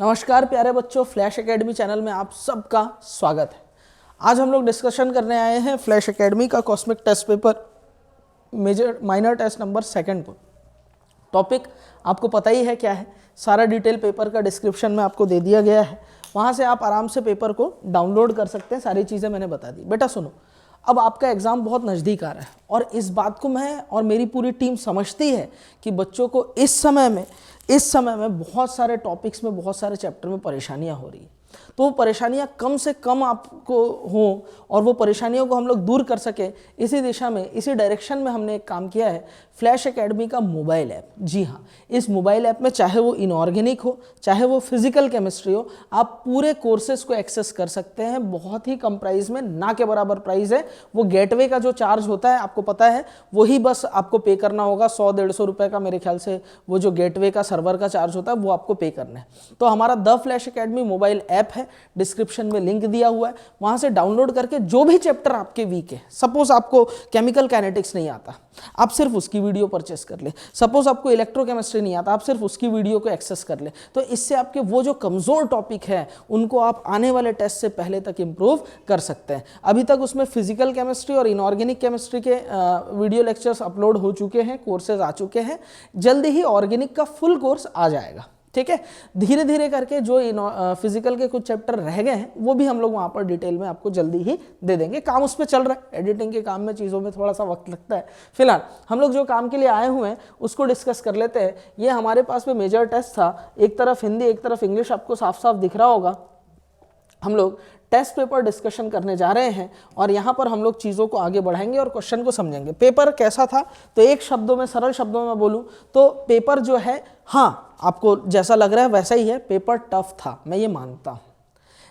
नमस्कार प्यारे बच्चों, फ्लैश एकेडमी चैनल में आप सबका स्वागत है। आज हम लोग डिस्कशन करने आए हैं फ्लैश एकेडमी का cosmic test paper minor test number 2 को। टॉपिक आपको पता ही है क्या है, सारा डिटेल पेपर का डिस्क्रिप्शन में आपको दे दिया गया है, वहाँ से आप आराम से पेपर को डाउनलोड कर सकते हैं। सारी चीज़ें मैंने बता दी। बेटा सुनो, अब आपका एग्ज़ाम बहुत नज़दीक आ रहा है और इस बात को मैं और मेरी पूरी टीम समझती है कि बच्चों को इस समय में बहुत सारे टॉपिक्स में, बहुत सारे चैप्टर में परेशानियां हो रही हैं। तो वो परेशानियां कम से कम आपको हो और वो परेशानियों को हम लोग दूर कर सके, इसी दिशा में, इसी डायरेक्शन में हमने एक काम किया है, फ्लैश एकेडमी का मोबाइल ऐप। जी हाँ, इस मोबाइल ऐप में चाहे वो इनऑर्गेनिक हो, चाहे वो फिजिकल केमिस्ट्री हो, आप पूरे कोर्सेज को एक्सेस कर सकते हैं बहुत ही कम प्राइस में, ना के बराबर प्राइस है। वो गेटवे का जो चार्ज होता है आपको पता है, वही बस आपको पे करना होगा। 100-150 रुपये का मेरे ख्याल से वो जो गेटवे का सर्वर का चार्ज होता है वो आपको पे करना है। तो हमारा the flash academy mobile app है, डिस्क्रिप्शन में लिंक दिया हुआ है, वहां से डाउनलोड करके जो भी चैप्टर आपके वीक है, सपोज आपको केमिकल काइनेटिक्स नहीं आता, आप सिर्फ उसकी वीडियो परचेस कर ले। सपोज आपको इलेक्ट्रोकेमिस्ट्री नहीं आता, आप सिर्फ उसकी वीडियो को एक्सेस कर ले। तो इससे आपके वो जो कमज़ोर टॉपिक है उनको आप आने वाले टेस्ट से पहले तक इंप्रूव कर सकते हैं। अभी तक उसमें फिजिकल केमिस्ट्री और इनऑर्गेनिक केमिस्ट्री के वीडियो लेक्चर्स अपलोड हो चुके हैं, कोर्सेज आ चुके हैं। जल्दी ही ऑर्गेनिक का फुल कोर्स आ जाएगा, ठीक है। धीरे धीरे करके जो फिजिकल के कुछ चैप्टर रह गए हैं वो भी हम लोग वहाँ पर डिटेल में आपको जल्दी ही दे देंगे। काम उस पर चल रहा है, एडिटिंग के काम में चीज़ों में थोड़ा सा वक्त लगता है। फिलहाल हम लोग जो काम के लिए आए हुए हैं उसको डिस्कस कर लेते हैं। ये हमारे पास में मेजर टेस्ट था, एक तरफ हिंदी एक तरफ इंग्लिश, आपको साफ साफ दिख रहा होगा। हम लोग टेस्ट पेपर डिस्कशन करने जा रहे हैं और यहाँ पर हम लोग चीज़ों को आगे बढ़ाएंगे और क्वेश्चन को समझेंगे। पेपर कैसा था, तो एक शब्दों में, सरल शब्दों में बोलूँ तो पेपर जो है, हाँ आपको जैसा लग रहा है वैसा ही है, पेपर टफ था, मैं ये मानता हूँ।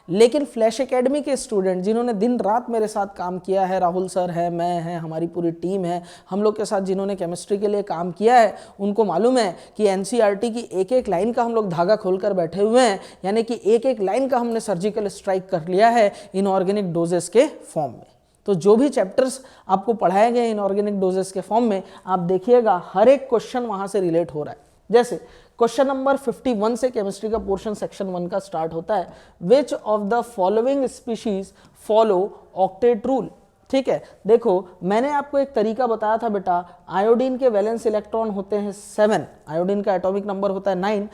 लेकिन फ्लैश एकेडमी के स्टूडेंट जिन्होंने दिन रात मेरे साथ काम किया है, राहुल सर है, मैं है, हमारी पूरी टीम है, हम लोग के साथ जिन्होंने केमिस्ट्री के लिए काम किया है, उनको मालूम है कि एनसीईआरटी की एक एक लाइन का हम लोग धागा खोलकर बैठे हुए हैं। यानी कि एक एक लाइन का हमने सर्जिकल स्ट्राइक कर लिया है इनऑर्गेनिक डोजेस के फॉर्म में। तो जो भी चैप्टर्स आपको पढ़ाए गए इनऑर्गेनिक डोजेस के फॉर्म में, आप देखिएगा हर एक क्वेश्चन वहाँ से रिलेट हो रहा है। जैसे क्वेश्चन नंबर 51 से केमिस्ट्री का पोर्शन सेक्शन 1 का स्टार्ट होता है, विच of the following species follow octet rule. ठीक है, देखो मैंने आपको एक तरीका बताया था बेटा, आयोडीन के वैलेंस इलेक्ट्रॉन होते हैं 7, आयोडीन का एटॉमिक नंबर होता है 9,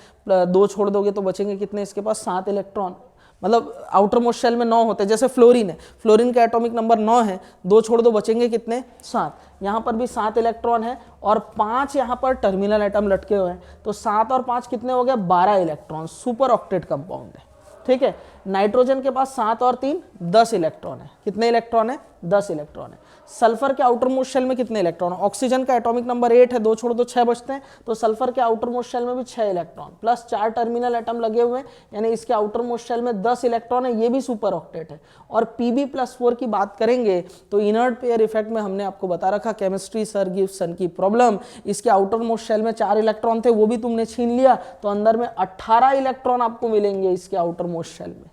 2 छोड़ दोगे तो बचेंगे कितने, इसके पास 7 इलेक्ट्रॉन। मतलब आउटर मोस्ट शेल में 9 होते हैं। जैसे फ्लोरीन है, फ्लोरीन का एटॉमिक नंबर 9 है, 2 छोड़ दो बचेंगे कितने, 7। यहाँ पर भी 7 इलेक्ट्रॉन है और 5 यहाँ पर टर्मिनल एटम लटके हुए हैं, तो 7 और 5 कितने हो गए, 12 इलेक्ट्रॉन। सुपर ऑक्टेट कंपाउंड है, ठीक है। नाइट्रोजन के पास 7 और 3 10 इलेक्ट्रॉन है। कितने इलेक्ट्रॉन है, 10 इलेक्ट्रॉन है। सल्फर के आउटर मोस्ट शेल में कितने इलेक्ट्रॉन, ऑक्सीजन का एटॉमिक नंबर 8 है, 2 छोड़ दो 6 बचते हैं, तो सल्फर के आउटर मोस्ट शेल में भी 6 इलेक्ट्रॉन प्लस 4 टर्मिनल एटम लगे हुए हैं, यानी इसके आउटर मोस्ट शेल में 10 इलेक्ट्रॉन है, ये भी सुपर ऑक्टेट है। और Pb+4 की बात करेंगे तो इनर्ट पेयर इफेक्ट में हमने आपको बता रखा, केमिस्ट्री सर गिव्स सन की प्रॉब्लम, इसके आउटर मोस्ट शेल में 4 इलेक्ट्रॉन थे, वो भी तुमने छीन लिया, तो अंदर में 18 इलेक्ट्रॉन आपको मिलेंगे इसके आउटर मोस्ट शेल में।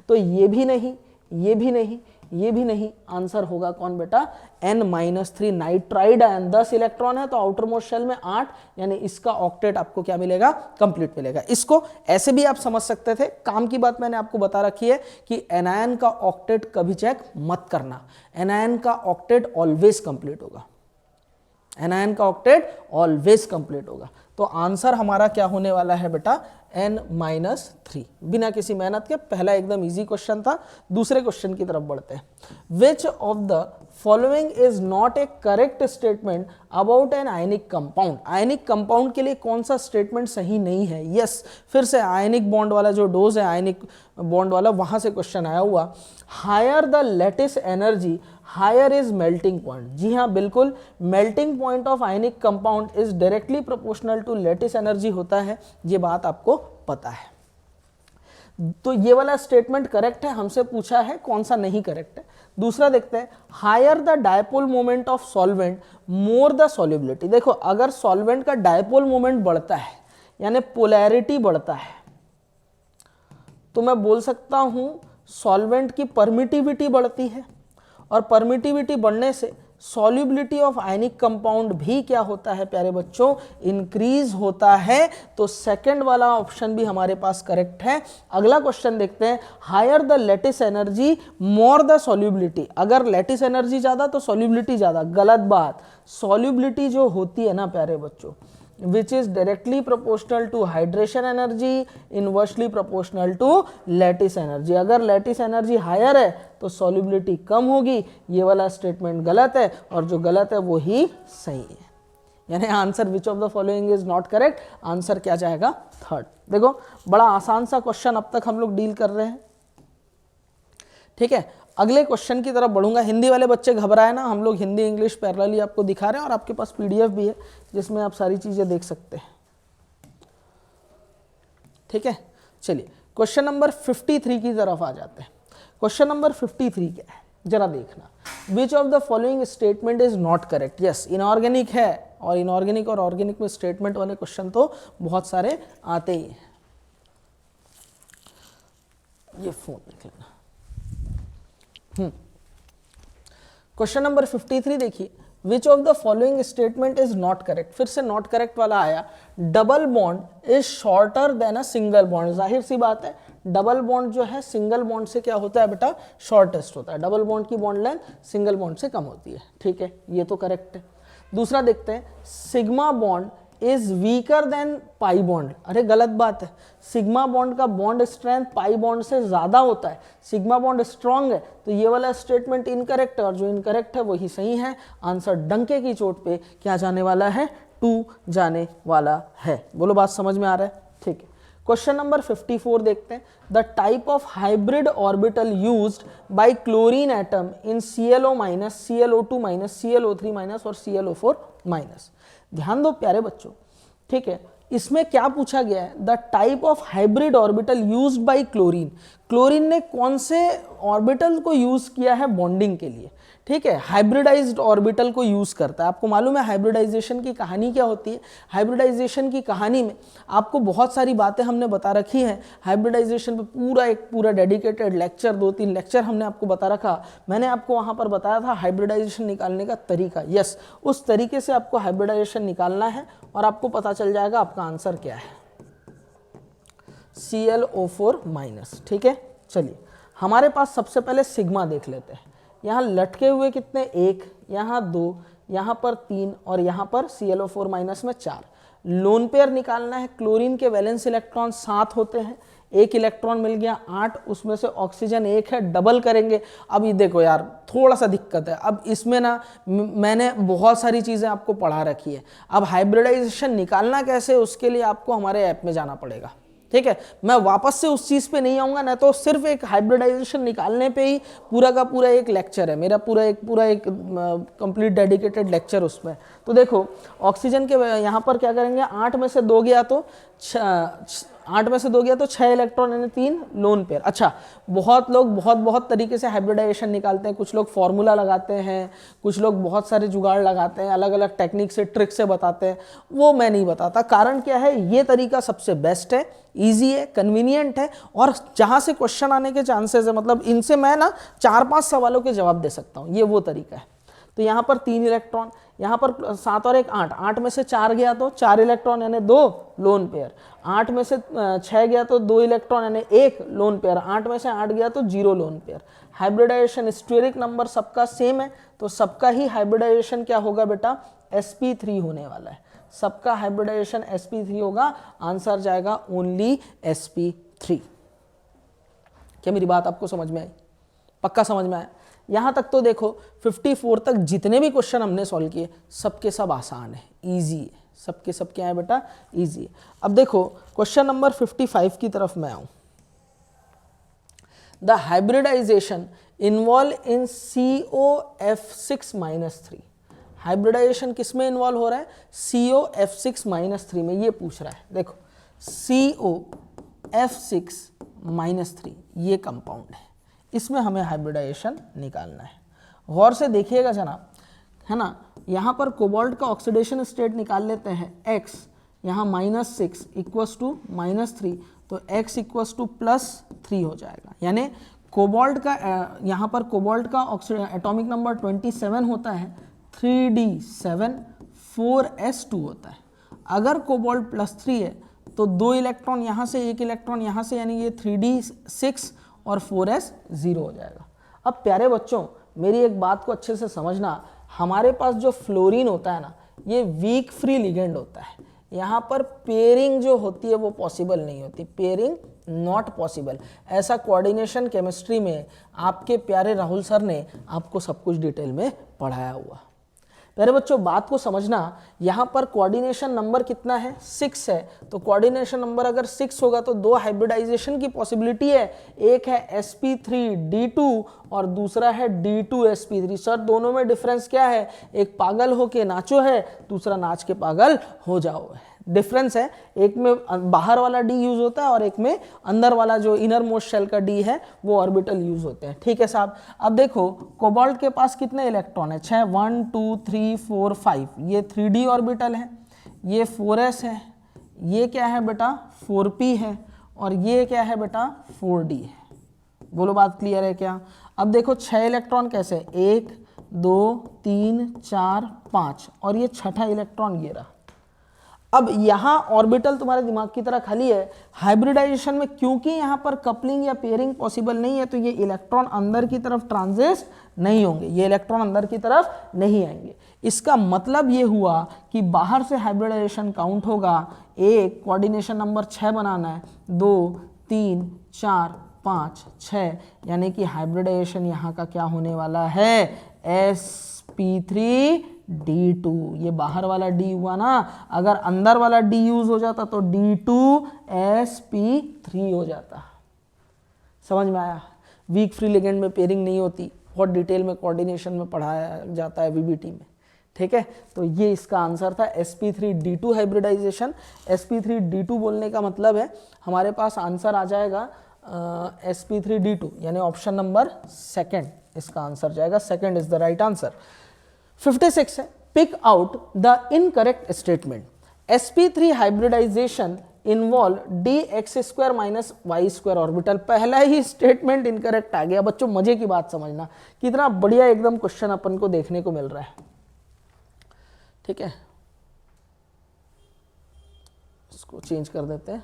तो ये भी नहीं, ये भी नहीं, ये भी नहीं, आंसर होगा कौन बेटा, N-3 नाइट्राइड आयन, 10 इलेक्ट्रॉन है तो आउटर मोस्ट शेल में 8, यानी इसका ऑक्टेट आपको क्या मिलेगा, कंप्लीट मिलेगा। इसको ऐसे भी आप समझ सकते थे, काम की बात मैंने आपको बता रखी है कि एनायन का ऑक्टेट कभी चेक मत करना, एनायन का ऑक्टेट ऑलवेज कंप्लीट होगा, एनायन का ऑक्टेट ऑलवेज कंप्लीट होगा। तो आंसर हमारा क्या होने वाला है बेटा, N-3, बिना किसी मेहनत के। पहला एकदम इजी क्वेश्चन था। दूसरे क्वेश्चन की तरफ बढ़ते हैं। विच of the following is not A correct statement about an ionic compound. Ionic compound के लिए कौन सा स्टेटमेंट सही नहीं है। यस, फिर से आयनिक बॉन्ड वाला जो डोज है, आयनिक बॉन्ड वाला, वहां से क्वेश्चन आया हुआ। Higher the lattice energy higher is melting point. जी हाँ, बिल्कुल, melting point of ionic compound is directly proportional to lattice energy होता है, ये बात आपको पता है। तो ये वाला स्टेटमेंट करेक्ट है, हमसे पूछा है कौन सा नहीं करेक्ट है। दूसरा देखते हैं, higher the dipole moment of solvent more the solubility. देखो अगर सॉल्वेंट का डायपोल मोमेंट बढ़ता है यानी पोलैरिटी बढ़ता है, तो मैं बोल सकता हूं सॉल्वेंट की परमिटिविटी बढ़ती है, और परमिटिविटी बढ़ने से सॉल्युबिलिटी ऑफ आयनिक कंपाउंड भी क्या होता है प्यारे बच्चों, इंक्रीज होता है। तो सेकंड वाला ऑप्शन भी हमारे पास करेक्ट है। अगला क्वेश्चन देखते हैं, higher the lattice energy more the solubility. अगर लैटिस एनर्जी ज्यादा तो सॉल्युबिलिटी ज्यादा, गलत बात। सॉल्युबिलिटी जो होती है ना प्यारे बच्चों, which is directly proportional to hydration energy, inversely proportional to lattice energy। अगर lattice energy higher है तो solubility कम होगी। ये वाला स्टेटमेंट गलत है और जो गलत है वो ही सही है, यानी answer which of the following is not correct. Answer क्या जाएगा, थर्ड। देखो बड़ा आसान सा क्वेश्चन अब तक हम लोग डील कर रहे हैं, ठीक है। अगले क्वेश्चन की तरफ बढ़ूंगा। हिंदी वाले बच्चे घबराए ना, हम लोग हिंदी इंग्लिश पैरेलली आपको दिखा रहे हैं और आपके पास पीडीएफ भी है जिसमें आप सारी चीजें देख सकते हैं, ठीक है। चलिए क्वेश्चन नंबर 53 की तरफ आ जाते हैं। क्वेश्चन नंबर 53 क्या है जरा देखना, विच of the following statement is not correct. Yes, inorganic है और इनऑर्गेनिक और ऑर्गेनिक में स्टेटमेंट वाले क्वेश्चन तो बहुत सारे आते ही हैं। ये फोन देख लेना। क्वेश्चन नंबर 53 देखिए, विच of the following statement is not correct. फिर से नॉट करेक्ट वाला आया। Double bond is shorter than a single bond. जाहिर सी बात है, डबल बॉन्ड जो है सिंगल बॉन्ड से क्या होता है बेटा, शॉर्टेस्ट होता है। डबल बॉन्ड की बॉन्ड लेंथ सिंगल बॉन्ड से कम होती है, ठीक है, ये तो करेक्ट है। दूसरा देखते हैं, sigma bond is weaker than pi bond. अरे गलत बात है, सिग्मा बॉन्ड का बॉन्ड स्ट्रेंथ पाई बॉन्ड से ज्यादा होता है, सिग्मा बॉन्ड स्ट्रांग है, तो ये वाला स्टेटमेंट इनकरेक्ट है और जो इनकरेक्ट है वही सही है। आंसर डंके की चोट पे क्या जाने वाला है, 2 जाने वाला है। बोलो बात समझ में आ रहा है, ठीक है। क्वेश्चन नंबर 54 देखते हैं, the type of hybrid orbital used by chlorine atom in ClO minus, ClO2 minus, ClO3 minus और ClO4 माइनस। ध्यान दो प्यारे बच्चों, ठीक है, इसमें क्या पूछा गया है, the type of hybrid orbital used by chlorine. Chlorine ने कौन से ऑर्बिटल को यूज किया है बॉन्डिंग के लिए, ठीक है, हाइब्रिडाइज्ड ऑर्बिटल को यूज करता है। आपको मालूम है हाइब्रिडाइजेशन की कहानी क्या होती है। हाइब्रिडाइजेशन की कहानी में आपको बहुत सारी बातें हमने बता रखी हैं। हाइब्रिडाइजेशन पे पूरा डेडिकेटेड लेक्चर, 2-3 लेक्चर हमने आपको बता रखा। मैंने आपको वहां पर बताया था हाइब्रिडाइजेशन निकालने का तरीका। यस, उस तरीके से आपको हाइब्रिडाइजेशन निकालना है और आपको पता चल जाएगा आपका आंसर क्या है, ClO4 माइनस, ठीक है। चलिए हमारे पास सबसे पहले सिग्मा देख लेते हैं। यहाँ लटके हुए कितने, 1, यहाँ 2, यहाँ पर 3 और यहाँ पर ClO4 माइनस में 4। लोन पेयर निकालना है। क्लोरीन के वैलेंस इलेक्ट्रॉन 7 होते हैं, 1 इलेक्ट्रॉन मिल गया, 8, उसमें से ऑक्सीजन 1 है, डबल करेंगे। अब ये देखो यार थोड़ा सा दिक्कत है, अब इसमें ना मैंने बहुत सारी चीज़ें आपको पढ़ा रखी है। अब हाइब्रिडाइजेशन निकालना कैसे, उसके लिए आपको हमारे ऐप में जाना पड़ेगा, ठीक है। मैं वापस से उस चीज़ पे नहीं आऊँगा, ना तो सिर्फ एक हाइब्रिडाइजेशन निकालने पे ही पूरा का पूरा एक लेक्चर है मेरा, पूरा एक कंप्लीट डेडिकेटेड लेक्चर उसमें। तो देखो ऑक्सीजन के यहाँ पर क्या करेंगे, 8 में से 2 गया तो 6 इलेक्ट्रॉन यानी 3 लोन पेयर। अच्छा, बहुत लोग बहुत तरीके से हाइब्रिडाइजेशन निकालते हैं। कुछ लोग फॉर्मूला लगाते हैं, कुछ लोग बहुत सारे जुगाड़ लगाते हैं, अलग अलग टेक्निक से, ट्रिक से बताते हैं। वो मैं नहीं बताता। कारण क्या है, ये तरीका सबसे बेस्ट है, ईजी है, कन्वीनियंट है और जहाँ से क्वेश्चन आने के चांसेस है, मतलब इनसे मैं ना 4-5 सवालों के जवाब दे सकता हूँ। ये वो तरीका है। तो यहाँ पर 3 इलेक्ट्रॉन, यहाँ पर 7 और 1 8, 8 में से 4 गया तो 4 इलेक्ट्रॉन यानी 2 लोन पेयर, 8 में से 6 गया तो 2 इलेक्ट्रॉन यानी 1 लोन पेयर, 8 में से 8 गया तो 0 lone pair. Hybridization steric number सबका सेम है, तो सबका ही हाइब्रिडाइजेशन क्या होगा बेटा, sp3 होने वाला है। सबका हाइब्रिडाइजेशन sp3 होगा। आंसर जाएगा ओनली sp3। क्या मेरी बात आपको समझ में आई, पक्का समझ में आया। यहाँ तक तो देखो 54 तक जितने भी क्वेश्चन हमने सॉल्व किए सबके सब आसान है, इजी है, सबके सब क्या है बेटा, इजी है। अब देखो क्वेश्चन नंबर 55 की तरफ मैं आऊँ। The hybridization involve in COF6-3। Hybridization किस में इन्वॉल्व हो रहा है, COF6-3 में। ये पूछ रहा है, देखो COF6-3 ये कंपाउंड है, इसमें हमें हाइब्रिडाइजेशन निकालना है। गौर से देखिएगा जनाब, है ना। यहाँ पर कोबाल्ट का ऑक्सीडेशन स्टेट निकाल लेते हैं, X यहाँ -6 इक्वल्स टू -3, तो X इक्वल्स टू +3 हो जाएगा। यानी कोबाल्ट का यहाँ पर कोबाल्ट का एटॉमिक नंबर 27 होता है, 3d7 4s2 होता है। अगर कोबाल्ट +3 है तो 2 इलेक्ट्रॉन यहाँ से, 1 इलेक्ट्रॉन यहाँ से, यानी ये 3d6 और 4s0 हो जाएगा। अब प्यारे बच्चों मेरी एक बात को अच्छे से समझना, हमारे पास जो फ्लोरीन होता है ना, ये वीक फ्री लिगेंड होता है। यहाँ पर पेयरिंग जो होती है वो पॉसिबल नहीं होती, पेयरिंग नॉट पॉसिबल। ऐसा कोऑर्डिनेशन केमिस्ट्री में आपके प्यारे राहुल सर ने आपको सब कुछ डिटेल में पढ़ाया हुआ। प्यारे बच्चों बात को समझना, यहाँ पर कोऑर्डिनेशन नंबर कितना है, 6 है। तो कोऑर्डिनेशन नंबर अगर 6 होगा तो 2 हाइब्रिडाइजेशन की पॉसिबिलिटी है। एक है sp3d2 और दूसरा है d2sp3। सर दोनों में डिफरेंस क्या है? एक पागल हो के नाचो है, दूसरा नाच के पागल हो जाओ है। डिफरेंस है, एक में बाहर वाला डी यूज होता है और एक में अंदर वाला जो इनर मोस्ट शेल का डी है वो ऑर्बिटल यूज होते हैं। ठीक है साहब। अब देखो कोबाल्ट के पास कितने इलेक्ट्रॉन है? 6, 1 2 3 4 5। ये 3d ऑर्बिटल है, ये 4s है, ये क्या है बेटा 4p है, और ये क्या है बेटा 4d है। बोलो बात क्लियर है क्या? अब देखो 6 इलेक्ट्रॉन कैसे, 1 2 3 4 5, और ये छठा इलेक्ट्रॉन ये रहा। अब यहाँ ऑर्बिटल तुम्हारे दिमाग की तरह खाली है। हाइब्रिडाइजेशन में क्योंकि यहाँ पर कपलिंग या पेयरिंग पॉसिबल नहीं है तो ये इलेक्ट्रॉन अंदर की तरफ ट्रांजिट नहीं होंगे, ये इलेक्ट्रॉन अंदर की तरफ नहीं आएंगे। इसका मतलब ये हुआ कि बाहर से हाइब्रिडाइजेशन काउंट होगा। एक कोऑर्डिनेशन नंबर 6 बनाना है, 2 3 4 5 6, यानी कि हाइब्रिडाइजेशन यहाँ का क्या होने वाला है, sp3d2। ये बाहर वाला d हुआ ना, अगर अंदर वाला d यूज हो जाता तो d2sp3 हो जाता। समझ में आया? वीक फ्री लिगेंड में पेयरिंग नहीं होती, बहुत डिटेल में कोऑर्डिनेशन में पढ़ाया जाता है वीबीटी में। ठीक है, तो ये इसका आंसर था sp3d2 हाइब्रिडाइजेशन। sp3d2 बोलने का मतलब है हमारे पास आंसर आ जाएगा sp3d2, यानी ऑप्शन नंबर 2 इसका आंसर जाएगा। 2 इज द राइट आंसर। 56 है, pick out the incorrect statement. sp3 hybridization involve dx² minus y² orbital. पहला ही स्टेटमेंट इनकरेक्ट आ गया। बच्चों मजे की बात समझना, कितना बढ़िया एकदम क्वेश्चन अपन को देखने को मिल रहा है। ठीक है, इसको चेंज कर देते हैं।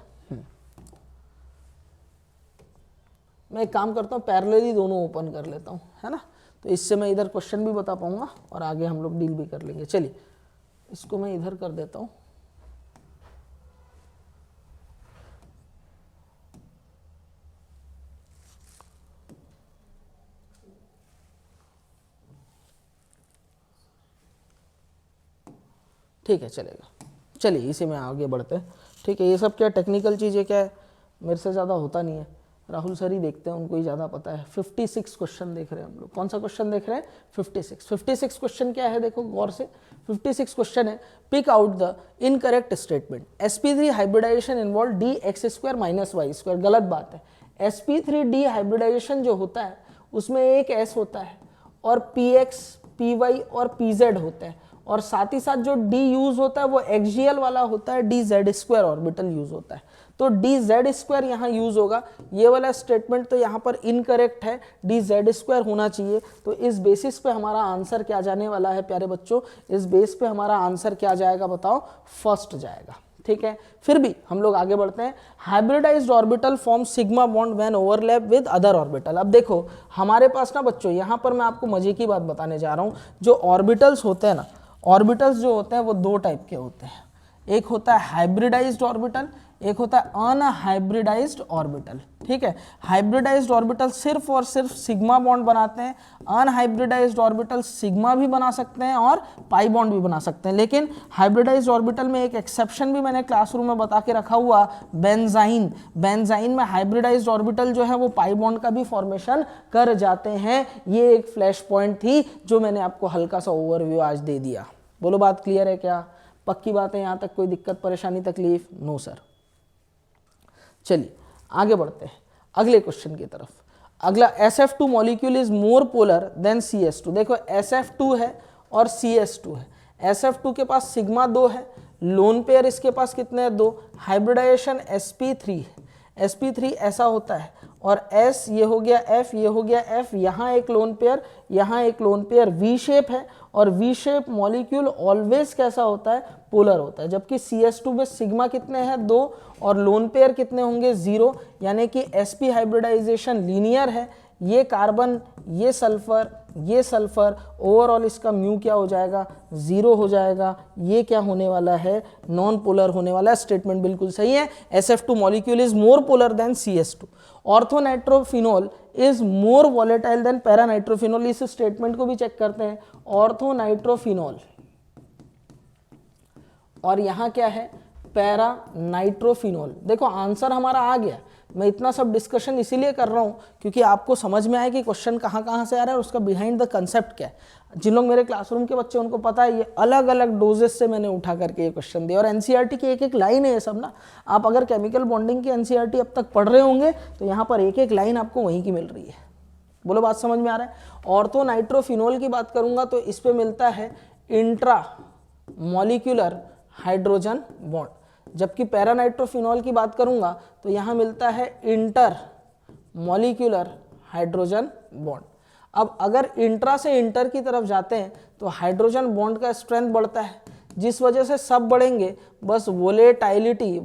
मैं एक काम करता हूँ, पैरेलली दोनों ओपन कर लेता हूँ, है ना, तो इससे मैं इधर क्वेश्चन भी बता पाऊंगा और आगे हम लोग डील भी कर लेंगे। चलिए इसको मैं इधर कर देता हूँ। ठीक है चलेगा, चलिए इसी में आगे बढ़ते हैं। ठीक है, ये सब क्या टेक्निकल चीज़ें क्या है, मेरे से ज़्यादा होता नहीं है, राहुल सर ही देखते हैं, उनको ही ज़्यादा पता है। 56 क्वेश्चन देख रहे हैं हम लोग। कौन सा क्वेश्चन देख रहे हैं? 56। 56 क्वेश्चन क्या है देखो गौर से। 56 क्वेश्चन है, pick out the incorrect statement. sp3 hybridization involve dx² minus y²। गलत बात है। sp3d हाइब्रिडाइजेशन जो होता है उसमें एक s होता है और px py और pz होता है, और साथ ही साथ जो d यूज होता है वो एक्सियल वाला होता है, dz² ऑर्बिटल यूज होता है। तो dz² यहाँ यूज होगा। ये वाला स्टेटमेंट तो यहाँ पर इनकरेक्ट है, dz² होना चाहिए। तो इस बेसिस पे हमारा आंसर क्या जाने वाला है प्यारे बच्चों? इस बेस पे हमारा आंसर क्या जाएगा बताओ? फर्स्ट जाएगा। ठीक है, फिर भी हम लोग आगे बढ़ते हैं। Hybridised orbital form sigma bond when overlap with other orbital. अब देखो हमारे पास ना बच्चों, यहाँ पर मैं आपको मजे की बात बताने जा रहा हूँ। जो ऑर्बिटल्स होते हैं ना, ऑर्बिटल्स जो होते हैं वो 2 टाइप के होते हैं। एक होता है हाइब्रिडाइज्ड ऑर्बिटल, एक होता है अनहाइब्रिडाइज्ड ऑर्बिटल। ठीक है, हाइब्रिडाइज्ड ऑर्बिटल सिर्फ और सिर्फ सिग्मा बॉन्ड बनाते हैं। अनहाइब्रिडाइज्ड ऑर्बिटल सिग्मा भी बना सकते हैं और पाई बॉन्ड भी बना सकते हैं। लेकिन हाइब्रिडाइज्ड ऑर्बिटल में एक एक्सेप्शन भी मैंने क्लासरूम में बता के रखा हुआ, बेंजाइन। बेंजाइन में हाइब्रिडाइज्ड ऑर्बिटल जो है वो पाई बॉन्ड का भी फॉर्मेशन कर जाते हैं। ये एक फ्लैश पॉइंट थी जो मैंने आपको हल्का सा ओवरव्यू आज दे दिया। बोलो बात क्लियर है क्या? पक्की बात है? यहाँ तक कोई दिक्कत परेशानी तकलीफ? No sir. चलिए आगे बढ़ते हैं अगले क्वेश्चन की तरफ। अगला, SF2 molecule is more polar than CS2। देखो SF2 है और CS2 है। SF2 के पास सिग्मा 2 है, लोन पेयर इसके पास कितने हैं? 2। हाइब्रिडाइजेशन sp3 है। sp3 ऐसा होता है, और S ये हो गया F, ये हो गया F, यहाँ एक लोन पेयर, यहाँ एक लोन पेयर, V शेप है, और वी शेप मॉलिक्यूल ऑलवेज कैसा होता है, पोलर होता है। जबकि CS2 में सिग्मा कितने हैं, 2, और लोन पेयर कितने होंगे, 0, यानी कि sp हाइब्रिडाइजेशन लीनियर है। ये कार्बन, ये सल्फर, ओवरऑल इसका म्यू क्या हो जाएगा, 0 हो जाएगा। ये क्या होने वाला है, नॉन पोलर होने वाला है। स्टेटमेंट बिल्कुल सही है। SF2 molecule is more polar than CS2। Orthonitrophenol is more volatile than paranitrophenol. इस स्टेटमेंट को भी चेक करते हैं। ऑर्थोनाइट्रोफिनॉल और यहाँ क्या है, पैरानाइट्रोफिनॉल। देखो आंसर हमारा आ गया। मैं इतना सब डिस्कशन इसीलिए कर रहा हूँ क्योंकि आपको समझ में आए कि क्वेश्चन कहाँ से आ रहा है और उसका बिहाइंड द कंसेप्ट क्या है। जिन लोग मेरे क्लासरूम के बच्चे उनको पता है ये अलग अलग डोजेस से मैंने उठा करके ये क्वेश्चन दिया। और एनसीईआरटी की एक एक लाइन है ये सब ना। आप अगर केमिकल बॉन्डिंग की एनसीईआरटी अब तक पढ़ रहे होंगे तो यहाँ पर एक एक लाइन आपको वहीं की मिल रही है। बोलो बात समझ में आ रहा है। ऑर्थोनाइट्रोफिनॉल की बात करूंगा तो इस पे मिलता है इंट्रा मॉलिक्यूलर हाइड्रोजन बॉन्ड, जबकि पैरानाइट्रोफिनॉल की बात करूंगा तो यहां मिलता है इंटर मॉलिक्यूलर हाइड्रोजन बॉन्ड। अब अगर इंट्रा से इंटर की तरफ जाते हैं तो हाइड्रोजन बॉन्ड का स्ट्रेंथ बढ़ता है, जिस वजह से सब बढ़ेंगे, बस वोलेटाइलिटी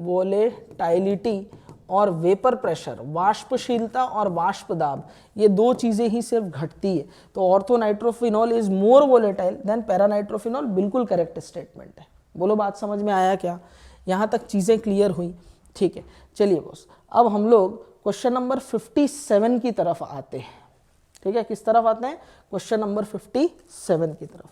और वेपर प्रेशर, वाष्पशीलता और वाष्प दाब, ये दो चीजें ही सिर्फ घटती है। तो orthonitrophenol is more volatile than paranitrophenol, बिल्कुल करेक्ट स्टेटमेंट है। बोलो बात समझ में आया क्या, यहाँ तक चीजें क्लियर हुई, ठीक है। चलिए बॉस, अब हम लोग क्वेश्चन नंबर 57 की तरफ आते हैं, ठीक है। किस तरफ आते हैं, क्वेश्चन नंबर 57 की तरफ।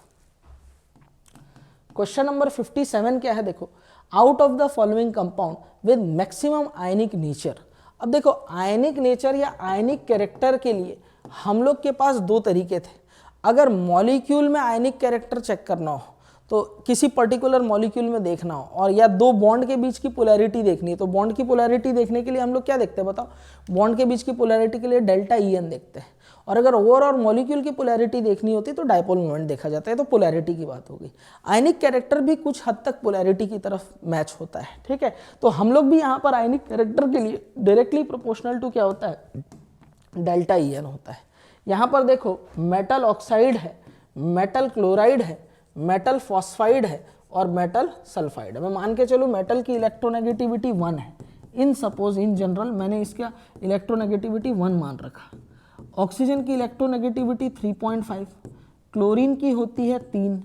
क्वेश्चन नंबर 57 क्या है, देखो, out of the following compound with maximum ionic nature. अब देखो आयनिक नेचर या आयनिक कैरेक्टर के लिए हम लोग के पास दो तरीके थे। अगर मॉलिक्यूल में आयनिक कैरेक्टर चेक करना हो तो किसी पर्टिकुलर मॉलिक्यूल में देखना हो, और या दो बॉन्ड के बीच की पोलैरिटी देखनी है, तो बॉन्ड की पोलैरिटी देखने के लिए हम लोग क्या देखते हैं बताओ, बॉन्ड के बीच की पोलैरिटी के लिए डेल्टा EN देखते हैं। और अगर ओवरऑल मॉलिक्यूल की पोलैरिटी देखनी होती तो डायपोल मोमेंट देखा जाता है। तो पोलैरिटी की बात होगी। आयनिक कैरेक्टर भी कुछ हद तक पोलैरिटी की तरफ मैच होता है, ठीक है। तो हम लोग भी यहाँ पर आयनिक कैरेक्टर के लिए डायरेक्टली प्रोपोर्शनल टू क्या होता है, डेल्टा EN होता है। यहाँ पर देखो मेटल ऑक्साइड है, मेटल क्लोराइड है, मेटल फॉस्फाइड है और मेटल सल्फाइड है। मैं मान के चलूँ मेटल की इलेक्ट्रोनेगेटिविटी 1 है। इन सपोज इन जनरल मैंने इसका इलेक्ट्रोनेगेटिविटी 1 मान रखा। ऑक्सीजन की इलेक्ट्रोनेगेटिविटी 3.5, क्लोरीन की होती है 3,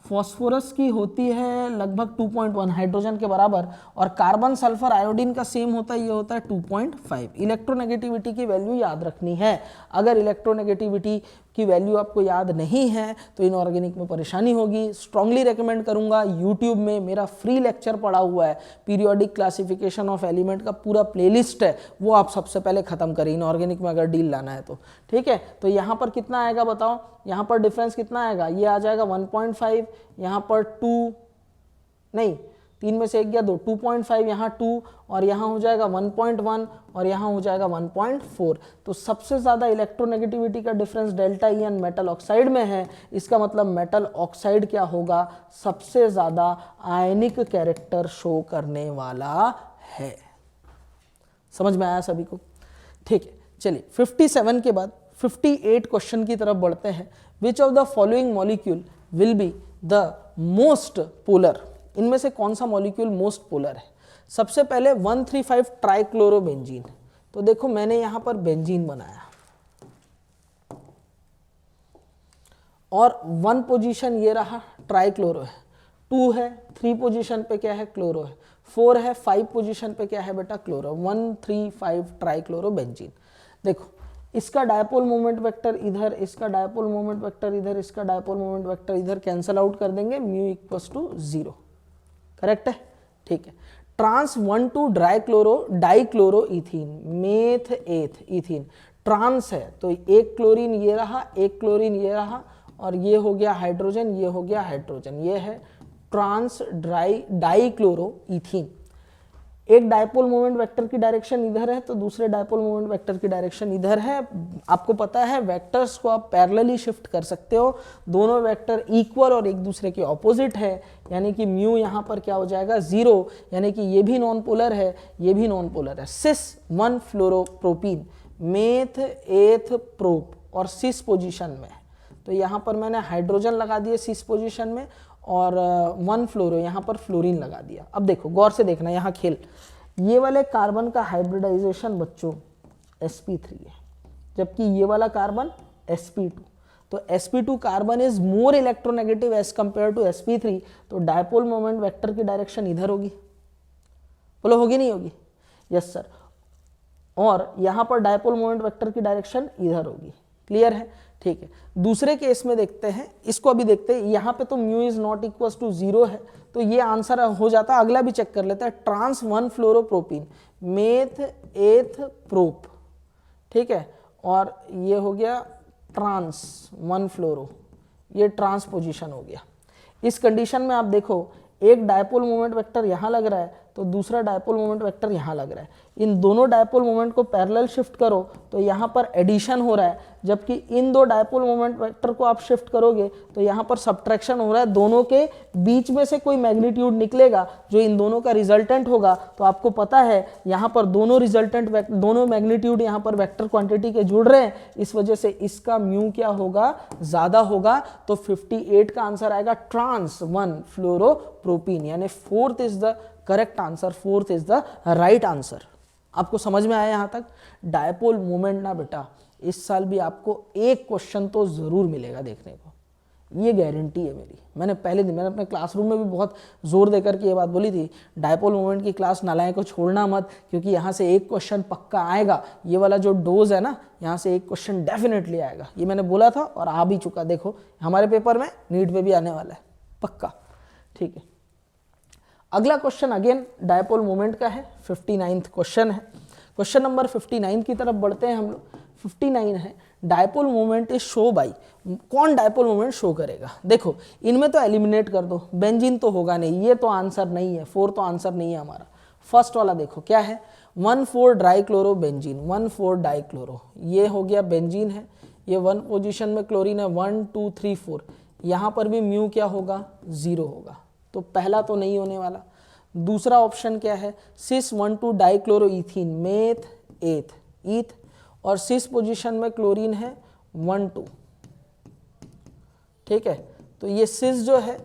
फॉस्फोरस की होती है लगभग 2.1 हाइड्रोजन के बराबर, और कार्बन सल्फर आयोडीन का सेम होता है, ये होता है 2.5। इलेक्ट्रोनेगेटिविटी की वैल्यू याद रखनी है। अगर इलेक्ट्रोनेगेटिविटी की वैल्यू आपको याद नहीं है तो इनऑर्गेनिक में परेशानी होगी। स्ट्रांगली रेकमेंड करूंगा, यूट्यूब में मेरा फ्री लेक्चर पड़ा हुआ है, पीरियोडिक क्लासिफिकेशन ऑफ एलिमेंट का पूरा प्लेलिस्ट है, वो आप सबसे पहले खत्म करें इनऑर्गेनिक में अगर डील लाना है तो, ठीक है। तो यहाँ पर कितना आएगा बताओ, यहाँ पर डिफरेंस कितना आएगा, ये आ जाएगा 1.5, यहाँ पर 2 नहीं 3 में से एक गया 2, 2.5 यहाँ 2 और यहाँ हो जाएगा 1.1 और यहाँ हो जाएगा 1.4। तो सबसे ज़्यादा इलेक्ट्रोनेगेटिविटी का difference delta EN metal oxide में है। इसका मतलब मेटल ऑक्साइड क्या होगा, सबसे ज़्यादा आयनिक कैरेक्टर शो करने वाला है। समझ में आया सभी को, ठीक है। चलिए 57 के बाद 58 क्वेश्चन की तरफ बढ़ते हैं। विच of the following molecule will be the most polar, इनमें से कौन सा मॉलिक्यूल मोस्ट पोलर है। सबसे पहले 135 ट्राइक्लोरोबेंजीन। तो देखो मैंने यहां पर बेंजीन बनाया और 1 पोजीशन ये रहा ट्राइक्लोरो है, 2 है 3 पोजीशन पे क्या है क्लोरो है, 4 है 5 पोजीशन पे क्या है बेटा क्लोरो। 135 ट्राइक्लोरोबेंजीन। देखो इसका डायपोल मोमेंट वेक्टर इधर, इसका डायपोल मोमेंट वेक्टर इधर, इसका डायपोल मोमेंट वेक्टर इधर, कैंसल आउट कर देंगे, म्यू इक्वल्स टू 0। करेक्ट है, ठीक है। Trans 1,2 dichloro ethene, meth eth ethene, trans है तो एक क्लोरीन ये रहा, एक क्लोरीन ये रहा, और ये हो गया हाइड्रोजन, ये हो गया हाइड्रोजन, ये है ट्रांस डाइक्लोरो इथीन। एक डायपोल मोमेंट वेक्टर की डायरेक्शन इधर है तो दूसरे डायपोल मोमेंट वेक्टर की डायरेक्शन इधर है। आपको पता है वेक्टर्स को आप पैरेलली शिफ्ट कर सकते हो, दोनों वेक्टर इक्वल और एक दूसरे के ऑपोजिट है, यानी कि म्यू यहाँ पर क्या हो जाएगा 0, यानी कि ये भी नॉन पोलर है, ये भी नॉन पोलर है। सिस 1 फ्लोरोप्रोपीन, मेथ एथ प्रोप और सिस पोजीशन में है, तो यहाँ पर मैंने हाइड्रोजन लगा दिए सिस पोजीशन में और 1 फ्लोरो यहाँ पर फ्लोरीन लगा दिया। अब देखो गौर से देखना यहाँ खेल, ये वाले कार्बन का हाइब्रिडाइजेशन बच्चों sp3 है, जबकि ये वाला कार्बन sp2। तो sp2 carbon is more electronegative as compare to sp3, तो डायपोल मोमेंट वेक्टर की डायरेक्शन इधर होगी, बोलो होगी नहीं होगी? Yes sir. और यहां पर डायपोल मोमेंट वेक्टर की डायरेक्शन इधर होगी। क्लियर है? ठीक है। दूसरे केस में देखते हैं, इसको अभी देखते हैं। यहां पे तो mu is not equal to 0 है, तो ये आंसर हो जाता। अगला भी चेक कर लेते हैं, ट्रांस 1 फ्लोरोप्रोपीन मेथ एथ प्रोप, ठीक है, और ये हो गया ट्रांस 1 फ्लोरो, ये ट्रांस पोजीशन हो गया। इस कंडीशन में आप देखो एक डायपोल मोमेंट वेक्टर यहां लग रहा है, तो दूसरा डायपोल मोमेंट वेक्टर यहां लग रहा है। इन दोनों डायपोल मोमेंट को पैरेलल शिफ्ट करो तो यहां पर एडिशन हो रहा है, जबकि इन दो डायपोल मोमेंट वेक्टर को आप शिफ्ट करोगे तो यहां पर सब्ट्रैक्शन हो रहा है। दोनों के बीच में से कोई मैग्नीट्यूड निकलेगा जो इन दोनों का रिजल्टेंट होगा। तो आपको पता है यहां पर दोनों रिजल्टेंट दोनों मैग्नीट्यूड यहां पर वेक्टर क्वांटिटी के जुड़ रहे हैं, इस वजह से इसका म्यू क्या होगा, ज्यादा होगा। तो 58 का आंसर आएगा ट्रांस 1 फ्लोरोप्रोपीन, यानी 4th is the correct answer, 4th is the right answer. आपको समझ में आया यहां तक? डायपोल मोमेंट ना बेटा इस साल भी आपको एक क्वेश्चन तो जरूर मिलेगा देखने को, ये गारंटी है मेरी। मैंने पहले दिन मैंने अपने क्लासरूम में भी बहुत जोर देकर के ये बात बोली थी, डायपोल मोमेंट की क्लास नालायक को छोड़ना मत, क्योंकि यहाँ से एक क्वेश्चन पक्का आएगा। ये वाला जो डोज है ना, यहाँ से एक क्वेश्चन डेफिनेटली आएगा, ये मैंने बोला था और आ भी चुका। देखो हमारे पेपर में नीट पे भी आने वाला है पक्का, ठीक है। अगला क्वेश्चन अगेन डायपोल मोमेंट का है, 59th क्वेश्चन है। क्वेश्चन नंबर 59 की तरफ बढ़ते हैं हम लोग। 59 है, dipole moment is show by, कौन डायपोल मोमेंट शो करेगा? देखो इनमें तो एलिमिनेट कर दो, बेंजीन तो होगा नहीं, ये तो आंसर नहीं है, 4 तो आंसर नहीं है हमारा। फर्स्ट वाला देखो क्या है, 1,4 डाइक्लोरो बेंजीन, 1,4 डाइक्लोरो, ये हो गया बेंजीन है, ये 1 पोजीशन में क्लोरीन है, 1 2 3 4, यहाँ पर भी म्यू क्या होगा, 0 होगा, तो पहला तो नहीं होने वाला। दूसरा ऑप्शन क्या है, सिस 1,2 डाइक्लोरो इथीन मेथ एथ ईथ, और सिस पोजीशन में क्लोरीन है 1 2, ठीक है। तो ये सिस जो है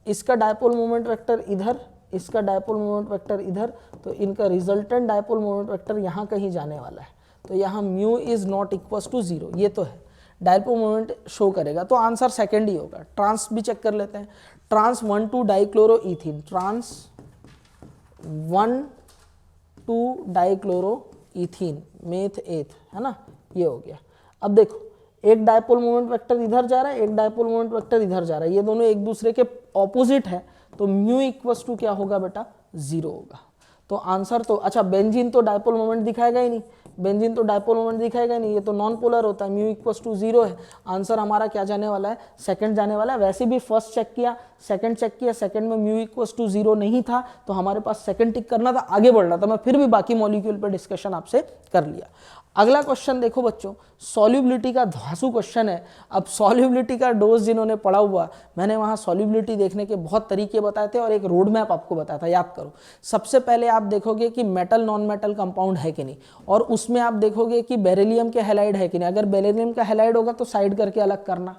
इसका डायपोल मोमेंट वेक्टर इधर, इसका डायपोल मोमेंट वेक्टर इधर, तो इनका रिजल्टेंट डायपोल मोमेंट वेक्टर यहाँ कहीं जाने वाला है। तो यहाँ mu is not equal to 0, ये तो है, डायपोल मोमेंट शो करेगा, तो आंसर सेकंड ही होगा। ट्रांस भी चेक कर लेते हैं, trans 1 2 dichloro ethene, trans 1 2 dichloro ethene meth eth, है ना, ये हो गया। अब देखो एक डायपोल मोमेंट वेक्टर इधर जा रहा है, एक डायपोल मोमेंट वेक्टर इधर जा रहा है, ये दोनों एक दूसरे के ऑपोजिट है, तो म्यू इक्वल्स टू क्या होगा बेटा, 0 होगा। तो आंसर तो अच्छा, बेंजीन तो डायपोल मोमेंट दिखाएगा ही नहीं, बेंजीन तो डायपोल मोमेंट दिखाएगा नहीं, ये तो नॉन पोलर होता है, म्यू इक्वल्स टू 0 है। आंसर हमारा क्या जाने वाला है, सेकंड जाने वाला है। वैसे भी फर्स्ट चेक किया, सेकंड चेक किया, सेकंड में म्यू इक्वल्स टू 0 नहीं था, तो हमारे पास सेकंड टिक करना था, आगे बढ़ना था। मैं फिर भी बाकी मॉलिक्यूल पर डिस्कशन आपसे कर लिया। अगला क्वेश्चन देखो बच्चों, सॉल्युबिलिटी का धांसू क्वेश्चन है। अब सॉल्युबिलिटी का डोज जिन्होंने पढ़ा हुआ, मैंने वहाँ सॉल्युबिलिटी देखने के बहुत तरीके बताए थे और एक रोड मैप आपको बताया था, याद करो। सबसे पहले आप देखोगे कि मेटल नॉन मेटल कंपाउंड है कि नहीं, और उसमें आप देखोगे कि बेरिलियम के हैलाइड है कि नहीं। अगर बेरिलियम का हैलाइड होगा तो साइड करके अलग करना।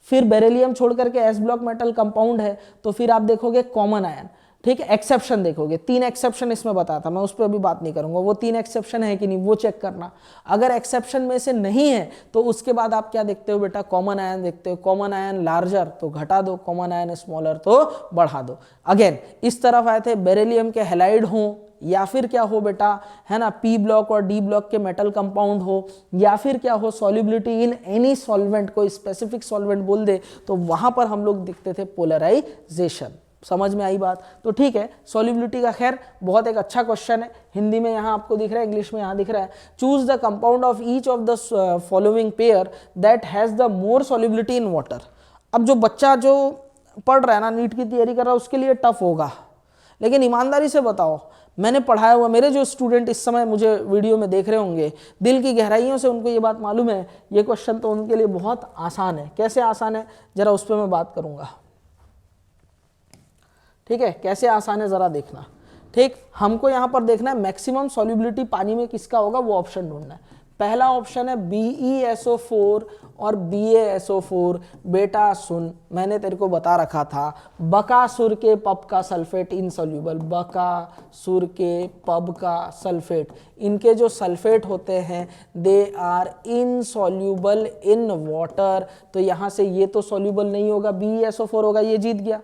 फिर बेरिलियम छोड़ करके एस ब्लॉक मेटल कंपाउंड है तो फिर आप देखोगे कॉमन आयन, ठीक है। एक्सेप्शन देखोगे, 3 एक्सेप्शन इसमें बताया था, मैं उस पर अभी बात नहीं करूंगा। वो 3 एक्सेप्शन है कि नहीं वो चेक करना। अगर एक्सेप्शन में से नहीं है तो उसके बाद आप क्या देखते हो बेटा, कॉमन आयन देखते हो। कॉमन आयन लार्जर तो घटा दो, कॉमन आयन स्मॉलर तो बढ़ा दो। अगेन इस तरफ आए थे बेरिलियम के हैलाइड हो या फिर क्या हो बेटा, है ना, पी ब्लॉक और डी ब्लॉक के मेटल कंपाउंड हो, या फिर क्या हो सॉल्युबिलिटी इन एनी सॉल्वेंट, कोई स्पेसिफिक सॉल्वेंट बोल दे तो वहां पर हम लोग देखते थे पोलराइजेशन। समझ में आई बात? तो ठीक है, सॉल्युबिलिटी का खैर बहुत एक अच्छा क्वेश्चन है। हिंदी में यहाँ आपको दिख रहा है, इंग्लिश में यहाँ दिख रहा है। Choose the compound of each of the following pair that has the more solubility in water. अब जो बच्चा जो पढ़ रहा है ना, नीट की तैयारी कर रहा है, उसके लिए टफ होगा, लेकिन ईमानदारी से बताओ, मैंने पढ़ाया हुआ, मेरे जो स्टूडेंट इस समय मुझे वीडियो में देख रहे होंगे, दिल की गहराइयों से उनको ये बात मालूम है, ये क्वेश्चन तो उनके लिए बहुत आसान है। कैसे आसान है जरा उस पर मैं बात करूंगा, ठीक है। कैसे आसान है जरा देखना, ठीक। हमको यहाँ पर देखना है मैक्सिमम सॉल्युबिलिटी पानी में किसका होगा, वो ऑप्शन ढूंढना है। पहला ऑप्शन है BeSO4 और BaSO4। बेटा सुन, मैंने तेरे को बता रखा था बकासुर के पब का सल्फेट इनसॉल्यूबल, बकासुर के पब का सल्फेट, इनके जो सल्फेट होते हैं they are insoluble in water. तो यहाँ से ये तो सॉल्यूबल नहीं होगा, BeSO4 होगा, ये जीत गया।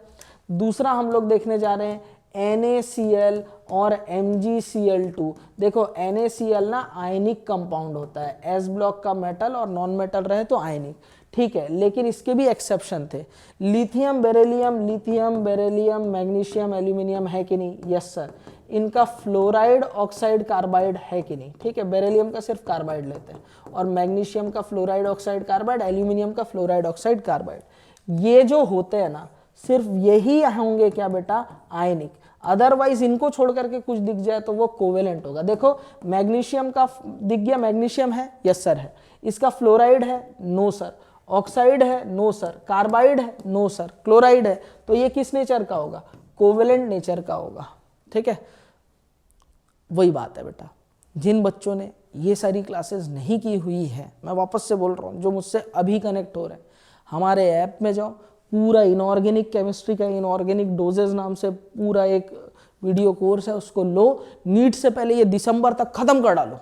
दूसरा हम लोग देखने जा रहे हैं NaCl और MgCl2। देखो NaCl ना आयनिक कंपाउंड होता है, एस ब्लॉक का मेटल और नॉन मेटल रहे तो आयनिक, ठीक है, लेकिन इसके भी एक्सेप्शन थे। लिथियम बेरिलियम मैग्नीशियम एल्यूमिनियम है कि नहीं? Yes sir. इनका फ्लोराइड ऑक्साइड कार्बाइड है कि नहीं? ठीक है, बेरिलियम का सिर्फ कार्बाइड लेते हैं और मैग्नीशियम का फ्लोराइड ऑक्साइड कार्बाइड, एल्यूमिनियम का फ्लोराइड ऑक्साइड कार्बाइड। ये जो होते हैं ना सिर्फ यही होंगे क्या बेटा? आयनिक। अदरवाइज इनको छोड़ करके कुछ दिख जाए तो वो कोवेलेंट होगा। देखो मैग्नीशियम का दिख गया, मैग्नीशियम है, यस सर है। इसका फ्लोराइड है, नो सर। ऑक्साइड है, नो सर। कार्बाइड है, नो सर। क्लोराइड है, तो ये किस नेचर का होगा? कोवेलेंट नेचर का होगा। ठीक है, वही बात है बेटा। जिन बच्चों ने ये सारी क्लासेस नहीं की हुई है, मैं वापस से बोल रहा हूँ, जो मुझसे अभी कनेक्ट हो रहे हैं, हमारे ऐप में जाओ, पूरा इनऑर्गेनिक केमिस्ट्री का इनऑर्गेनिक डोजेज नाम से पूरा एक वीडियो कोर्स है, उसको लो। नीट से पहले ये दिसंबर तक खत्म कर डालो,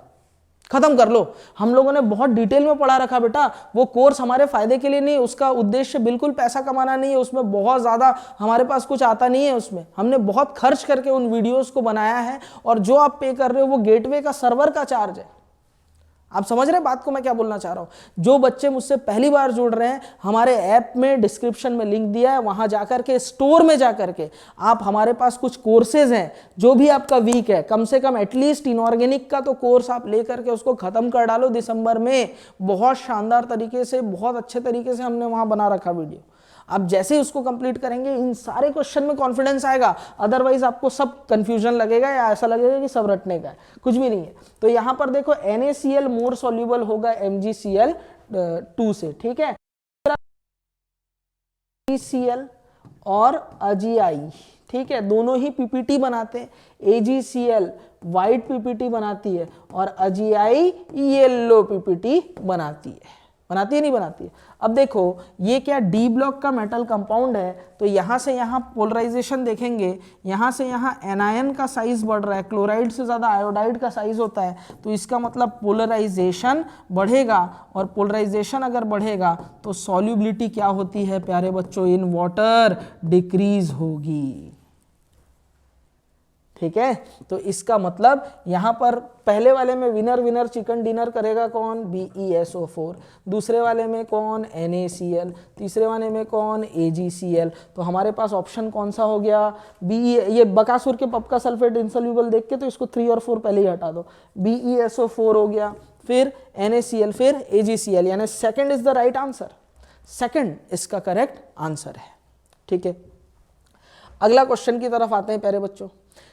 खत्म कर लो। हम लोगों ने बहुत डिटेल में पढ़ा रखा बेटा। वो कोर्स हमारे फायदे के लिए नहीं, उसका उद्देश्य बिल्कुल पैसा कमाना नहीं है, उसमें बहुत ज्यादा हमारे पास कुछ आता नहीं है। उसमें हमने बहुत खर्च करके उन वीडियोस को बनाया है, और जो आप पे कर रहे हो वो गेटवे का सर्वर का चार्ज है। आप समझ रहे बात को मैं क्या बोलना चाह रहा हूं? जो बच्चे मुझसे पहली बार जुड़ रहे हैं, हमारे ऐप में डिस्क्रिप्शन में लिंक दिया है, वहां जाकर के स्टोर में जाकर के आप, हमारे पास कुछ कोर्सेज हैं, जो भी आपका वीक है, कम से कम एटलीस्ट इनऑर्गेनिक का तो कोर्स आप ले करके उसको खत्म कर डालो दिसंबर में। बहुत शानदार तरीके से, बहुत अच्छे तरीके से हमने वहां बना रखा वीडियो। आप जैसे ही उसको कंप्लीट करेंगे, इन सारे क्वेश्चन में कॉन्फिडेंस आएगा। अदरवाइज आपको सब कंफ्यूजन लगेगा या ऐसा लगेगा कि सब रटने का है, कुछ भी नहीं है। तो यहां पर देखो NaCl मोर सॉल्युबल होगा MgCl2 से, ठीक है। Cl और AgI, ठीक है, दोनों ही PPT बनाते हैं। AgCl व्हाइट PPT बनाती है और AgI येलो PPT बनाती है। बनाती है नहीं बनाती है? अब देखो ये क्या डी ब्लॉक का मेटल कंपाउंड है, तो यहां से यहां पोलराइजेशन देखेंगे, यहां से यहां एनायन का साइज बढ़ रहा है, क्लोराइड से ज्यादा आयोडाइड का साइज होता है, तो इसका मतलब पोलराइजेशन बढ़ेगा, और पोलराइजेशन अगर बढ़ेगा तो सॉल्युबिलिटी क्या होती है प्यारे बच्चों? इन वाटर डिक्रीज होगी। ठीक है, तो इसका मतलब यहां पर पहले वाले में विनर चिकन डिनर करेगा कौन? BeSO4। दूसरे वाले में कौन? NaCl। तीसरे वाले में कौन? AgCl। तो हमारे पास ऑप्शन कौन सा हो गया? ये बकासुर के पब का सल्फेट इनसॉल्यूबल देख के तो इसको 3 और 4 पहले ही हटा दो। BeSO4 हो गया, फिर NaCl, फिर AgCl, यानी second is the right answer. Second इसका करेक्ट आंसर है। ठीक है, अगला क्वेश्चन की तरफ आते हैं प्यारे बच्चों।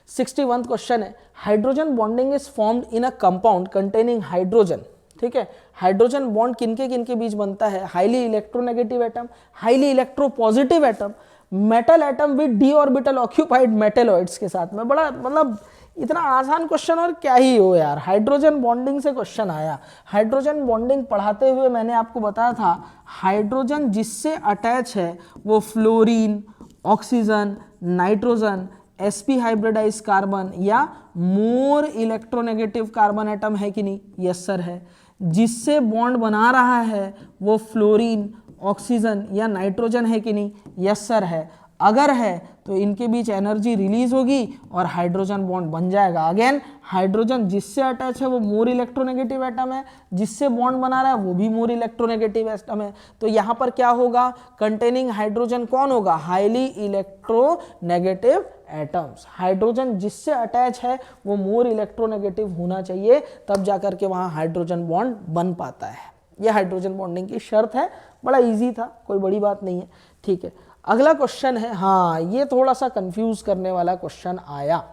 61 क्वेश्चन है, hydrogen bonding is formed in a compound containing hydrogen. ठीक है, हाइड्रोजन बॉन्ड किनके किनके बीच बनता है? Highly electronegative atom, highly electropositive atom, metal atom with D orbital occupied metalloids के साथ में। बड़ा मतलब इतना आसान क्वेश्चन और क्या ही हो यार, हाइड्रोजन बॉन्डिंग से क्वेश्चन आया। हाइड्रोजन बॉन्डिंग पढ़ाते हुए मैंने आपको बताया था, हाइड्रोजन जिससे अटैच है वो fluorine, oxygen, nitrogen, sp hybridize carbon या मोर इलेक्ट्रोनेगेटिव कार्बन एटम है कि नहीं? यस सर है। जिससे बॉन्ड बना रहा है वो फ्लोरीन, ऑक्सीजन या नाइट्रोजन है कि नहीं? यस सर है। अगर है तो इनके बीच एनर्जी रिलीज होगी और हाइड्रोजन बॉन्ड बन जाएगा। अगेन हाइड्रोजन जिससे अटैच है वो मोर इलेक्ट्रोनेगेटिव एटम है, जिससे बॉन्ड बना रहा है वो भी मोर इलेक्ट्रोनेगेटिव एटम है। तो यहाँ पर क्या होगा? कंटेनिंग हाइड्रोजन कौन होगा? Highly electronegative atoms. हाइड्रोजन जिससे अटैच है वो मोर इलेक्ट्रोनेगेटिव होना चाहिए, तब जाकर के वहाँ हाइड्रोजन बॉन्ड बन पाता है। यह हाइड्रोजन बॉन्डिंग की शर्त है। बड़ा इजी था, कोई बड़ी बात नहीं है। ठीक है, अगला क्वेश्चन है, हाँ ये थोड़ा सा कंफ्यूज करने वाला क्वेश्चन आया।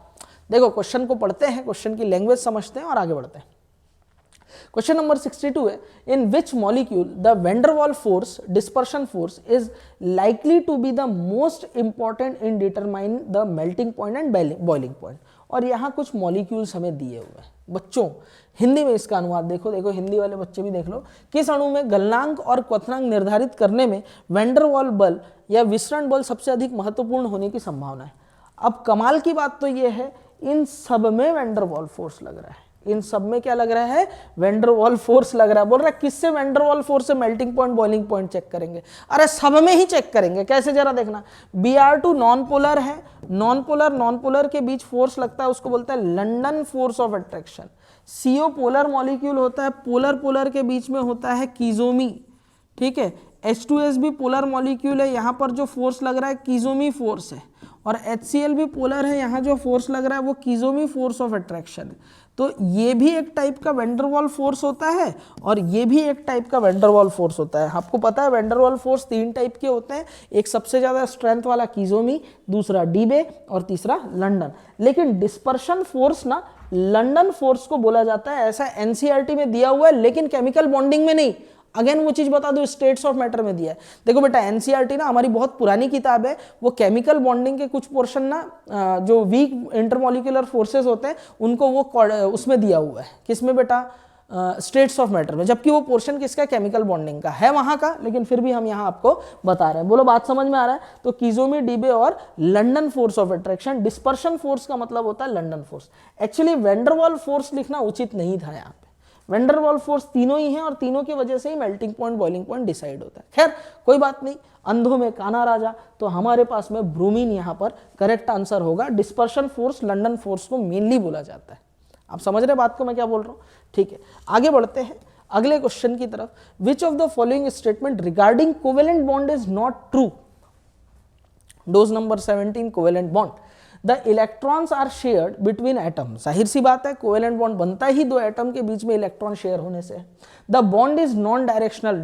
देखो क्वेश्चन को पढ़ते हैं, क्वेश्चन की लैंग्वेज समझते हैं और आगे बढ़ते हैं। क्वेश्चन नंबर 62 है, in which molecule the van der वाल force dispersion force is likely to be the most important in determine the melting point and boiling point. और यहाँ कुछ मॉलिक्यूल्स हमें दिए हुए हैं। बच्चों हिंदी में इसका अनुवाद देखो, देखो हिंदी वाले बच्चे भी देख लो। किस अणु में गलनांक और क्वथनांक निर्धारित करने में वैन डर वाल बल या विसरण बल सबसे अधिक महत्वपूर्ण होने की संभावना है। अब कमाल की बात तो ये है, इन सब में वैन डर वाल फोर्स लग रहा है। इन सब में क्या लग रहा है? वैन डर वाल फोर्स लग रहा है। बोल रहा है किससे वैन डर वाल फोर्स से melting point boiling point check करेंगे? अरे सब में ही चेक करेंगे। कैसे जरा देखना, Br2 नॉन पोलर है, नॉन पोलर के बीच फोर्स लगता है, उसको बोलता है London force of attraction. CO polar molecule होता है, पोलर के बीच में होता है किजोमी, ठीक है। H2S भी पोलर मॉलिक्यूल है, यहाँ पर जो फोर्स लग रहा है किजोमी फोर्स है। और HCl भी पोलर है, यहाँ जो फोर्स लग रहा है वो किजोमी फोर्स ऑफ अट्रैक्शन है। तो ये भी एक टाइप का वैन डर वाल फोर्स होता है और ये भी एक टाइप का वैन डर वाल फोर्स होता है। आपको पता है वैन डर वाल फोर्स 3 टाइप के होते हैं, एक सबसे ज्यादा स्ट्रेंथ वाला किजोमी, दूसरा डीबे और तीसरा लंडन। लेकिन डिस्पर्शन फोर्स ना लंडन फोर्स को बोला जाता है, ऐसा एनसीईआरटी में दिया हुआ है, लेकिन केमिकल बॉन्डिंग में नहीं। अगेन वो चीज बता दो, स्टेट्स ऑफ मैटर में दिया है। देखो बेटा एनसीईआरटी ना हमारी बहुत पुरानी किताब है, वो केमिकल बॉन्डिंग के कुछ पोर्शन ना जो वीक इंटरमॉलिक्यूलर फोर्सेस होते हैं उनको वो उसमें दिया हुआ है। किसमें बेटा? स्टेट्स ऑफ मैटर में। जबकि वो पोर्शन किसका? केमिकल बॉन्डिंग का है वहां का, लेकिन फिर भी हम यहाँ आपको बता रहे हैं। बोलो बात समझ में आ रहा है? तो किजोमी, डीबे और London force of attraction. Dispersion force का मतलब होता है London force. Actually van der वाल फोर्स लिखना उचित नहीं था यहाँ पे। वैन डर वाल फोर्स तीनों ही हैं और तीनों की वजह से ही melting point boiling point decide होता है। खैर कोई बात नहीं, अंधों में काना राजा, तो हमारे पास में ब्रोमीन यहाँ पर करेक्ट आंसर होगा। डिस्पर्शन फोर्स लंडन फोर्स को मेनली बोला जाता है। आप समझ रहे बात को मैं क्या बोल रहा हूँ? ठीक है, आगे बढ़ते हैं अगले क्वेश्चन की तरफ। Which of the following statement regarding covalent bond is not true? Does number 17 covalent bond. The electrons are shared between atom. जाहिर सी बात है, कोवेलेंट बॉन्ड बनता ही 2 एटम के बीच में इलेक्ट्रॉन शेयर होने से। The bond is non directional.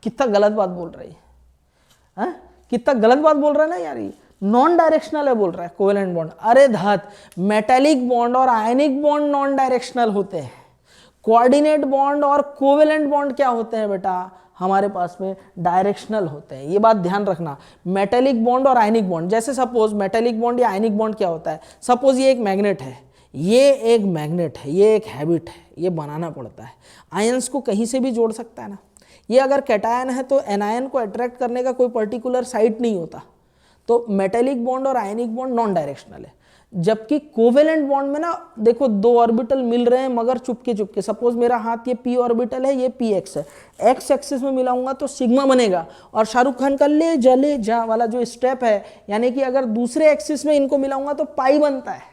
कितना गलत बात बोल रही है, कितना गलत बात बोल रहा है ना यार, ये नॉन डायरेक्शनल है बोल रहा है कोवेलेंट बॉन्ड। अरे धात, मेटेलिक बॉन्ड और आयनिक बॉन्ड नॉन डायरेक्शनल होते हैं। कोऑर्डिनेट बॉन्ड और कोवेलेंट बॉन्ड क्या होते हैं बेटा? हमारे पास में डायरेक्शनल होते हैं। ये बात ध्यान रखना। मेटेलिक बॉन्ड और आयनिक बॉन्ड, जैसे सपोज मेटेलिक बॉन्ड या आयनिक बॉन्ड क्या होता है? सपोज ये एक मैग्नेट है, ये एक मैग्नेट है, ये एक हैबिट है, ये बनाना पड़ता है। आयंस को कहीं से भी जोड़ सकता है ना। ये अगर कैटायन है तो एनायन को अट्रैक्ट करने का कोई पर्टिकुलर साइट नहीं होता। तो मेटेलिक बॉन्ड और आयनिक बॉन्ड नॉन डायरेक्शनल है। जबकि कोवेलेंट बॉन्ड में ना देखो 2 ऑर्बिटल मिल रहे हैं मगर चुपके चुपके। सपोज मेरा हाथ ये p ऑर्बिटल है, ये px है, x एक्सिस में मिलाऊंगा तो सिग्मा बनेगा। और शाहरुख खान का ले जा ले जा वाला जो स्टेप है, यानी कि अगर दूसरे एक्सिस में इनको मिलाऊंगा तो पाई बनता है।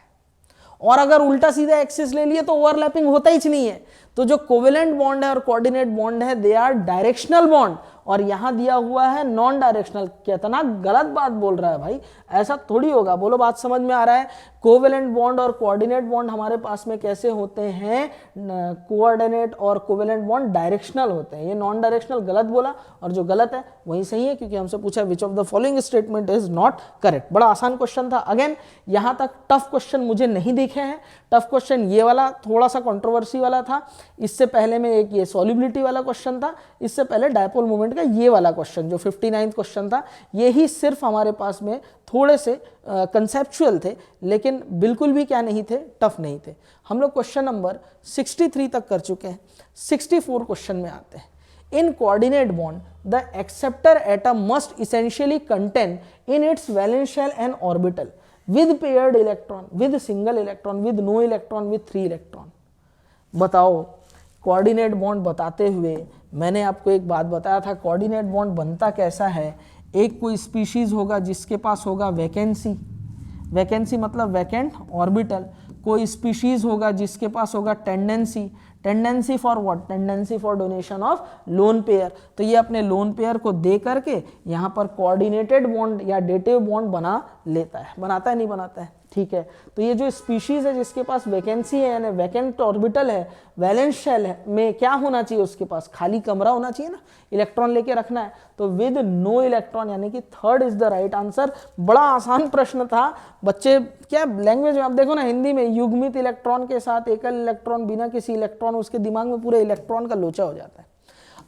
और अगर उल्टा सीधा एक्सिस ले लिए तो ओवरलैपिंग होता ही नहीं है। तो जो कोवेलेंट बॉन्ड है और कोऑर्डिनेट बॉन्ड है, दे आर डायरेक्शनल बॉन्ड, और यहां दिया हुआ है नॉन डायरेक्शनल। कितना गलत बात बोल रहा है भाई, ऐसा थोड़ी होगा। बोलो बात समझ में आ रहा है? कोवेलेंट बॉन्ड और कोऑर्डिनेट बॉन्ड हमारे पास में कैसे होते हैं? कोऑर्डिनेट और कोवेलेंट बॉन्ड डायरेक्शनल होते हैं। ये नॉन डायरेक्शनल गलत बोला, और जो गलत है वही सही है, क्योंकि हमसे पूछा विच of the following statement is not correct. बड़ा आसान क्वेश्चन था। अगेन यहां तक टफ क्वेश्चन मुझे नहीं दिखे हैं। टफ क्वेश्चन ये वाला थोड़ा सा कंट्रोवर्सी वाला था। इससे पहले में एक ये सॉल्युबिलिटी वाला क्वेश्चन था। इससे पहले डायपोल मोमेंट का ये वाला क्वेश्चन जो 59th क्वेश्चन था, ये ही सिर्फ हमारे पास में थोड़े से कंसेप्चुअल थे, लेकिन बिल्कुल भी क्या नहीं थे, टफ नहीं थे। हम लोग क्वेश्चन नंबर 63 तक कर चुके हैं। 64 क्वेश्चन में आते हैं। In coordinate bond the acceptor atom must essentially contain in its valence shell an orbital with paired electron, with single electron, with no electron, with 3 electron. बताओ, कोऑर्डिनेट बॉन्ड बताते हुए मैंने आपको एक बात बताया था, कोऑर्डिनेट बॉन्ड बनता कैसा है? एक कोई स्पीशीज होगा जिसके पास होगा वैकेंसी, वैकेंसी मतलब वैकेंट ऑर्बिटल। कोई स्पीशीज होगा जिसके पास होगा tendency, tendency for what? Tendency for donation of loan pair. तो ये अपने लोन पेयर को दे करके यहाँ पर कोऑर्डिनेटेड बॉन्ड या डेटिव बॉन्ड बना लेता है। बनाता है नहीं बनाता है? ठीक है। तो ये जो स्पीशीज है जिसके पास वैकेंसी है यानी वैकेंट ऑर्बिटल है, वैलेंस शेल है में क्या होना चाहिए, उसके पास खाली कमरा होना चाहिए ना, इलेक्ट्रॉन लेके रखना है, तो विद नो इलेक्ट्रॉन, यानी कि third is the right answer. बड़ा आसान प्रश्न था बच्चे, क्या लैंग्वेज में आप देखो ना, हिंदी में युग्मित इलेक्ट्रॉन के साथ एकल इलेक्ट्रॉन बिना किसी इलेक्ट्रॉन, उसके दिमाग में पूरे इलेक्ट्रॉन का लोचा हो जाता है।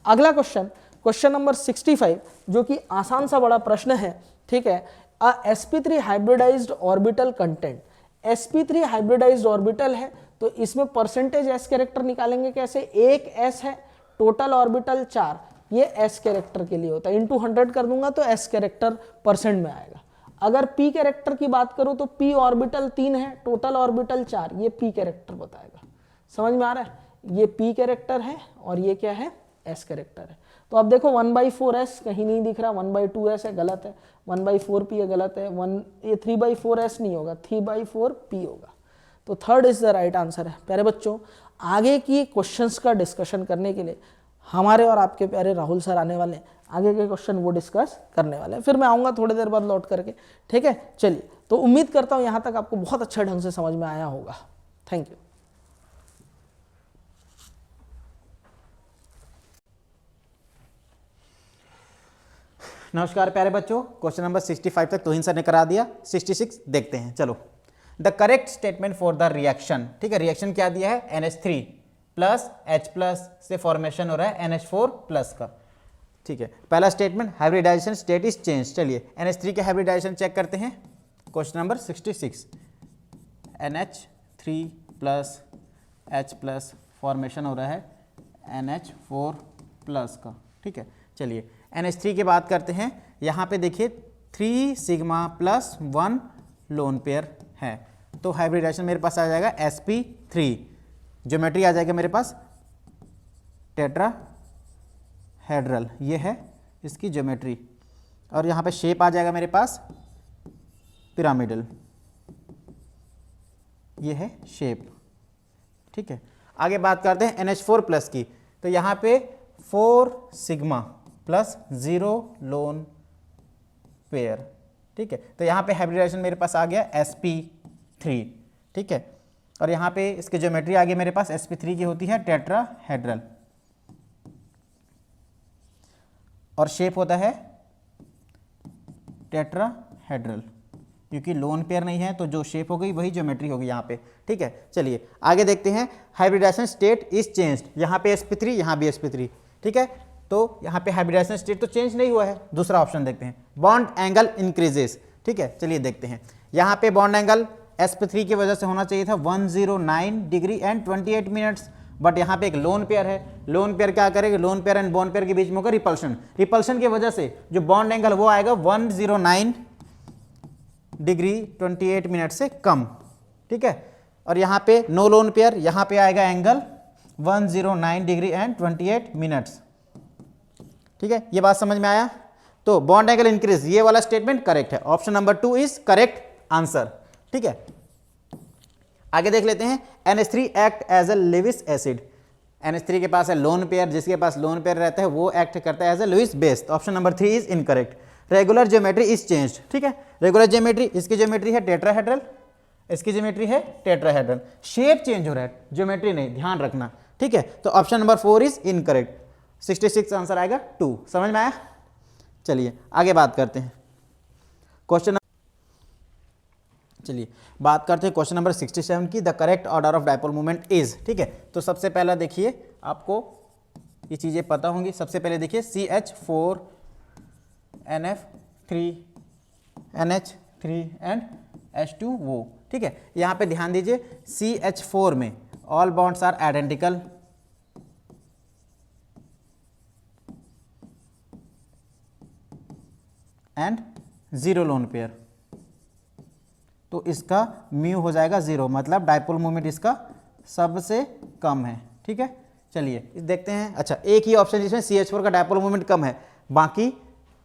अगला क्वेश्चन, क्वेश्चन नंबर 65, जो कि आसान सा बड़ा प्रश्न है, ठीक है। sp3 hybridised orbital content, sp3 hybridised orbital है तो इसमें परसेंटेज s कैरेक्टर निकालेंगे कैसे, एक s है, टोटल ऑर्बिटल 4, ये s कैरेक्टर के लिए होता है, इंटू 100 कर दूंगा तो s कैरेक्टर परसेंट में आएगा। अगर p कैरेक्टर की बात करूं तो p ऑर्बिटल 3 है, टोटल ऑर्बिटल 4, ये p कैरेक्टर बताएगा। समझ में आ रहा है, ये p कैरेक्टर है और ये क्या है, s कैरेक्टर है। तो अब देखो 1/4s कहीं नहीं दिख रहा, 1/2s है, गलत है, 1/4p है, गलत है, ये 3/4s नहीं होगा, 3/4p होगा। तो third is the right answer है। प्यारे बच्चों, आगे की क्वेश्चंस का डिस्कशन करने के लिए हमारे और आपके प्यारे राहुल सर आने वाले हैं, आगे के क्वेश्चन वो डिस्कस करने वाले हैं, फिर मैं आऊँगा थोड़ी देर बाद लौट करके, ठीक है। चलिए, तो उम्मीद करता हूँ यहाँ तक आपको बहुत अच्छे ढंग से समझ में आया होगा। Thank you. नमस्कार प्यारे बच्चों, क्वेश्चन नंबर 65 तक तोहिन सर ने करा दिया, 66 देखते हैं। चलो, the correct statement for the reaction, ठीक है। रिएक्शन क्या दिया है, NH3 प्लस H प्लस से फॉर्मेशन हो रहा है NH4 प्लस का, ठीक है। पहला statement, hybridization state is change. चलिए NH3 के हाइब्रिडाइजेशन चेक करते हैं। Question number 66, NH3 plus H plus formation हो रहा है NH4 प्लस का, ठीक है। चलिए NH3 की बात करते हैं। यहाँ पे देखिए 3 सिग्मा प्लस 1 लोन पेयर है, तो हाइब्रिडाइजेशन मेरे पास आ जाएगा sp3, ज्योमेट्री आ जाएगा मेरे पास टेट्राहेड्रल, ये है इसकी ज्योमेट्री, और यहाँ पे शेप आ जाएगा मेरे पास पिरामिडल, ये है शेप, ठीक है। आगे बात करते हैं NH4 प्लस की, तो यहाँ पे 4 सिग्मा प्लस 0 लोन पेयर, ठीक है। तो यहाँ पे हाइब्रिडाइजेशन मेरे पास आ गया sp3, ठीक है। और यहाँ पे इसकी ज्योमेट्री आ गई मेरे पास sp3 की होती है टेट्राहेड्रल, और शेप होता है टेट्राहेड्रल, क्योंकि लोन पेयर नहीं है तो जो शेप हो गई वही ज्योमेट्री होगी यहाँ पे, ठीक है। चलिए आगे देखते हैं। हाइब्रिडाइजेशन स्टेट इज चेंज्ड, यहाँ पे sp3, यहाँ भी sp3, ठीक है। तो यहाँ पे हाइब्रिडाइजेशन स्टेट तो चेंज नहीं हुआ है। दूसरा ऑप्शन देखते हैं, बॉन्ड एंगल इंक्रीजेस, ठीक है। चलिए देखते हैं, यहाँ पे बॉन्ड एंगल sp3 की वजह से होना चाहिए था 109 डिग्री एंड 28 मिनट्स, बट यहाँ पे एक लोन पेयर है। लोन पेयर क्या करेगा, lone pair and bond pair के बीच में होगा रिपल्शन, रिपल्शन की वजह से जो बॉन्ड एंगल वो आएगा 109 डिग्री 28 मिनट से कम, ठीक है। और यहाँ पे नो लोन पेयर, यहाँ पे आएगा एंगल 109 डिग्री एंड 28 मिनट्स, ठीक है। ये बात समझ में आया। तो बॉन्ड एंगल इंक्रीज, ये वाला स्टेटमेंट करेक्ट है, option number 2 is correct answer, ठीक है। आगे देख लेते हैं, NH3 act as a Lewis acid, NH3 के पास है लोन पेयर, जिसके पास लोन पेयर रहता है वो एक्ट करता है as a Lewis base, option number 3 is incorrect. Regular geometry is changed, ठीक है। रेगुलर ज्योमेट्री, इसकी ज्योमेट्री है टेट्राहेड्रल, इसकी ज्योमेट्री है टेट्राहेड्रल, शेप चेंज हो रहा है, ज्योमेट्री नहीं, ध्यान रखना, ठीक है। तो option number 4 is incorrect, 66 answer आएगा 2। समझ में आया। चलिए आगे बात करते हैं, क्वेश्चन, चलिए बात करते हैं क्वेश्चन नंबर 67 की। The correct order of dipole moment is, ठीक है। तो सबसे पहला देखिए, आपको ये चीज़ें पता होंगी। सबसे पहले देखिए CH4 NF3 NH3 and H2O, ठीक है। यहाँ पे ध्यान दीजिए, CH4 में all bonds are identical, and 0 lone pair, तो इसका म्यू हो जाएगा 0, मतलब डायपोल मोमेंट इसका सबसे कम है, ठीक है। चलिए देखते हैं। अच्छा, एक ही ऑप्शन जिसमें CH4 का डायपोल मोमेंट कम है, बाकी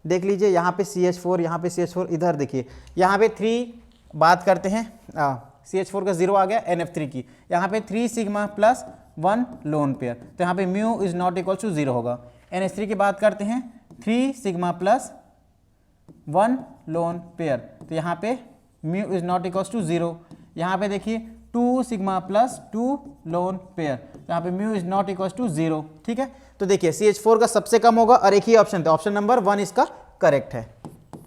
देख लीजिए, यहाँ पे CH4, यहाँ पे CH4, इधर देखिए, यहाँ पे 3 बात करते हैं, CH4 का 0 आ गया, NF3 की, यहाँ पे 3 सिग्मा प्लस 1 लोन पेयर, तो यहाँ पे mu is not equal to 0 होगा। NH3 की बात करते हैं, 3 सिग्मा प्लस 1 लोन पेयर, तो यहाँ पे mu is not equals to 0। यहाँ पे देखिए 2 सिग्मा प्लस 2 लोन पेयर, यहाँ पे mu is not equals to 0। ठीक है, तो देखिए CH4 का सबसे कम होगा और एक ही ऑप्शन था, ऑप्शन नंबर 1 इसका करेक्ट है,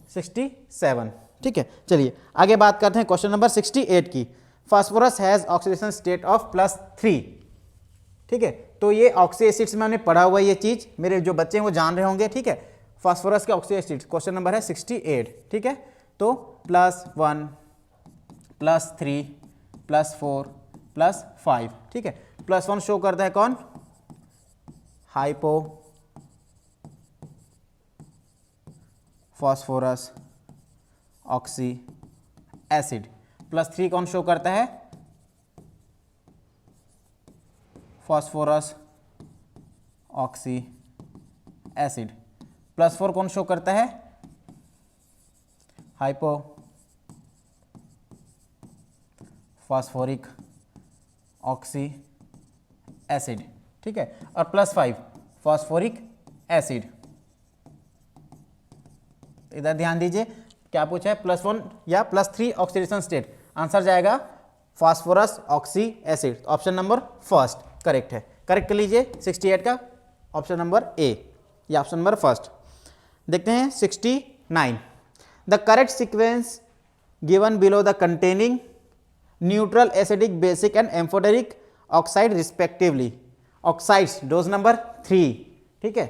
67। ठीक है, चलिए आगे बात करते हैं क्वेश्चन नंबर 68 की। Phosphorus has oxidation state of +3। ठीक है, तो ये ऑक्सी एसिड्स में हमने पढ़ा हुआ ये चीज, मेरे जो बच्चे हैं वो जान रहे होंगे। ठीक है, फास्फोरस के ऑक्सी एसिड्स, क्वेश्चन नंबर है 68। ठीक है, तो +1 +3 +4 +5। ठीक है, +1 शो करता है कौन, हाइपो फास्फोरस ऑक्सी एसिड। +3 कौन शो करता है, फास्फोरस ऑक्सी एसिड। +4 कौन शो करता है, हाइपो फास्फोरिक ऑक्सी एसिड। ठीक है, और +5 फास्फोरिक एसिड। इधर ध्यान दीजिए क्या पूछा है, +1 या +3 ऑक्सीडेशन स्टेट, आंसर जाएगा phosphorus oxy acid, option number first correct है। करेक्ट कर लीजिए 68 का ऑप्शन नंबर ए या ऑप्शन नंबर फर्स्ट। देखते हैं 69। The correct sequence given below the containing neutral acidic basic and amphoteric oxide respectively. Oxides dose number 3। ठीक है,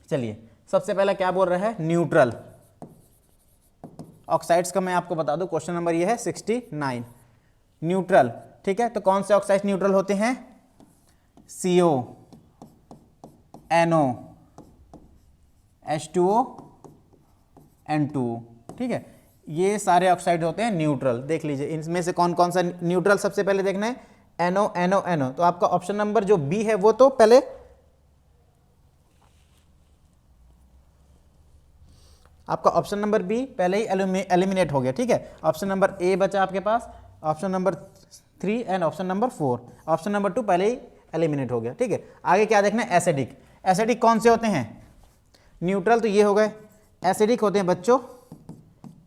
चलिए सबसे पहला क्या बोल रहा है, न्यूट्रल ऑक्साइड्स का मैं आपको बता दूं, क्वेश्चन नंबर ये है 69, न्यूट्रल। ठीक है, तो कौन से ऑक्साइड्स न्यूट्रल होते हैं, CO, NO, H2O, N2O। ठीक है, ये सारे ऑक्साइड होते हैं न्यूट्रल। देख लीजिए इनमें से कौन कौन सा न्यूट्रल सबसे पहले देखना है, NO NO NO। तो आपका ऑप्शन नंबर जो बी है वो तो पहले आपका ऑप्शन नंबर बी पहले ही एलिमिनेट हो गया। ठीक है, ऑप्शन नंबर ए बचा आपके पास, option number 3 and option number 4। Option number 2 पहले ही एलिमिनेट हो गया। ठीक है, आगे क्या देखना है, एसिडिक। एसिडिक कौन से होते हैं, न्यूट्रल तो ये हो गए। एसिडिक होते हैं बच्चों,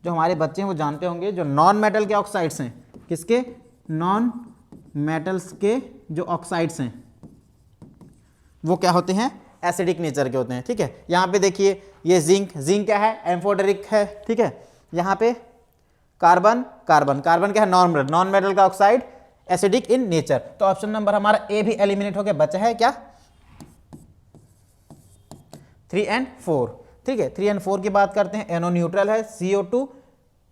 जो हमारे बच्चे हैं वो जानते होंगे, जो नॉन मेटल के ऑक्साइड्स हैं, किसके, नॉन मेटल्स के जो ऑक्साइड्स हैं वो क्या होते हैं, एसिडिक नेचर के होते हैं। ठीक है, यहाँ पे देखिए ये जिंक, जिंक क्या है, एम्फोटेरिक है। ठीक है, यहाँ पे कार्बन, कार्बन, कार्बन क्या है, नॉन मेटल का ऑक्साइड, एसिडिक इन नेचर। तो ऑप्शन नंबर हमारा ए भी एलिमिनेट हो गया, बचा है क्या, 3 एंड 4। ठीक है, 3 एंड 4 की बात करते हैं, NO न्यूट्रल है, CO2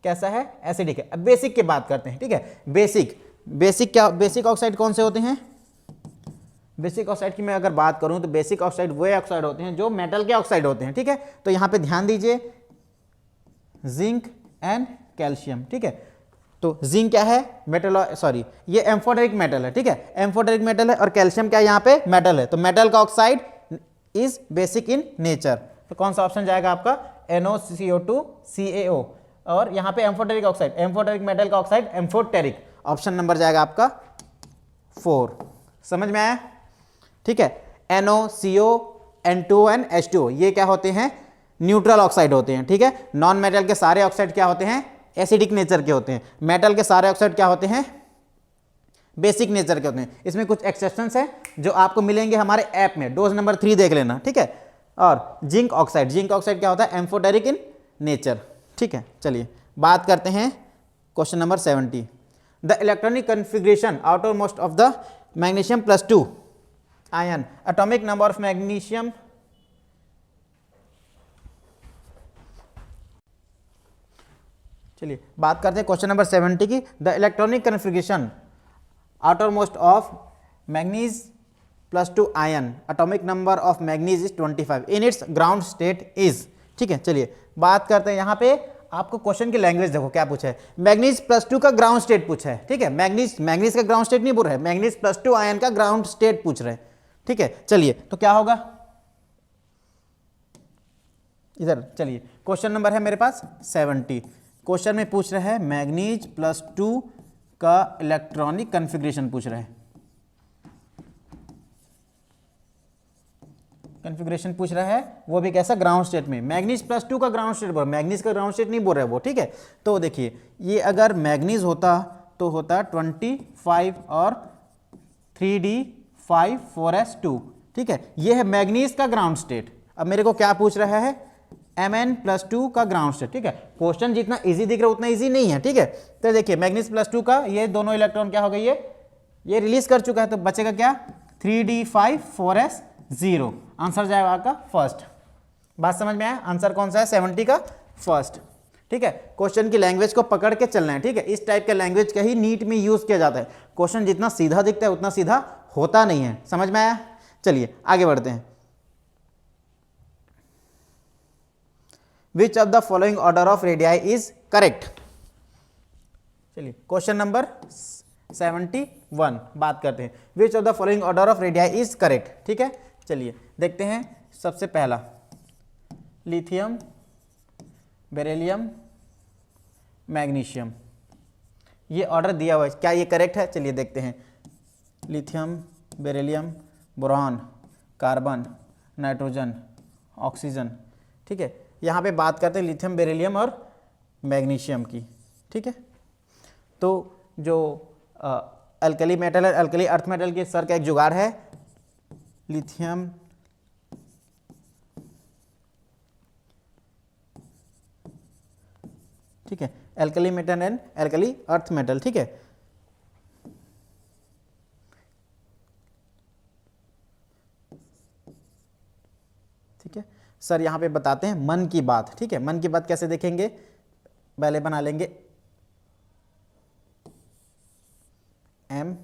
कैसा है, एसिडिक है। अब बेसिक की बात करते हैं। ठीक है, बेसिक, बेसिक क्या, बेसिक ऑक्साइड कौन से होते हैं, बेसिक ऑक्साइड की मैं अगर बात करूं तो बेसिक ऑक्साइड वो ऑक्साइड होते हैं जो मेटल के ऑक्साइड होते हैं। ठीक है, तो यहां पे ध्यान दीजिए, जिंक एंड कैल्शियम। ठीक है, तो जिंक क्या है, मेटल, सॉरी ये एम्फोटेरिक मेटल है। ठीक है, एम्फोटेरिक मेटल है, और कैल्शियम क्या है, यहाँ पे मेटल है, तो मेटल का oxide is basic in nature. तो कौन सा ऑप्शन जाएगा आपका, NOCO2 CaO, और यहाँ पे एम्फोटेरिक ऑक्साइड, एम्फोटेरिक मेटल का ऑक्साइड एम्फोटेरिक, ऑप्शन नंबर जाएगा आपका 4। समझ में आया। ठीक है, NOCO N2O एंड H2O ये क्या होते हैं, न्यूट्रल ऑक्साइड होते हैं। ठीक है, नॉन मेटल के सारे ऑक्साइड क्या होते हैं, एसिडिक नेचर के होते हैं। मेटल के सारे ऑक्साइड क्या होते हैं, बेसिक नेचर के होते हैं। इसमें कुछ एक्सेप्शंस हैं जो आपको मिलेंगे हमारे ऐप में, डोज नंबर 3 देख लेना। ठीक है, और जिंक ऑक्साइड, जिंक ऑक्साइड क्या होता है, एम्फोटेरिक इन नेचर। ठीक है, चलिए बात करते हैं question number 70। The electronic configuration outer most of the magnesium +2 ion, atomic number of magnesium, चलिए बात करते हैं क्वेश्चन नंबर 70 की। The electronic configuration outer most of manganese +2 ion, atomic number of manganese is 25 in its ground state is. ठीक है, चलिए बात करते हैं, यहाँ पे आपको क्वेश्चन की लैंग्वेज देखो क्या पूछा है, मैग्नीज +2 का ग्राउंड स्टेट पूछा है। ठीक है, मैग्नीज का ग्राउंड स्टेट नहीं बोल रहा है, मैग्नीज +2 आयन का ग्राउंड स्टेट पूछ रहे हैं। ठीक है, चलिए तो क्या होगा, इधर चलिए क्वेश्चन नंबर है मेरे पास 70। क्वेश्चन में पूछ रहे हैं मैग्नीज +2 का इलेक्ट्रॉनिक कन्फिग्रेशन पूछ रहे हैं। कन्फिग्रेशन पूछ रहा है, वो भी कैसा, ग्राउंड स्टेट में। मैग्नीज +2 का ग्राउंड स्टेट बोल, मैग्नीज का ग्राउंड स्टेट नहीं बोल रहा है वो, ठीक है। तो देखिए ये अगर मैग्नीज होता तो होता 25 और 3d5 4s2, ठीक है। ये है मैग्नीज का ग्राउंड स्टेट। अब मेरे को क्या पूछ रहा है, Mn+2 का ग्राउंड स्टेट, ठीक है। क्वेश्चन जितना इजी दिख रहा है उतना इजी नहीं है, ठीक है। तो देखिए मैग्नीज +2 का ये दोनों इलेक्ट्रॉन क्या हो गई, ये रिलीज कर चुका है, तो बचेगा क्या, 3d5 4s0। आंसर जाएगा आपका फर्स्ट। बात समझ में आया, आंसर कौन सा है, 70 का फर्स्ट, ठीक है। क्वेश्चन की लैंग्वेज को पकड़ के चलना है, ठीक है। इस टाइप के लैंग्वेज का ही नीट में यूज किया जाता है। क्वेश्चन जितना सीधा दिखता है उतना सीधा होता नहीं है, समझ में आया। चलिए आगे बढ़ते हैं। विच of the following order of radii is correct. चलिए क्वेश्चन नंबर 71 बात करते हैं। विच of the following order of radii is correct, ठीक है। चलिए देखते हैं। सबसे पहला लिथियम, बेरिलियम, मैग्नीशियम, ये ऑर्डर दिया हुआ है, क्या ये करेक्ट है? चलिए देखते हैं। Lithium, beryllium, boron, carbon, nitrogen, oxygen, ठीक है। यहाँ पे बात करते हैं लिथियम, बेरिलियम और मैग्नीशियम की, ठीक है। तो जो अल्कली मेटल है, अल्कली अर्थ मेटल के सर का एक जुगाड़ है, लिथियम ठीक है, alkali metal and alkali earth metal, ठीक है। ठीक है सर, यहाँ पे बताते हैं मन की बात, ठीक है। मन की बात कैसे देखेंगे, पहले बना लेंगे Mn,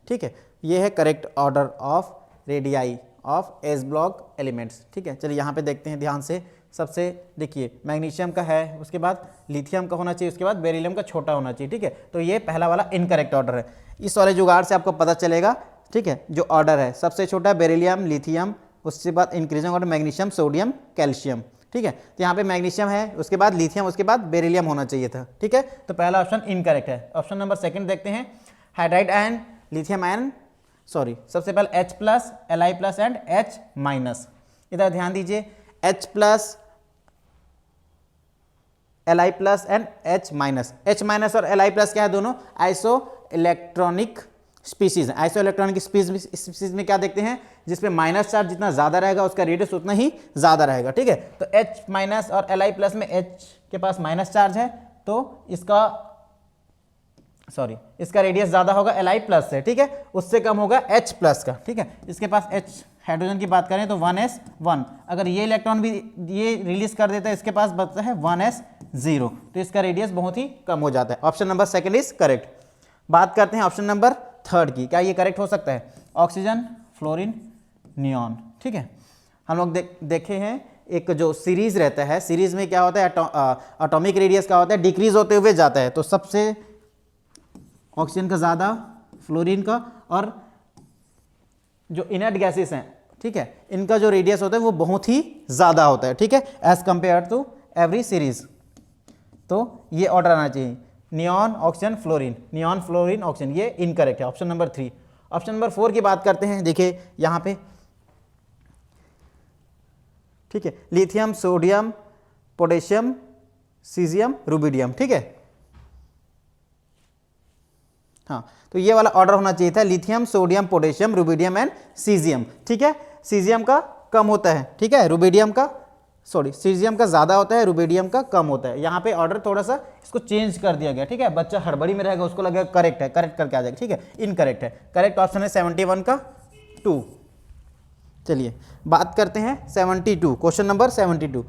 ठीक है। ये है correct order of radii of S block elements, ठीक है। चलिए यहाँ पे देखते हैं ध्यान से। सबसे देखिए मैग्नीशियम का है, उसके बाद लिथियम का होना चाहिए, उसके बाद बेरिलियम का छोटा होना चाहिए, ठीक है। तो ये पहला वाला इनकरेक्ट ऑर्डर है। इस वाले जुगाड़ से आपको पता चलेगा, ठीक है। जो ऑर्डर है सबसे छोटा बेरिलियम, लिथियम, उसके बाद increasing order magnesium, sodium, calcium, ठीक है। तो यहाँ पे मैग्नीशियम है, उसके बाद लिथियम, उसके बाद बेरिलियम होना चाहिए था, ठीक है। तो पहला ऑप्शन इनकरेक्ट है। ऑप्शन नंबर सेकंड देखते हैं। Hydride ion, lithium ion, sorry सबसे पहले H+, Li+ एंड H-। इधर ध्यान दीजिए, H+, Li+ and H-। H- और Li+ क्या है, दोनों आइसो इलेक्ट्रॉनिक स्पीसीज है। आइसो इलेक्ट्रॉनिक स्पीसीज में क्या देखते हैं, जिसपे माइनस चार्ज जितना ज्यादा रहेगा उसका रेडियस उतना ही ज्यादा रहेगा, ठीक है। तो H- और Li+ में H के पास माइनस चार्ज है, तो इसका रेडियस ज्यादा होगा Li+ से, ठीक है। उससे कम होगा H+ का, ठीक है। इसके पास H हाइड्रोजन की बात करें तो 1s1, अगर ये इलेक्ट्रॉन भी ये रिलीज कर देता है, इसके पास बचता है 1s0, तो इसका रेडियस बहुत ही कम हो जाता है। Option number second is correct. बात करते हैं ऑप्शन नंबर थर्ड की, क्या ये करेक्ट हो सकता है? ऑक्सीजन, फ्लोरीन, नियॉन, ठीक है। हम लोग देखे हैं एक जो सीरीज रहता है, सीरीज में क्या होता है, एटॉमिक रेडियस क्या होता है, डिक्रीज होते हुए जाता है। तो सबसे ऑक्सीजन का ज़्यादा, फ्लोरीन का, और जो इनर्ट गैसेस हैं, ठीक है, इनका जो रेडियस होता है वो बहुत ही ज़्यादा होता है, ठीक है, as compare to every series. तो ये ऑर्डर आना चाहिए, neon, oxygen, fluorine, neon, fluorine, oxygen, ये इनकरेक्ट है, ऑप्शन नंबर 3। ऑप्शन नंबर 4 की बात करते हैं। देखिए यहाँ पे, ठीक है, lithium, sodium, potassium, caesium, rubidium, ठीक है। हाँ, तो ये वाला ऑर्डर होना चाहिए था, lithium, sodium, potassium, rubidium and caesium, ठीक है। सीजियम का कम होता है, ठीक है, रुबिडियम का सीजियम का ज्यादा होता है, रुबिडियम का कम होता है। यहाँ पे ऑर्डर थोड़ा सा इसको चेंज कर दिया गया, ठीक है। बच्चा हड़बड़ी में रहेगा, उसको लगेगा करेक्ट है, करेक्ट करके आ जाएगा, ठीक है। इनकरेक्ट है। करेक्ट ऑप्शन है 71 का 2। चलिए बात करते हैं 72, question number 72।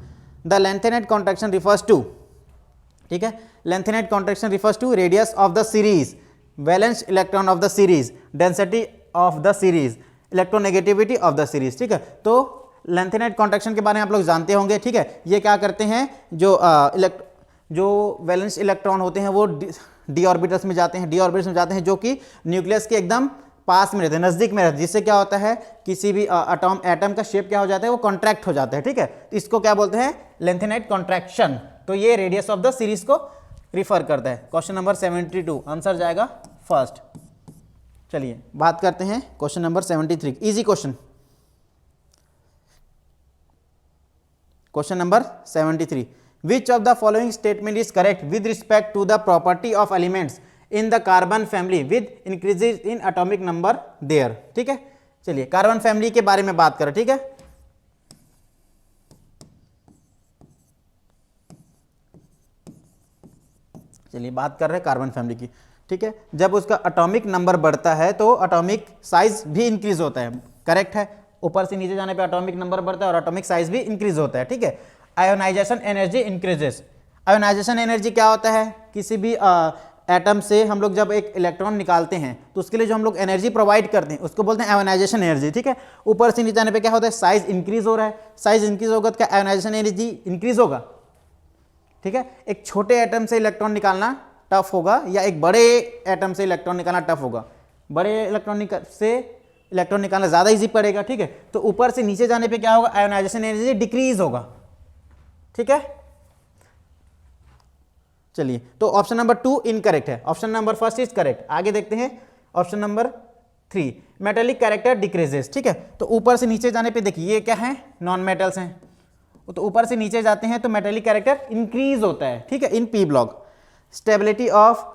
The lanthanide contraction refers to, ठीक है, lanthanide contraction refers to radius of the series, valence electron of the series, density of the series, electronegativity of the series, ठीक है। तो लेंथेनेट कॉन्ट्रैक्शन के बारे में आप लोग जानते होंगे, ठीक है। ये क्या करते हैं, जो वैलेंस इलेक्ट्रॉन होते हैं वो डी ऑर्बिटल्स में जाते हैं, जो कि न्यूक्लियस के एकदम पास में रहते हैं, नजदीक में रहते हैं, जिससे क्या होता है, किसी भी एटम का शेप क्या हो जाता है, वो कॉन्ट्रैक्ट हो जाता है, ठीक है। तो इसको क्या बोलते हैं, लेंथेनेट कॉन्ट्रैक्शन। तो ये रेडियस ऑफ द सीरीज को रिफर करता है। क्वेश्चन नंबर 72, आंसर जाएगा फर्स्ट। चलिए बात करते हैं question number 73, easy question. Question number 73, which of the following statement is correct with respect to the property of elements in the carbon family with increases in atomic number there. ठीक है, चलिए carbon family के बारे में बात करें। ठीक है, चलिए बात कर रहे हैं कार्बन फैमिली की। ठीक है, जब उसका एटॉमिक नंबर बढ़ता है तो एटॉमिक साइज भी इंक्रीज होता है। करेक्ट है, ऊपर से नीचे जाने पे एटॉमिक नंबर बढ़ता है और एटॉमिक साइज भी इंक्रीज होता है। ठीक है, ionization energy increases. Ionization energy क्या होता है? किसी भी एटम से हम लोग जब एक इलेक्ट्रॉन निकालते हैं तो उसके लिए जो हम लोग एनर्जी प्रोवाइड करते हैं उसको बोलते हैं आयोनाइजेशन एनर्जी। ठीक है, ऊपर से नीचे जाने पे क्या होता है? साइज इंक्रीज हो रहा है। साइज इंक्रीज होगा तो क्या आयोनाइजेशन एनर्जी इंक्रीज होगा? ठीक है, एक छोटे एटम से इलेक्ट्रॉन निकालना टफ होगा या एक बड़े एटम से इलेक्ट्रॉन निकालना टफ होगा? बड़े इलेक्ट्रॉन से इलेक्ट्रॉन निकालना ज़्यादा इजी पड़ेगा। ठीक है, तो ऊपर से नीचे जाने पे क्या होगा? आयोनाइजेशन एनर्जी डिक्रीज होगा। ठीक है, चलिए तो ऑप्शन नंबर 2 इनकरेक्ट है, option number first is correct. आगे देखते हैं option number 3, metallic character decreases. ठीक है, तो ऊपर से नीचे जाने पे देखिए ये क्या है? नॉन मेटल्स हैं, तो ऊपर से नीचे जाते हैं तो मेटेलिक कैरेक्टर इंक्रीज होता है। ठीक है, in P block stability of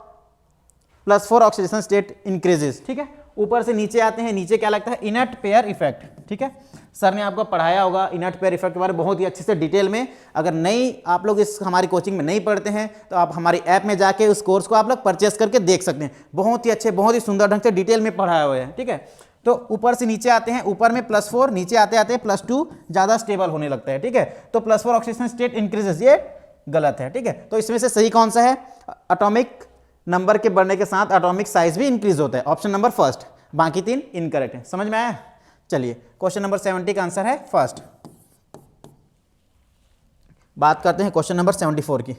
+4 oxidation state increases. ठीक है, ऊपर से नीचे आते हैं, नीचे क्या लगता है? Inert pair effect. ठीक है, सर ने आपको पढ़ाया होगा इनर्ट पेयर इफेक्ट के बारे में बहुत ही अच्छे से डिटेल में। अगर नहीं आप लोग इस हमारी कोचिंग में नहीं पढ़ते हैं तो आप हमारी ऐप में जाके उस कोर्स को आप लोग परचेस करके देख सकते हैं। बहुत ही अच्छे, बहुत ही सुंदर ढंग से डिटेल में पढ़ाया हुआ है। ठीक है, तो ऊपर से नीचे आते हैं, ऊपर में +4, नीचे आते आते +2 ज़्यादा स्टेबल होने लगता है। ठीक है, तो +4 ऑक्सीडेशन स्टेट इंक्रीजेस, ये गलत है। ठीक है, तो इसमें से सही कौन सा है? एटॉमिक नंबर के बढ़ने के साथ एटॉमिक साइज भी इंक्रीज होता है, ऑप्शन नंबर फर्स्ट। बाकी 3 इनकरेक्ट है। समझ में आया? चलिए क्वेश्चन नंबर 70 का आंसर है फर्स्ट। बात करते हैं क्वेश्चन नंबर 74 की।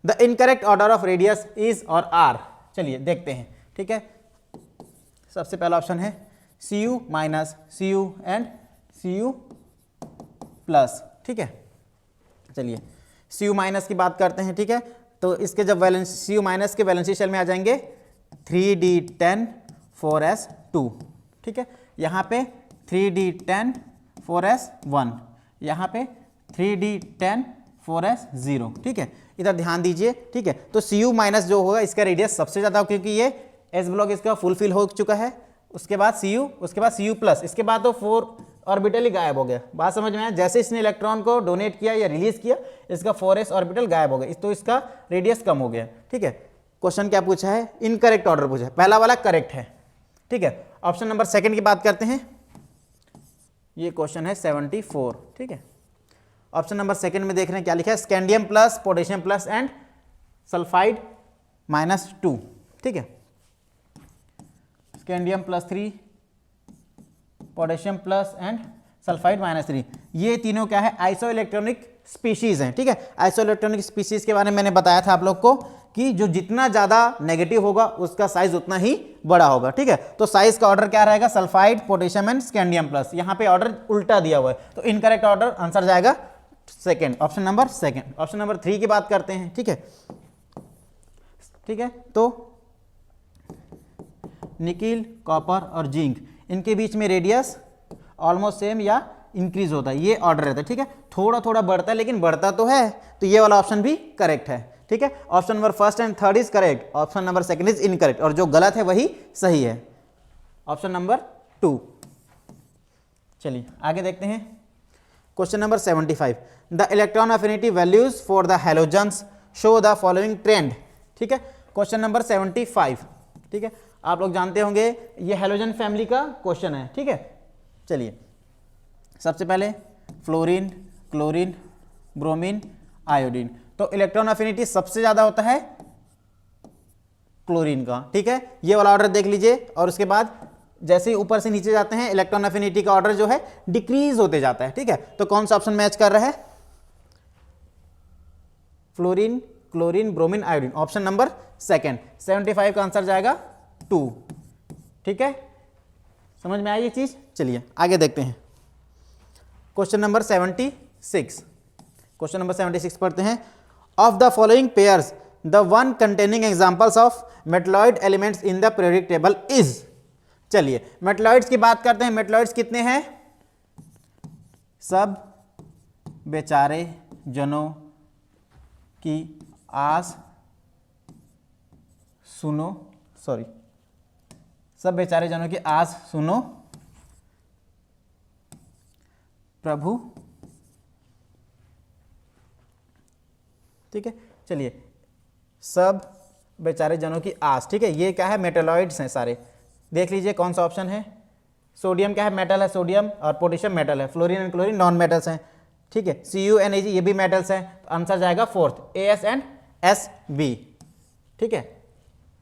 The incorrect order of radius is और आर। चलिए देखते हैं। ठीक है, सबसे पहला ऑप्शन है Cu minus Cu and Cu plus. ठीक है, चलिए Cu माइनस की बात करते हैं। ठीक है, तो इसके जब वैलेंस Cu माइनस के वैलेंसी शेल में आ जाएंगे 3d10 4s2। ठीक है, यहाँ पे 3d10 4s1, यहाँ पे 3d10 4s0। ठीक है, इधर ध्यान दीजिए। ठीक है, तो Cu माइनस जो होगा इसका रेडियस सबसे ज़्यादा होगा क्योंकि ये s ब्लॉक इसका फुलफिल हो चुका है। उसके बाद Cu, उसके बाद Cu प्लस, इसके बाद तो 4 ऑर्बिटल ही गायब हो गया। बात समझ में आया? जैसे इसने इलेक्ट्रॉन को डोनेट किया या रिलीज किया, इसका 4s ऑर्बिटल गायब हो गया, तो इसका रेडियस कम हो गया। ठीक है, क्वेश्चन क्या पूछा है? इनकरेक्ट ऑर्डर पूछा है, पहला वाला करेक्ट है। ठीक है, ऑप्शन नंबर 2 की बात करते हैं। ये क्वेश्चन है 74। ठीक है, ऑप्शन नंबर 2 में देख रहे हैं क्या लिखा है? Scandium plus, potassium plus and sulphide -2। ठीक है, scandium +3, potassium plus and sulphide -3, ये तीनों क्या है? आइसो इलेक्ट्रॉनिक स्पीशीज हैं। ठीक है, आइसो इलेक्ट्रॉनिक स्पीशीज के बारे में मैंने बताया था आप लोग को कि जो जितना ज़्यादा नेगेटिव होगा उसका साइज उतना ही बड़ा होगा। ठीक है, तो साइज का ऑर्डर क्या रहेगा? Sulphide, potassium and scandium plus. यहाँ पे ऑर्डर उल्टा दिया हुआ है, तो इनकरेक्ट ऑर्डर आंसर जाएगा second, option number 2। Option number 3 की बात करते हैं। ठीक है, ठीक है, तो निकिल, कॉपर और जिंक, इनके बीच में रेडियस ऑलमोस्ट सेम या इंक्रीज होता है, ये ऑर्डर रहता है। ठीक है, थोड़ा थोड़ा बढ़ता है लेकिन बढ़ता तो है, तो ये वाला ऑप्शन भी करेक्ट है। ठीक है, option number 1 and 3 is correct, option number 2 is incorrect, और जो गलत है वही सही है, ऑप्शन नंबर 2। चलिए आगे देखते हैं question number 75। The electron affinity values for the halogens show the following trend. ठीक है, क्वेश्चन नंबर 75। ठीक है, आप लोग जानते होंगे ये हैलोजन फैमिली का क्वेश्चन है। ठीक है, चलिए सबसे पहले फ्लोरीन, क्लोरीन, ब्रोमीन, आयोडीन, तो इलेक्ट्रॉन अफिनिटी सबसे ज़्यादा होता है क्लोरीन का। ठीक है, ये वाला ऑर्डर देख लीजिए, और उसके बाद जैसे ही ऊपर से नीचे जाते हैं इलेक्ट्रॉन अफिनिटी का ऑर्डर जो है डिक्रीज होते जाता है। ठीक है, तो कौन सा ऑप्शन मैच कर रहा है? Fluorine, chlorine, bromine, iodine, option number 2। 75 का आंसर जाएगा 2। ठीक है, समझ में आई ये चीज? चलिए आगे देखते हैं क्वेश्चन नंबर 76। क्वेश्चन नंबर 76 पढ़ते हैं। Of the following pairs the one containing examples of metalloid elements in the periodic table is. चलिए मेटलॉइड्स की बात करते हैं। मेटलॉइड्स कितने हैं? सब, बेचारे, जनों की आस सुनो, सॉरी, सब बेचारे जनों की आस सुनो, प्रभु। ठीक है, चलिए, सब बेचारे जनों की आस, ठीक है, ये क्या है, मेटलॉइड्स हैं सारे। देख लीजिए कौन सा ऑप्शन है। सोडियम क्या है, मेटल है, सोडियम, और पोटेशियम मेटल है, fluorine and chlorine non metals हैं। ठीक है, CuNAg ये भी मेटल्स हैं, तो आंसर जाएगा फोर्थ, AS एंड SB। ठीक है,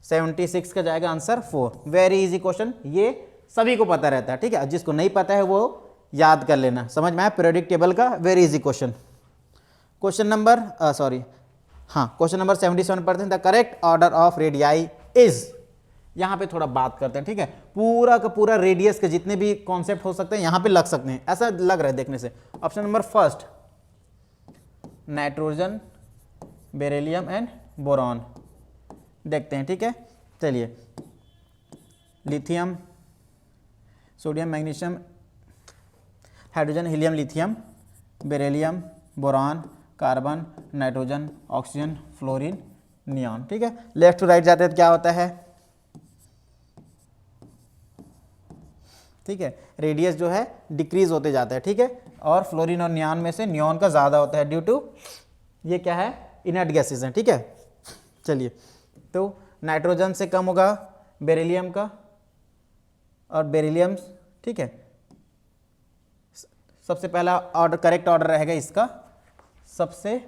76 का जाएगा आंसर 4। वेरी इजी क्वेश्चन, ये सभी को पता रहता है। ठीक है, जिसको नहीं पता है वो याद कर लेना, समझ में आया, पीरियोडिक टेबल का very easy question. Question number question number 77%, the correct order of radii is. यहां पे थोड़ा बात करते हैं। ठीक है, पूरा का पूरा रेडियस के जितने भी कॉन्सेप्ट हो सकते हैं यहां पे लग सकते हैं, ऐसा लग रहा है देखने से। Option number first, nitrogen, beryllium and boron. देखते हैं। ठीक है, चलिए, lithium, sodium, magnesium, hydrogen, helium, lithium, beryllium, boron, carbon, nitrogen, oxygen, fluorine, neon. ठीक है, लेफ्ट टू राइट जाते हैं तो क्या होता है, ठीक है, रेडियस जो है डिक्रीज होते जाता है। ठीक है, और फ्लोरीन और नियॉन में से नियॉन का ज़्यादा होता है ड्यू टू ये क्या है, इनर्ट गैसेस हैं। ठीक है, चलिए, तो नाइट्रोजन से कम होगा बेरिलियम का, और बेरिलियम, ठीक है, सबसे पहला ऑर्डर, करेक्ट ऑर्डर रहेगा इसका, सबसे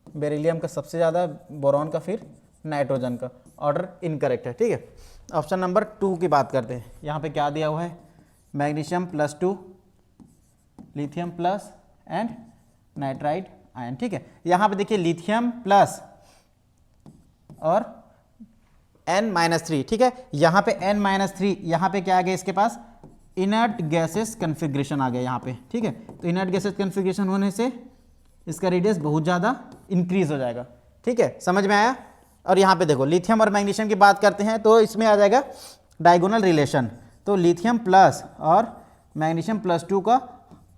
बेरिलियम का सबसे ज़्यादा, बोरॉन का, फिर नाइट्रोजन का। ऑर्डर इनकरेक्ट है। ठीक है, ऑप्शन नंबर 2 की बात करते हैं। यहाँ पे क्या दिया हुआ है, magnesium +2, lithium plus and nitride ion. ठीक है, यहाँ पे देखिए लिथियम प्लस और N-3। ठीक है, यहाँ पे N-3, यहाँ पे क्या आ गया इसके पास, इनर्ट गैसेस कन्फिग्रेशन आ गया यहाँ पे। ठीक है, तो इनर्ट गैसेस कन्फिग्रेशन होने से इसका रेडियस बहुत ज़्यादा इंक्रीज हो जाएगा। ठीक है, समझ में आया। और यहाँ पे देखो लिथियम और मैग्नीशियम की बात करते हैं तो इसमें आ जाएगा डायगोनल रिलेशन, तो लिथियम प्लस और मैग्नीशियम +2 का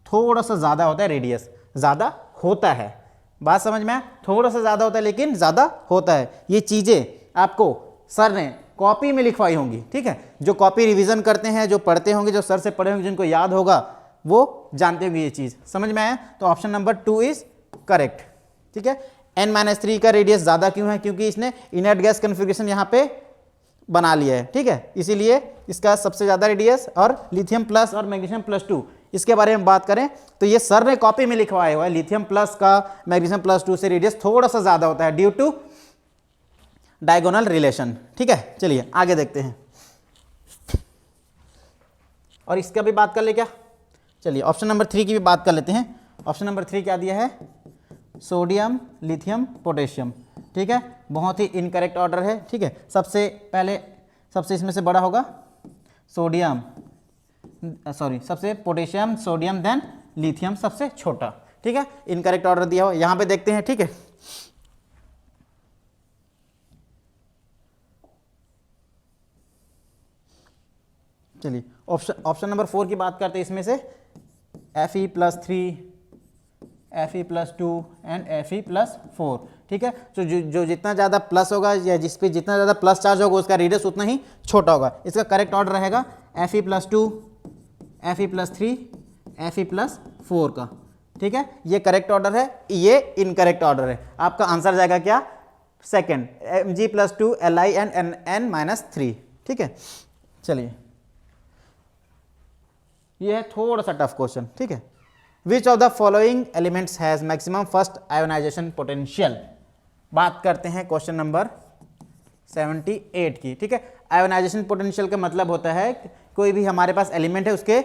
थोड़ा सा ज़्यादा होता है रेडियस, ज़्यादा होता है, बात समझ में आया, थोड़ा सा ज़्यादा होता है लेकिन ज़्यादा होता है। ये चीज़ें आपको सर ने कॉपी में लिखवाई होंगी। ठीक है, जो कॉपी रिवीजन करते हैं, जो पढ़ते होंगे, जो सर से पढ़े होंगे, जिनको याद होगा वो जानते होंगे ये चीज़, समझ में आया। तो ऑप्शन नंबर 2 इज करेक्ट। ठीक है, N-3 का रेडियस ज़्यादा क्यों है, क्योंकि इसने इनर्ट गैस कन्फिग्रेशन यहाँ पे बना लिया है। ठीक है, इसीलिए इसका सबसे ज़्यादा रेडियस, और लिथियम प्लस और मैग्नीशियम +2 इसके बारे में बात करें तो ये सर ने कॉपी में लिखवाया हुआ है, लिथियम प्लस का मैग्नीशियम +2 से रेडियस थोड़ा सा ज़्यादा होता है ड्यू टू डायगोनल रिलेशन। ठीक है, चलिए आगे देखते हैं, और इसका भी बात कर ले क्या, चलिए ऑप्शन नंबर 3 की भी बात कर लेते हैं। ऑप्शन नंबर 3 क्या दिया है, सोडियम, लिथियम, पोटेशियम। ठीक है, बहुत ही इनकरेक्ट ऑर्डर है। ठीक है, सबसे पहले, सबसे इसमें से बड़ा होगा सोडियम, सबसे पोटेशियम, सोडियम, देन लिथियम सबसे छोटा। ठीक है, इनकरेक्ट ऑर्डर दिया हुआ, यहां पे देखते हैं। ठीक है, चलिए ऑप्शन नंबर 4 की बात करते हैं। इसमें से Fe+3, Fe+2 एंड Fe+4। ठीक है, तो जो जितना ज़्यादा प्लस होगा या जिस पे जितना ज़्यादा प्लस चार्ज होगा उसका रेडियस उतना ही छोटा होगा। इसका करेक्ट ऑर्डर रहेगा Fe+2, Fe+3, Fe+4 का। ठीक है, ये करेक्ट ऑर्डर है, ये इनकरेक्ट ऑर्डर है। आपका आंसर जाएगा क्या, second, Mg+2, Li and N-3। ठीक है, चलिए ये है थोड़ा सा टफ क्वेश्चन। ठीक है, विच of the following elements has maximum first ionization potential. बात करते हैं क्वेश्चन नंबर 78 की। ठीक है, आयोनाइजेशन पोटेंशियल का मतलब होता है कोई भी हमारे पास एलिमेंट है उसके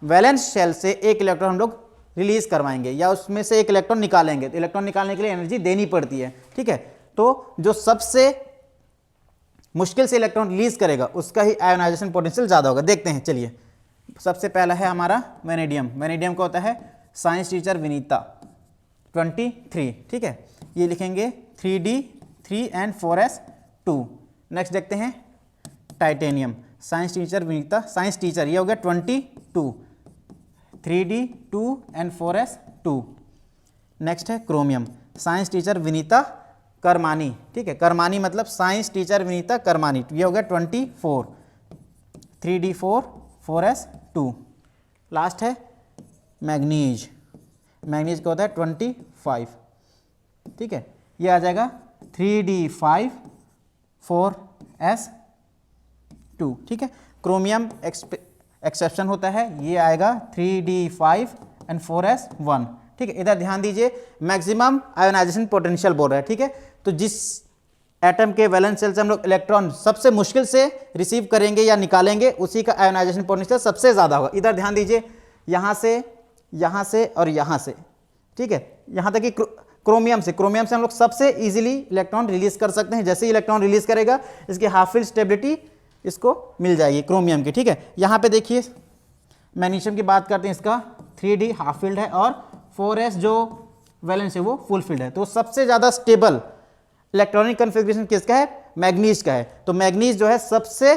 वैलेंस शेल से एक इलेक्ट्रॉन हम लोग रिलीज करवाएंगे या उसमें से एक इलेक्ट्रॉन निकालेंगे, तो इलेक्ट्रॉन निकालने के लिए एनर्जी देनी पड़ती है। ठीक है, तो जो सबसे मुश्किल से इलेक्ट्रॉन रिलीज करेगा उसका ही आयोनाइजेशन पोटेंशियल ज़्यादा होगा। देखते हैं, चलिए सबसे पहला है हमारा वेनेडियम। वेनेडियम का होता है साइंस टीचर विनीता 23। ठीक है, ये लिखेंगे 3D3 एंड 4S2। नेक्स्ट देखते हैं titanium, science teacher Vinita, science teacher, ये हो गया 22, 3D2 एंड 4S 2। नेक्स्ट है क्रोमियम, साइंस टीचर विनीता करमानी, ठीक है, करमानी मतलब साइंस टीचर विनीता करमानी, ये हो गया 24, 3d4 4s2। लास्ट है मैग्नीज, मैग्नीज का होता है 25, ठीक है, ये आ जाएगा 3d5 4s2, ठीक है। क्रोमियम एक्सेप्शन होता है, ये आएगा 3d5 एंड 4s1, ठीक है। इधर ध्यान दीजिए, मैक्सिमम आयोनाइजेशन पोटेंशियल बोल रहा है, ठीक है। तो जिस एटम के वैलेंस शेल से हम लोग इलेक्ट्रॉन सबसे मुश्किल से रिसीव करेंगे या निकालेंगे, उसी का आयोनाइजेशन पोटेंशियल सबसे ज़्यादा होगा। इधर ध्यान दीजिए, यहाँ से और यहाँ से, ठीक है, यहाँ तक कि क्रोमियम से हम लोग सबसे इजीली इलेक्ट्रॉन रिलीज कर सकते हैं। जैसे ही इलेक्ट्रॉन रिलीज करेगा, इसकी हाफ फील्ड स्टेबिलिटी इसको मिल जाएगी क्रोमियम की, ठीक है। यहाँ पे देखिए मैग्नीशियम की बात करते हैं, इसका 3d हाफ फील्ड है और 4s जो वैलेंस है वो फुल फील्ड है। तो सबसे ज़्यादा स्टेबल इलेक्ट्रॉनिक कन्फिग्रेशन किसका है? मैग्नीज का है। तो मैग्नीज जो है सबसे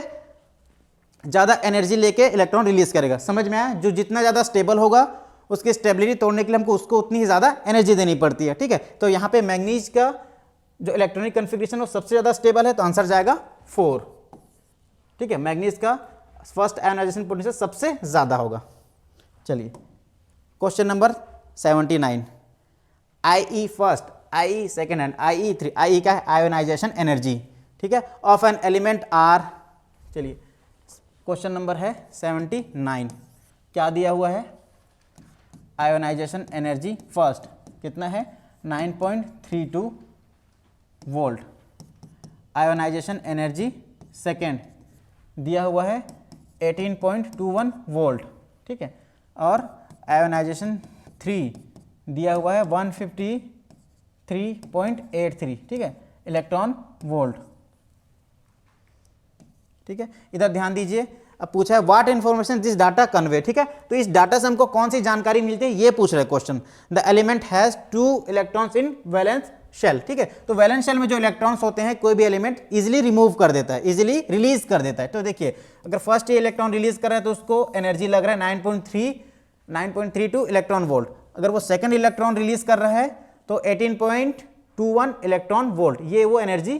ज़्यादा एनर्जी लेके इलेक्ट्रॉन रिलीज करेगा। समझ में आया? जो जितना ज़्यादा स्टेबल होगा, उसकी स्टेबिलिटी तोड़ने के लिए हमको उसको उतनी ही ज़्यादा एनर्जी देनी पड़ती है, ठीक है। तो यहाँ पे मैग्नीज का जो इलेक्ट्रॉनिक कन्फिग्रेशन वो सबसे ज़्यादा स्टेबल है, तो आंसर जाएगा 4, ठीक है। मैग्नीज का फर्स्ट आयोनाइजेशन पोटेंशियल सबसे ज़्यादा होगा। चलिए question number 79, IE first, IE second and IE three. IE का है आयोनाइजेशन एनर्जी, ठीक है, ऑफ एन एलिमेंट आर। चलिए क्वेश्चन नंबर है 79, क्या दिया हुआ है? आयोनाइजेशन एनर्जी फर्स्ट कितना है? 9.32 वोल्ट। आयोनाइजेशन एनर्जी सेकेंड दिया हुआ है 18.21 वोल्ट, ठीक है। और आयोनाइजेशन 3 दिया हुआ है 153.83, ठीक है, इलेक्ट्रॉन वोल्ट, ठीक है। इधर ध्यान दीजिए, अब पूछा है what information this data convey, ठीक है। तो इस डाटा से हमको कौन सी जानकारी मिलती है, ये पूछ रहे question. The element has 2 electrons in valence shell, ठीक है। तो वैलेंस शेल में जो इलेक्ट्रॉन्स होते हैं, कोई भी एलिमेंट इजीली रिमूव कर देता है, इजीली रिलीज कर देता है। तो देखिए, अगर फर्स्ट ये इलेक्ट्रॉन रिलीज कर रहा है तो उसको एनर्जी लग रहा है 9.32 इलेक्ट्रॉन वोल्ट। अगर वो सेकंड इलेक्ट्रॉन रिलीज कर रहा है तो 18.21 इलेक्ट्रॉन वोल्ट, ये वो एनर्जी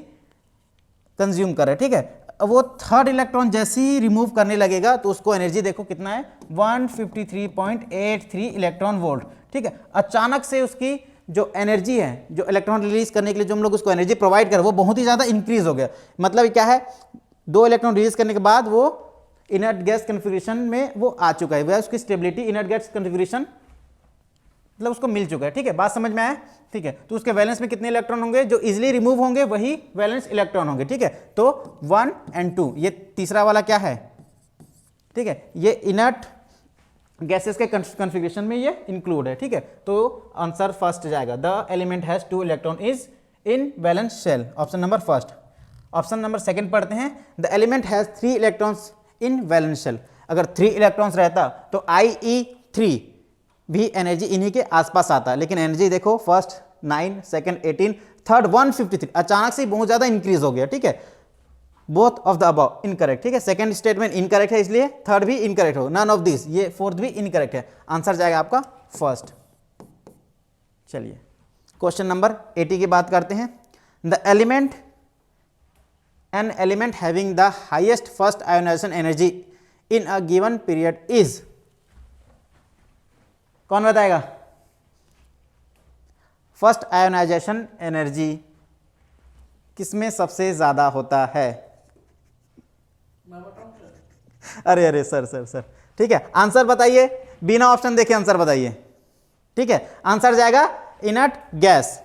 कंज्यूम कर रहा है, ठीक है। अब वो थर्ड इलेक्ट्रॉन जैसे ही रिमूव करने लगेगा तो उसको एनर्जी देखो कितना है, 153.83 इलेक्ट्रॉन वोल्ट, ठीक है। अचानक से उसकी जो एनर्जी है, जो इलेक्ट्रॉन रिलीज करने के लिए जो हम लोग उसको एनर्जी प्रोवाइड कर, वो बहुत ही ज़्यादा इंक्रीज हो गया। मतलब क्या है, 2 इलेक्ट्रॉन रिलीज करने के बाद वो इनर्ट गैस कन्फिग्रेशन में वो आ चुका है, वह उसकी स्टेबिलिटी इनर्ट गैस कन्फिग्रेशन मतलब उसको मिल चुका है, ठीक है। बात समझ में आया? ठीक है। तो उसके वैलेंस में कितने इलेक्ट्रॉन होंगे? जो इजीली रिमूव होंगे वही वैलेंस इलेक्ट्रॉन होंगे, ठीक है। तो 1 और 2, ये तीसरा वाला क्या है, ठीक है, ये इनर्ट गैसेस के कन्फिग्रेशन में ये इंक्लूड है, ठीक है। तो आंसर फर्स्ट जाएगा, the element has 2 electron is in valence shell, option number first. Option number second पढ़ते हैं, the element has 3 electrons in valence shell. अगर 3 इलेक्ट्रॉन्स रहता तो IE3 भी एनर्जी इन्हीं के आसपास आता है, लेकिन एनर्जी देखो, फर्स्ट 9, सेकंड 18, थर्ड 153, अचानक से बहुत ज्यादा इंक्रीज हो गया, ठीक है। Both of the above incorrect, ठीक है। सेकंड स्टेटमेंट इनकरेक्ट है, इसलिए थर्ड भी इनकरेक्ट हो, नन ऑफ दिस, ये फोर्थ भी इनकरेक्ट है, आंसर जाएगा आपका फर्स्ट। चलिए क्वेश्चन नंबर 80 की बात करते हैं, the element an element having the highest first ionization energy in a given period is, कौन बताएगा? फर्स्ट आयोनाइजेशन एनर्जी किसमें सबसे ज्यादा होता है? अरे सर, ठीक है, आंसर बताइए, बिना ऑप्शन देखे आंसर बताइए, ठीक है। आंसर जाएगा इनर्ट गैस।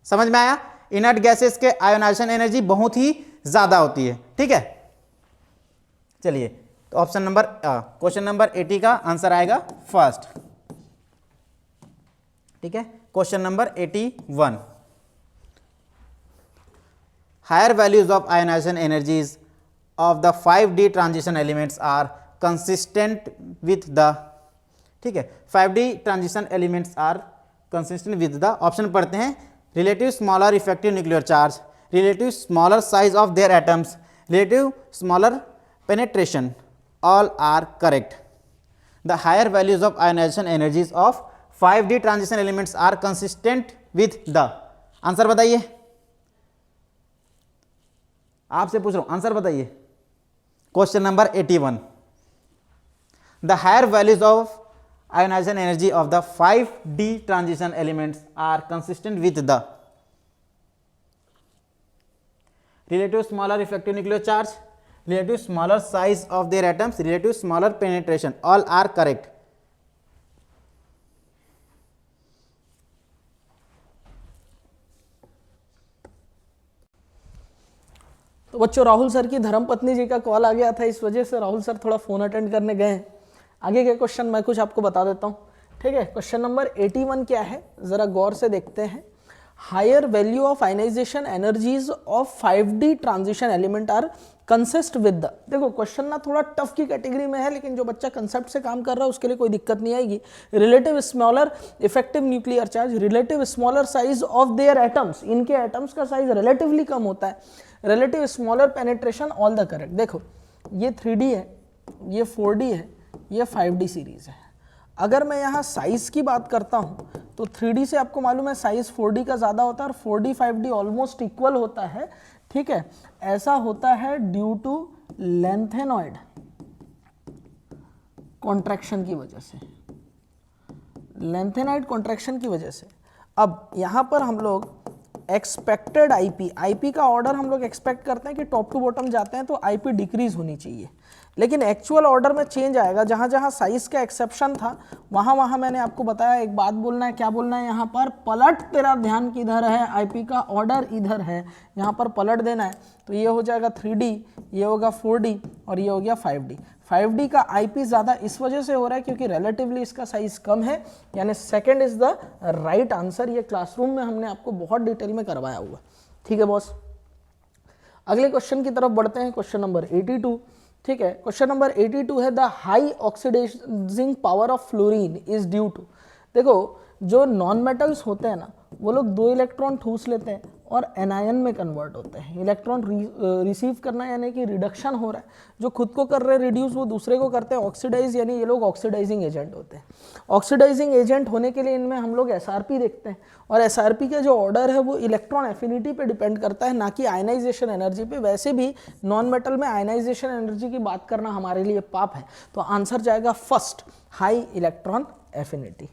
समझ में आया? इनर्ट गैसेस के आयोनाइजेशन एनर्जी बहुत ही ज्यादा होती है, ठीक है। चलिए तो ऑप्शन नंबर क्वेश्चन नंबर 80 का आंसर आएगा फर्स्ट, ठीक है। Question number 81, higher values of ionization energies of the 5D transition elements are consistent with the, ठीक है, 5D transition elements are consistent with the, option पढ़ते हैं, relative smaller effective nuclear charge, relative smaller size of their atoms, relative smaller penetration, all are correct. The higher values of ionization energies of 5d transition elements are consistent with the, answer बताइए, आपसे पूछ रहा हूं, answer बताइए। Question number 81, the higher values of ionization energy of the 5d transition elements are consistent with the relative smaller effective nuclear charge, relative smaller size of their atoms, relative smaller penetration, all are correct. तो बच्चों Rahul sir की धर्मपत्नी जी का call आ गया था, इस वजह से राहुल सर थोड़ा फ़ोन अटेंड करने गए हैं। आगे के क्वेश्चन मैं कुछ आपको बता देता हूँ, ठीक है। क्वेश्चन नंबर 81 क्या है, ज़रा गौर से देखते हैं। Higher value of ionization energies of 5d transition element are consist with the, देखो क्वेश्चन ना थोड़ा टफ की कैटेगरी में है, लेकिन जो बच्चा कंसेप्ट से काम कर रहा है उसके लिए कोई दिक्कत नहीं आएगी। Relative smaller effective nuclear charge, relative smaller size of their atoms, इनके एटम्स का साइज रिलेटिवली कम होता है, relative smaller penetration, all the correct. देखो ये 3D है, ये 4D है, ये 5D सीरीज है। अगर मैं यहाँ साइज की बात करता हूँ तो 3D से आपको मालूम है साइज 4D का ज़्यादा होता है और 4D 5D ऑलमोस्ट इक्वल होता है, ठीक है। ऐसा होता है ड्यू टू लेंथेनॉइड कॉन्ट्रैक्शन की वजह से, लेंथेनॉइड कॉन्ट्रैक्शन की वजह से। अब यहाँ पर हम लोग एक्सपेक्टेड आईपी का ऑर्डर हम लोग एक्सपेक्ट करते हैं कि टॉप टू बॉटम जाते हैं तो आईपी डिक्रीज होनी चाहिए, लेकिन एक्चुअल ऑर्डर में चेंज आएगा। जहाँ जहाँ साइज का एक्सेप्शन था वहाँ मैंने आपको बताया, एक बात बोलना है, क्या बोलना है यहाँ पर, पलट, तेरा ध्यान किधर है, आईपी का ऑर्डर इधर है, यहाँ पर पलट देना है। तो ये हो जाएगा 3D, ये होगा 4D और ये हो गया 5D। 5D का आईपी ज़्यादा इस वजह से हो रहा है क्योंकि रिलेटिवली इसका साइज कम है, यानी second is the right answer. ये क्लासरूम में हमने आपको बहुत डिटेल में करवाया हुआ, ठीक है बॉस। अगले क्वेश्चन की तरफ बढ़ते हैं, क्वेश्चन नंबर 82, ठीक है। क्वेश्चन नंबर 82 है, the high oxidizing power of fluorine is due to, देखो जो नॉन मेटल्स होते हैं ना वो लोग 2 इलेक्ट्रॉन ठूस लेते हैं और एनायन में कन्वर्ट होते हैं। इलेक्ट्रॉन रिसीव करना यानी कि रिडक्शन हो रहा है, जो खुद को कर रहे हैं रिड्यूस वो दूसरे को करते हैं ऑक्सीडाइज, यानी ये लोग ऑक्सीडाइजिंग एजेंट होते हैं। ऑक्सीडाइजिंग एजेंट होने के लिए इनमें हम लोग SRP देखते हैं और SRP का जो ऑर्डर है वो इलेक्ट्रॉन एफिनिटी पे डिपेंड करता है, ना कि आयनाइजेशन एनर्जी पे। वैसे भी नॉन मेटल में आयनाइजेशन एनर्जी की बात करना हमारे लिए पाप है, तो आंसर जाएगा फर्स्ट, हाई इलेक्ट्रॉन एफिनिटी।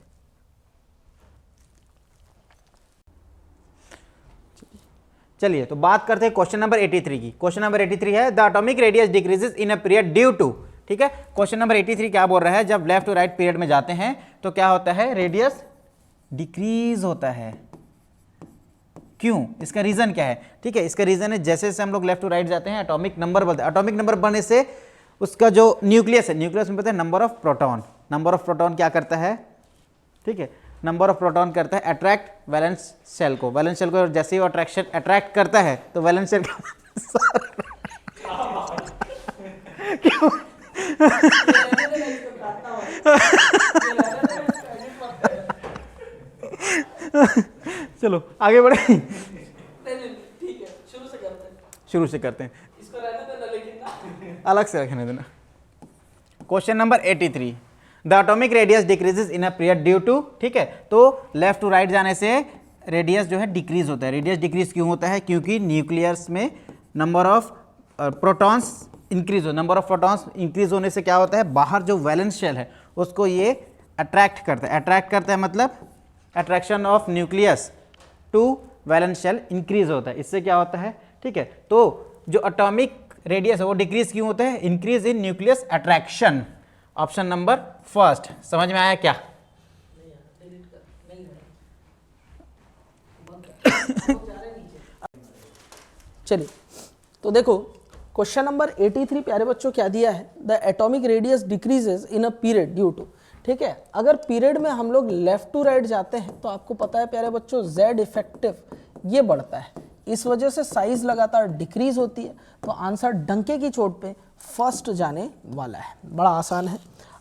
चलिए तो बात करते हैं क्वेश्चन नंबर 83 की। क्वेश्चन नंबर 83 है, the atomic radius decreases in a period due to, ठीक है। क्वेश्चन नंबर 83 क्या बोल रहा है, जब लेफ्ट टू राइट पीरियड में जाते हैं तो क्या होता है, रेडियस डिक्रीज होता है। क्यों, इसका रीजन क्या है, ठीक है। इसका रीजन है जैसे जैसे हम लोग लेफ्ट टू राइट जाते हैं एटॉमिक नंबर बढ़ता है, एटॉमिक नंबर बढ़ने से उसका जो न्यूक्लियस है, न्यूक्लियस में पता है number of proton, number of proton क्या करता है, ठीक है, नंबर ऑफ प्रोटॉन करता है अट्रैक्ट वैलेंस शेल को, वैलेंस शेल को जैसे ही वो अट्रैक्शन अट्रैक्ट करता है तो वैलेंस शेल क्यों चलो आगे बढ़े, ठीक है, शुरू से करते हैं, इसको रहने देना लेकिन ना अलग से रखने देना। Question number 83, the atomic radius decreases in a period due to, ठीक है। तो लेफ्ट टू राइट जाने से रेडियस जो है डिक्रीज होता है। रेडियस डिक्रीज क्यों होता है, क्योंकि न्यूक्लियस में नंबर ऑफ प्रोटॉन्स इंक्रीज हो, नंबर ऑफ प्रोटॉन्स इंक्रीज होने से क्या होता है, बाहर जो वैलेंस शेल है उसको ये अट्रैक्ट करता है। अट्रैक्ट करता है मतलब attraction of nucleus to valence shell increase होता है, इससे क्या होता है, ठीक है। तो जो एटॉमिक रेडियस है वो डिक्रीज क्यों होता है, increase in nucleus attraction. Option number first, समझ में आया क्या? चलिए तो देखो क्वेश्चन नंबर 83 प्यारे बच्चों क्या दिया है, the atomic radius decreases in a period due to, ठीक है। अगर पीरियड में हम लोग लेफ्ट टू राइट जाते हैं तो आपको पता है प्यारे बच्चों Z इफेक्टिव ये बढ़ता है, इस वजह से साइज लगातार डिक्रीज होती है। तो आंसर डंके की चोट पे फर्स्ट जाने वाला है, बड़ा आसान है।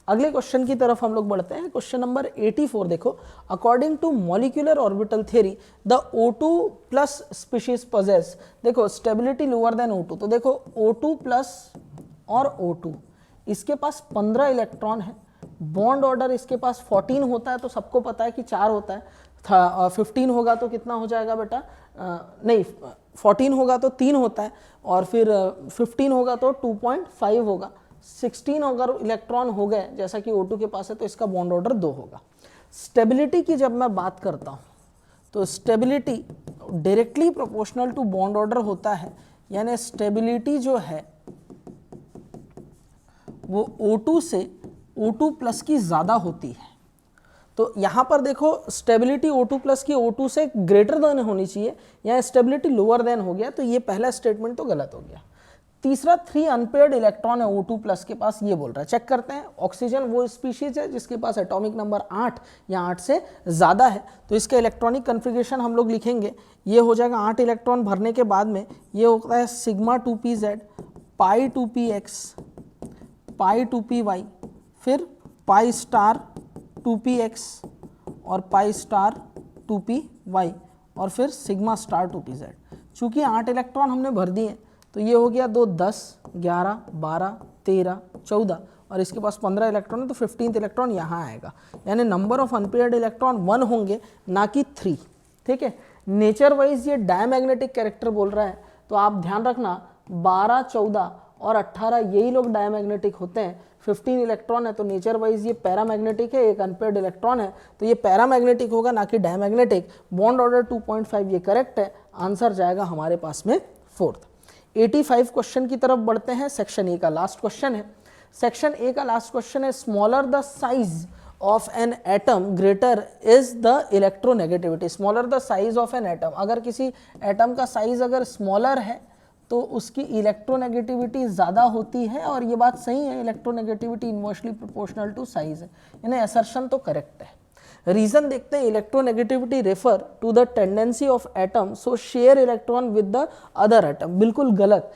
अगले क्वेश्चन की तरफ हम लोग बढ़ते हैं, क्वेश्चन नंबर 84 देखो, according to molecular orbital theory the O2 plus species possess, देखो स्टेबिलिटी लोअर देन O2, तो देखो O2 प्लस और O2 इसके पास 15 इलेक्ट्रॉन है, बॉन्ड ऑर्डर इसके पास 14 होता है, तो सबको पता है कि 4 होता है। 15 होगा तो कितना हो जाएगा बेटा, नहीं 14 होगा तो 3 होता है, और फिर 15 होगा तो 2.5 होगा। 16 अगर इलेक्ट्रॉन हो गए जैसा कि O2 के पास है तो इसका बॉन्ड ऑर्डर 2 होगा। स्टेबिलिटी की जब मैं बात करता हूँ तो stability directly proportional to bond order होता है, यानी स्टेबिलिटी जो है वो O2 से O2 प्लस की ज़्यादा होती है। तो यहाँ पर देखो स्टेबिलिटी O2 प्लस की O2 से ग्रेटर देन होनी चाहिए, यहाँ स्टेबिलिटी लोअर देन हो गया, तो ये पहला स्टेटमेंट तो गलत हो गया। तीसरा 3 अनपेयर्ड इलेक्ट्रॉन है O2 प्लस के पास, ये बोल रहा है। चेक करते हैं, ऑक्सीजन वो स्पीशीज है जिसके पास एटॉमिक नंबर 8 या 8 से ज़्यादा है, तो इसका इलेक्ट्रॉनिक कन्फिग्रेशन हम लोग लिखेंगे, ये हो जाएगा 8 इलेक्ट्रॉन भरने के बाद में ये होता है सिग्मा 2pz, पाई 2px, पाई 2py, फिर पाई स्टार 2px और पाई स्टार 2py, और फिर सिग्मा स्टार 2pz। चूँकि 8 इलेक्ट्रॉन हमने भर दिए तो ये हो गया 2 10 11 12 13 14, और इसके पास 15 इलेक्ट्रॉन है, तो 15th इलेक्ट्रॉन यहाँ आएगा, यानी नंबर ऑफ अनपेयर्ड इलेक्ट्रॉन 1 होंगे ना कि 3। ठीक है, नेचर वाइज ये डायमैग्नेटिक कैरेक्टर बोल रहा है, तो आप ध्यान रखना 12 14 और 18 यही लोग डायमैग्नेटिक होते हैं। 15 इलेक्ट्रॉन है तो नेचर वाइज ये पैरामैग्नेटिक है, एक अनपेयर्ड इलेक्ट्रॉन है तो ये पैरामैग्नेटिक होगा ना कि डायमैग्नेटिक। बॉन्ड ऑर्डर 2.5 ये करेक्ट है, आंसर जाएगा हमारे पास में 4th। 85 क्वेश्चन की तरफ बढ़ते हैं, सेक्शन ए का लास्ट क्वेश्चन है। सेक्शन ए का लास्ट क्वेश्चन है, smaller the size of an atom greater is the electronegativity. Smaller the size of an atom, अगर किसी एटम का साइज अगर स्मॉलर है तो उसकी इलेक्ट्रोनेगेटिविटी ज़्यादा होती है, और ये बात सही है, electronegativity inversely proportional to size है, यानी असर्शन तो करेक्ट है। रीजन देखते हैं, electronegativity refer to the tendency of atom so share electron with the other atom. बिल्कुल गलत।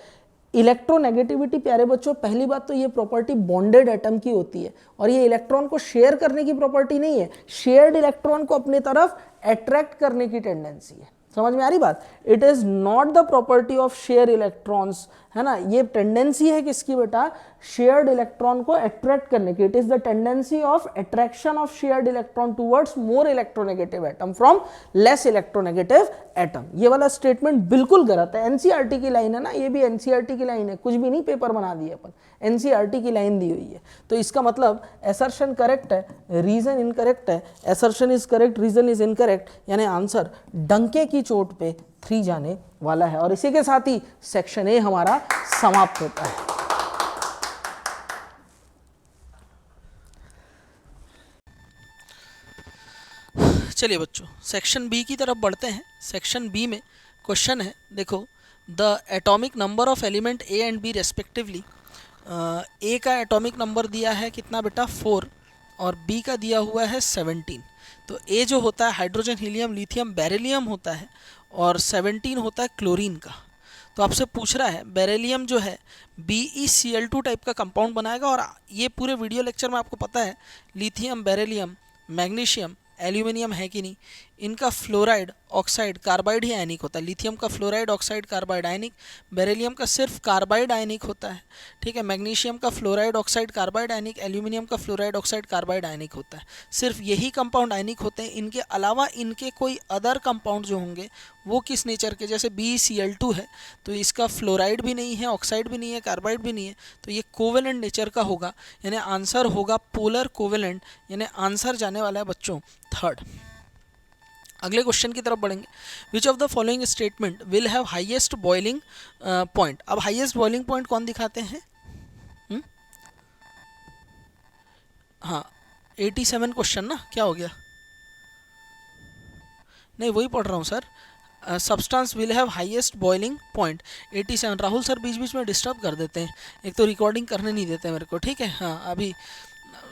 इलेक्ट्रोनेगेटिविटी प्यारे बच्चों, पहली बात तो ये प्रॉपर्टी बॉन्डेड एटम की होती है, और ये इलेक्ट्रॉन को शेयर करने की प्रॉपर्टी नहीं है, शेयर्ड इलेक्ट्रॉन को अपनी तरफ अट्रैक्ट करने की टेंडेंसी है। समझ में आ रही बात? It is not the property of share electrons, है ना, ये टेंडेंसी है किसकी बेटा, शेयर्ड इलेक्ट्रॉन को अट्रैक्ट करने की। It is the tendency of attraction of shared electron towards more electronegative atom from less electronegative atom. ये वाला स्टेटमेंट बिल्कुल गलत है। एनसीईआरटी की लाइन है ना, ये भी एनसीईआरटी की लाइन है, कुछ भी नहीं पेपर बना दिए अपन, एनसीईआरटी की लाइन दी हुई है। तो इसका मतलब असर्शन करेक्ट है, रीजन इनकरेक्ट है, assertion is correct, reason is incorrect, यानी आंसर डंके की चोट पे 3 जाने वाला है। और इसी के साथ ही सेक्शन ए हमारा समाप्त होता है। चलिए बच्चों, सेक्शन बी की तरफ बढ़ते हैं। सेक्शन बी में क्वेश्चन है, देखो, the atomic number of element A and B respectively. A का एटॉमिक नंबर दिया है कितना बेटा, 4, और बी का दिया हुआ है 17। तो ए जो होता है हाइड्रोजन, हीलियम, लिथियम, बेरिलियम होता है, और 17 होता है क्लोरीन का। तो आपसे पूछ रहा है बेरिलियम जो है BeCl2 टाइप का कंपाउंड बनाएगा, और ये पूरे वीडियो लेक्चर में आपको पता है लिथियम, बेरिलियम, मैग्नीशियम, एल्यूमिनियम है कि नहीं, इनका फ्लोराइड, ऑक्साइड, कार्बाइड ही आयनिक होता है। लिथियम का फ्लोराइड, ऑक्साइड, कार्बाइड आयनिक, बेरिलियम का सिर्फ कार्बाइड आयनिक होता है। ठीक है, मैग्नीशियम का फ्लोराइड, ऑक्साइड, कार्बाइड आयनिक, एल्यूमिनियम का फ्लोराइड, ऑक्साइड, कार्बाइड आयनिक होता है। सिर्फ यही कंपाउंड आयनिक होते हैं, इनके अलावा इनके कोई अदर कंपाउंड जो होंगे वो किस नेचर के, जैसे BeCl2 है तो इसका फ्लोराइड भी नहीं है, ऑक्साइड भी नहीं है, कार्बाइड भी नहीं है, तो ये कोवेलेंट नेचर का होगा, यानी आंसर होगा पोलर कोवेलेंट, यानी आंसर जाने वाला है बच्चों 3rd। अगले क्वेश्चन की तरफ बढ़ेंगे। विच of the following statement will have highest boiling point. अब हाईएस्ट बॉइलिंग पॉइंट कौन दिखाते हैं? हाँ 87 क्वेश्चन ना, क्या हो गया? नहीं वही पढ़ रहा हूँ sir. Substance will have highest boiling point 87। Rahul sir बीच बीच में डिस्टर्ब कर देते हैं, एक तो रिकॉर्डिंग करने नहीं देते मेरे को। ठीक है, हाँ अभी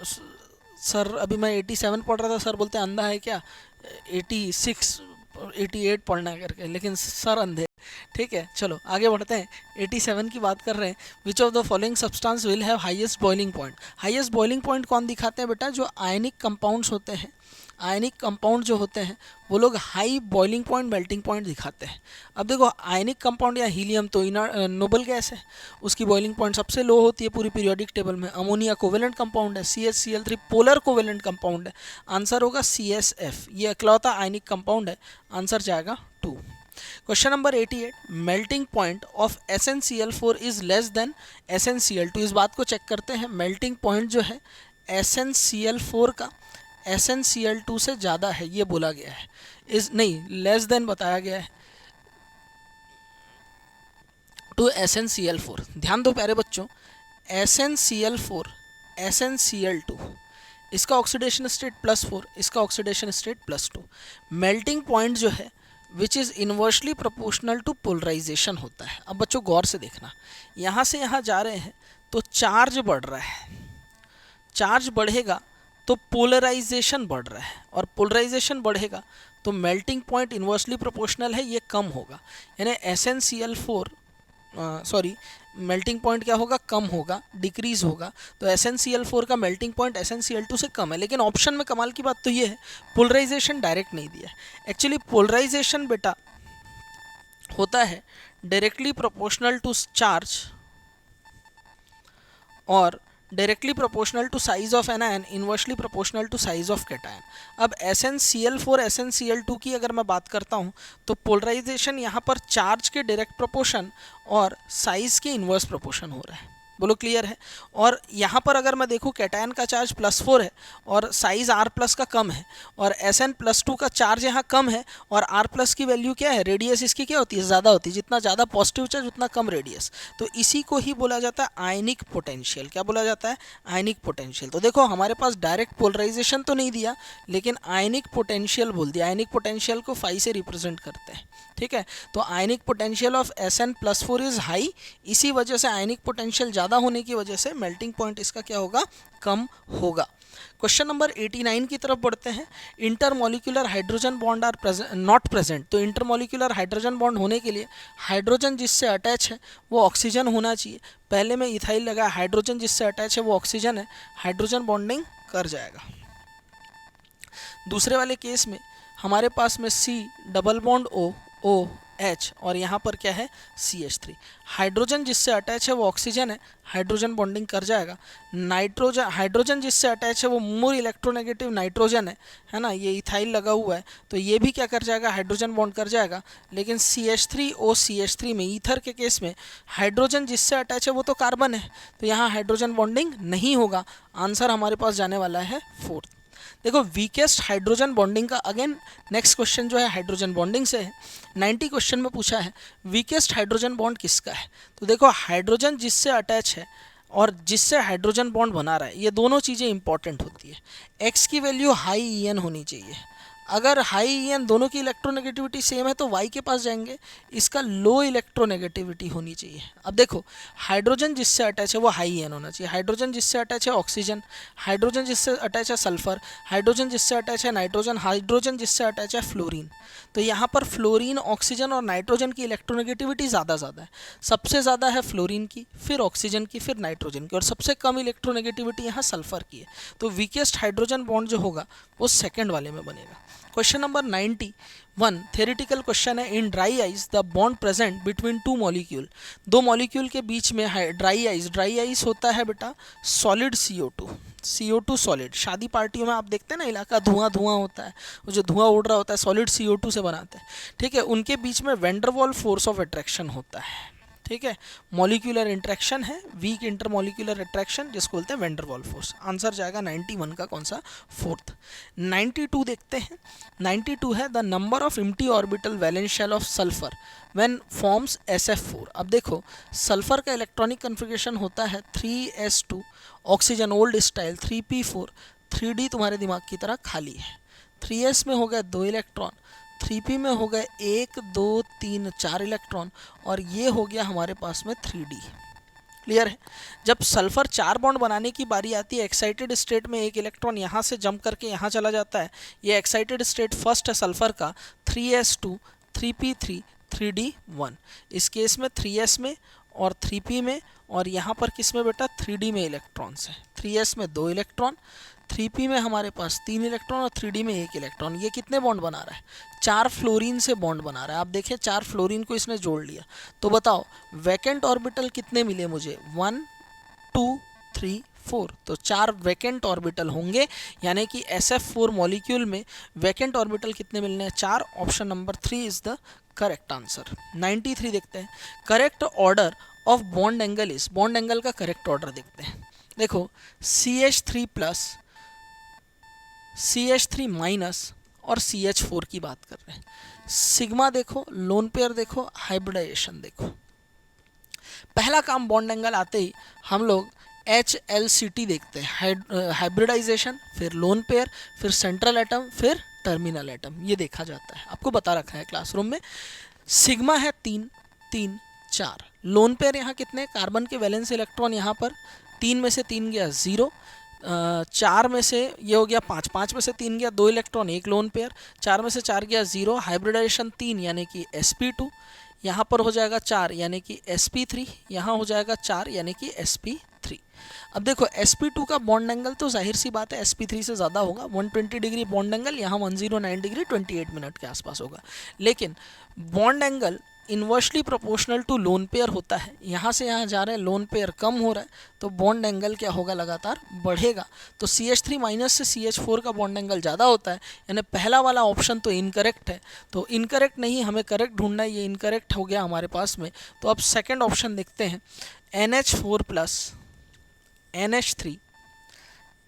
सर, अभी मैं 87 पढ़ रहा था, सर बोलते अंधा है क्या, 86 88 पढ़ना है करके, लेकिन सर अंधे। ठीक है, चलो आगे बढ़ते हैं। 87 की बात कर रहे हैं। विच of the following substance will have highest boiling point. Highest boiling point कौन दिखाते हैं बेटा? जो आयनिक कंपाउंड्स होते हैं, आयनिक कंपाउंड जो होते हैं वो लोग high boiling point melting point दिखाते हैं। अब देखो आयनिक कंपाउंड या हीलियम तो नोबल गैस है, उसकी बॉइलिंग पॉइंट सबसे लो होती है पूरी पीरियोडिक टेबल में। अमोनिया कोवेलेंट कंपाउंड है, CH Cl3 polar covalent compound है, आंसर होगा CSF, ये अकलौता आयनिक कंपाउंड है, आंसर जाएगा 2। Question number 88, melting point of SnCl4 is less than SnCl2। इस बात को चेक करते हैं, मेल्टिंग पॉइंट जो है SnCl4 का SnCl2 से ज़्यादा है, ये बोला गया है, इज नहीं लेस देन बताया गया है टू SnCl4। ध्यान दो प्यारे बच्चों, SnCl4 SnCl2, इसका ऑक्सीडेशन स्टेट +4, इसका ऑक्सीडेशन स्टेट +2। मेल्टिंग पॉइंट जो है which is inversely proportional to polarisation होता है। अब बच्चों गौर से देखना, यहाँ से यहाँ जा रहे हैं तो चार्ज बढ़ रहा है, चार्ज बढ़ेगा तो पोलराइजेशन बढ़ रहा है, और पोलराइजेशन बढ़ेगा तो मेल्टिंग पॉइंट इन्वर्सली प्रोपोर्शनल है, ये कम होगा, यानी SnCl4 सॉरी मेल्टिंग पॉइंट क्या होगा, कम होगा, डिक्रीज होगा। तो SnCl4 का मेल्टिंग पॉइंट SnCl2 से कम है। लेकिन ऑप्शन में कमाल की बात तो ये है, पोलराइजेशन डायरेक्ट नहीं दिया है। एक्चुअली पोलराइजेशन बेटा होता है डायरेक्टली प्रोपोर्शनल टू चार्ज और directly proportional to size of anion, inversely proportional to size of cation. अब SnCl4 SnCl2 की अगर मैं बात करता हूँ तो पोलराइजेशन यहाँ पर चार्ज के डायरेक्ट प्रोपोर्शन और साइज के इन्वर्स प्रोपोर्शन हो रहा है, बोलो क्लियर है। और यहाँ पर अगर मैं देखूँ कैटायन का चार्ज +4 है और साइज R+ का कम है, और Sn+2 का चार्ज यहाँ कम है और R+ की वैल्यू क्या है, रेडियस इसकी क्या होती है, ज़्यादा होती है, जितना ज़्यादा पॉजिटिव चार्ज उतना कम रेडियस। तो इसी को ही बोला जाता है आयनिक पोटेंशियल। क्या बोला जाता है, आयनिक पोटेंशियल। तो देखो हमारे पास डायरेक्ट पोलराइजेशन तो नहीं दिया, लेकिन आयनिक पोटेंशियल बोल दिया। आयनिक पोटेंशियल को फाई से रिप्रेजेंट करते हैं, ठीक है। तो ionic potential of Sn+4 is high, इसी वजह से आयनिक पोटेंशियल ज़्यादा होने की वजह से मेल्टिंग पॉइंट इसका क्या होगा, कम होगा। क्वेश्चन नंबर 89 की तरफ बढ़ते हैं। Intermolecular hydrogen bond are not present. तो इंटरमॉलिक्यूलर हाइड्रोजन बॉन्ड होने के लिए हाइड्रोजन जिससे अटैच है वो ऑक्सीजन होना चाहिए। पहले में इथाइल लगा, हाइड्रोजन जिससे अटैच है वो ऑक्सीजन है, हाइड्रोजन बॉन्डिंग कर जाएगा। दूसरे वाले केस में हमारे पास में C double bond O H और यहाँ पर क्या है CH3। हाइड्रोजन जिससे अटैच है वो ऑक्सीजन है, हाइड्रोजन बॉन्डिंग कर जाएगा। नाइट्रोजन, हाइड्रोजन जिससे अटैच है वो मोर इलेक्ट्रोनेगेटिव नाइट्रोजन है ना, ये इथाइल लगा हुआ है, तो ये भी क्या कर जाएगा, हाइड्रोजन बॉन्ड कर जाएगा। लेकिन CH3O CH3 में, ईथर के केस में हाइड्रोजन जिससे अटैच है वो तो कार्बन है, तो यहाँ हाइड्रोजन बॉन्डिंग नहीं होगा। आंसर हमारे पास जाने वाला है 4। देखो वीकेस्ट हाइड्रोजन बॉन्डिंग का अगेन नेक्स्ट क्वेश्चन जो है हाइड्रोजन बॉन्डिंग से है। 90 क्वेश्चन में पूछा है वीकेस्ट हाइड्रोजन बॉन्ड किसका है। तो देखो हाइड्रोजन जिससे अटैच है और जिससे हाइड्रोजन बॉन्ड बना रहा है, ये दोनों चीज़ें इंपॉर्टेंट होती है। एक्स की वैल्यू हाई EN होनी चाहिए। अगर हाई EN दोनों की इलेक्ट्रोनेगेटिविटी सेम है तो Y के पास जाएंगे, इसका लो इलेक्ट्रोनेगेटिविटी होनी चाहिए। अब देखो हाइड्रोजन जिससे अटैच है वो हाई EN होना चाहिए। हाइड्रोजन जिससे अटैच है ऑक्सीजन, हाइड्रोजन जिससे अटैच है सल्फर, हाइड्रोजन जिससे अटैच है नाइट्रोजन, हाइड्रोजन जिससे अटैच है फ्लोरीन। तो यहाँ पर फ्लोरीन, ऑक्सीजन और नाइट्रोजन की इलेक्ट्रोनेगेटिविटी ज़्यादा है। सबसे ज़्यादा है फ्लोरीन की, फिर ऑक्सीजन की, फिर नाइट्रोजन की, और सबसे कम इलेक्ट्रोनेगेटिविटी यहाँ सल्फर की है। तो वीकेस्ट हाइड्रोजन बॉन्ड जो होगा वो सेकेंड वाले में बनेगा। क्वेश्चन नंबर 91 थ्योरेटिकल क्वेश्चन है। In dry ice the bond present between two molecule, दो मॉलिक्यूल के बीच में है ड्राई आइस। ड्राई आइस होता है बेटा सॉलिड CO2 सॉलिड। शादी पार्टियों में आप देखते हैं ना, इलाका धुआं होता है, वो जो धुआं उड़ रहा होता है सॉलिड CO2 से बनाते हैं, ठीक है। उनके बीच में वैंडरवाल फोर्स ऑफ अट्रैक्शन होता है, ठीक है। मॉलिक्यूलर इंट्रैक्शन है, वीक इंटरमॉलिक्यूलर अट्रैक्शन, जिसको बोलते हैं वैंडरवाल फोर्स। आंसर जाएगा 91 का कौन सा, 4th। 92 देखते हैं। 92 है the number of empty orbital valence shell of sulphur when forms SF4। अब देखो सल्फर का इलेक्ट्रॉनिक कन्फिगरेशन होता है 3s2, oxygen old style 3p4, 3d तुम्हारे दिमाग की तरह खाली है। 3s में हो गए 2 इलेक्ट्रॉन, 3p में हो गए 1 2 3 4 इलेक्ट्रॉन, और ये हो गया हमारे पास में 3d। क्लियर है। जब सल्फर 4 बॉन्ड बनाने की बारी आती है, एक्साइटेड स्टेट में एक इलेक्ट्रॉन यहाँ से जंप करके यहाँ चला जाता है। ये एक्साइटेड स्टेट फर्स्ट है सल्फर का, 3s2 3p3 3d1। इस केस में 3s में और 3p में, और यहाँ पर किस में बेटा 3d में इलेक्ट्रॉन्स हैं। 3s में 2 इलेक्ट्रॉन, 3p में हमारे पास 3 इलेक्ट्रॉन और 3d में 1 इलेक्ट्रॉन। ये कितने बॉन्ड बना रहा है? 4 फ्लोरीन से बॉन्ड बना रहा है। आप देखिए 4 फ्लोरीन को इसने जोड़ लिया। तो बताओ वैकेंट ऑर्बिटल कितने मिले मुझे? 1 2 3 4। तो 4 वैकेंट ऑर्बिटल होंगे, यानी कि SF4 मॉलिक्यूल में वैकेंट ऑर्बिटल कितने मिलने हैं? 4। Option number 3 is the correct answer. 93 देखते हैं, correct order of bond angle is. Bond angle का करेक्ट ऑर्डर देखते हैं। देखो CH3 प्लस, CH3 माइनस और CH4 की बात कर रहे हैं। सिग्मा देखो, लोन पेयर देखो, हाइब्रिडाइजेशन देखो। पहला काम बॉन्ड एंगल आते ही हम लोग HLCT देखते हैं, हाइब्रिडाइजेशन, फिर लोन पेयर, फिर सेंट्रल एटम, फिर टर्मिनल एटम। ये देखा जाता है, आपको बता रखा है क्लासरूम में। सिग्मा है 3 3 4। लोन पेयर यहाँ कितने? कार्बन के वैलेंस इलेक्ट्रॉन यहाँ पर 3 में से 3 गया 0, 4 में से ये हो गया 5, 5 में से 3 गया 2 इलेक्ट्रॉन, 1 लोन पेयर, 4 में से 4 गया 0, हाइब्रिडाइजेशन 3 यानी कि sp2, यहाँ पर हो जाएगा 4 यानी कि sp3, यहाँ हो जाएगा 4 यानी कि sp3। अब देखो sp2 का बॉन्ड एंगल तो जाहिर सी बात है sp3 से ज़्यादा होगा, 120 डिग्री बॉन्ड एंगल, यहाँ 109 डिग्री 28 मिनट के आसपास होगा। लेकिन bond angle inversely proportional to lone pair होता है। यहाँ से यहाँ जा रहे हैं, लोन पेयर कम हो रहा है, तो बॉन्ड एंगल क्या होगा? लगातार बढ़ेगा। तो CH3 माइनस से CH4 का बॉन्ड एंगल ज़्यादा होता है, यानी पहला वाला ऑप्शन तो इनकरेक्ट है। तो इनकरेक्ट नहीं, हमें करेक्ट ढूंढना है, ये इनकरेक्ट हो गया हमारे पास में। तो अब सेकेंड ऑप्शन देखते हैं, NH4 plus NH3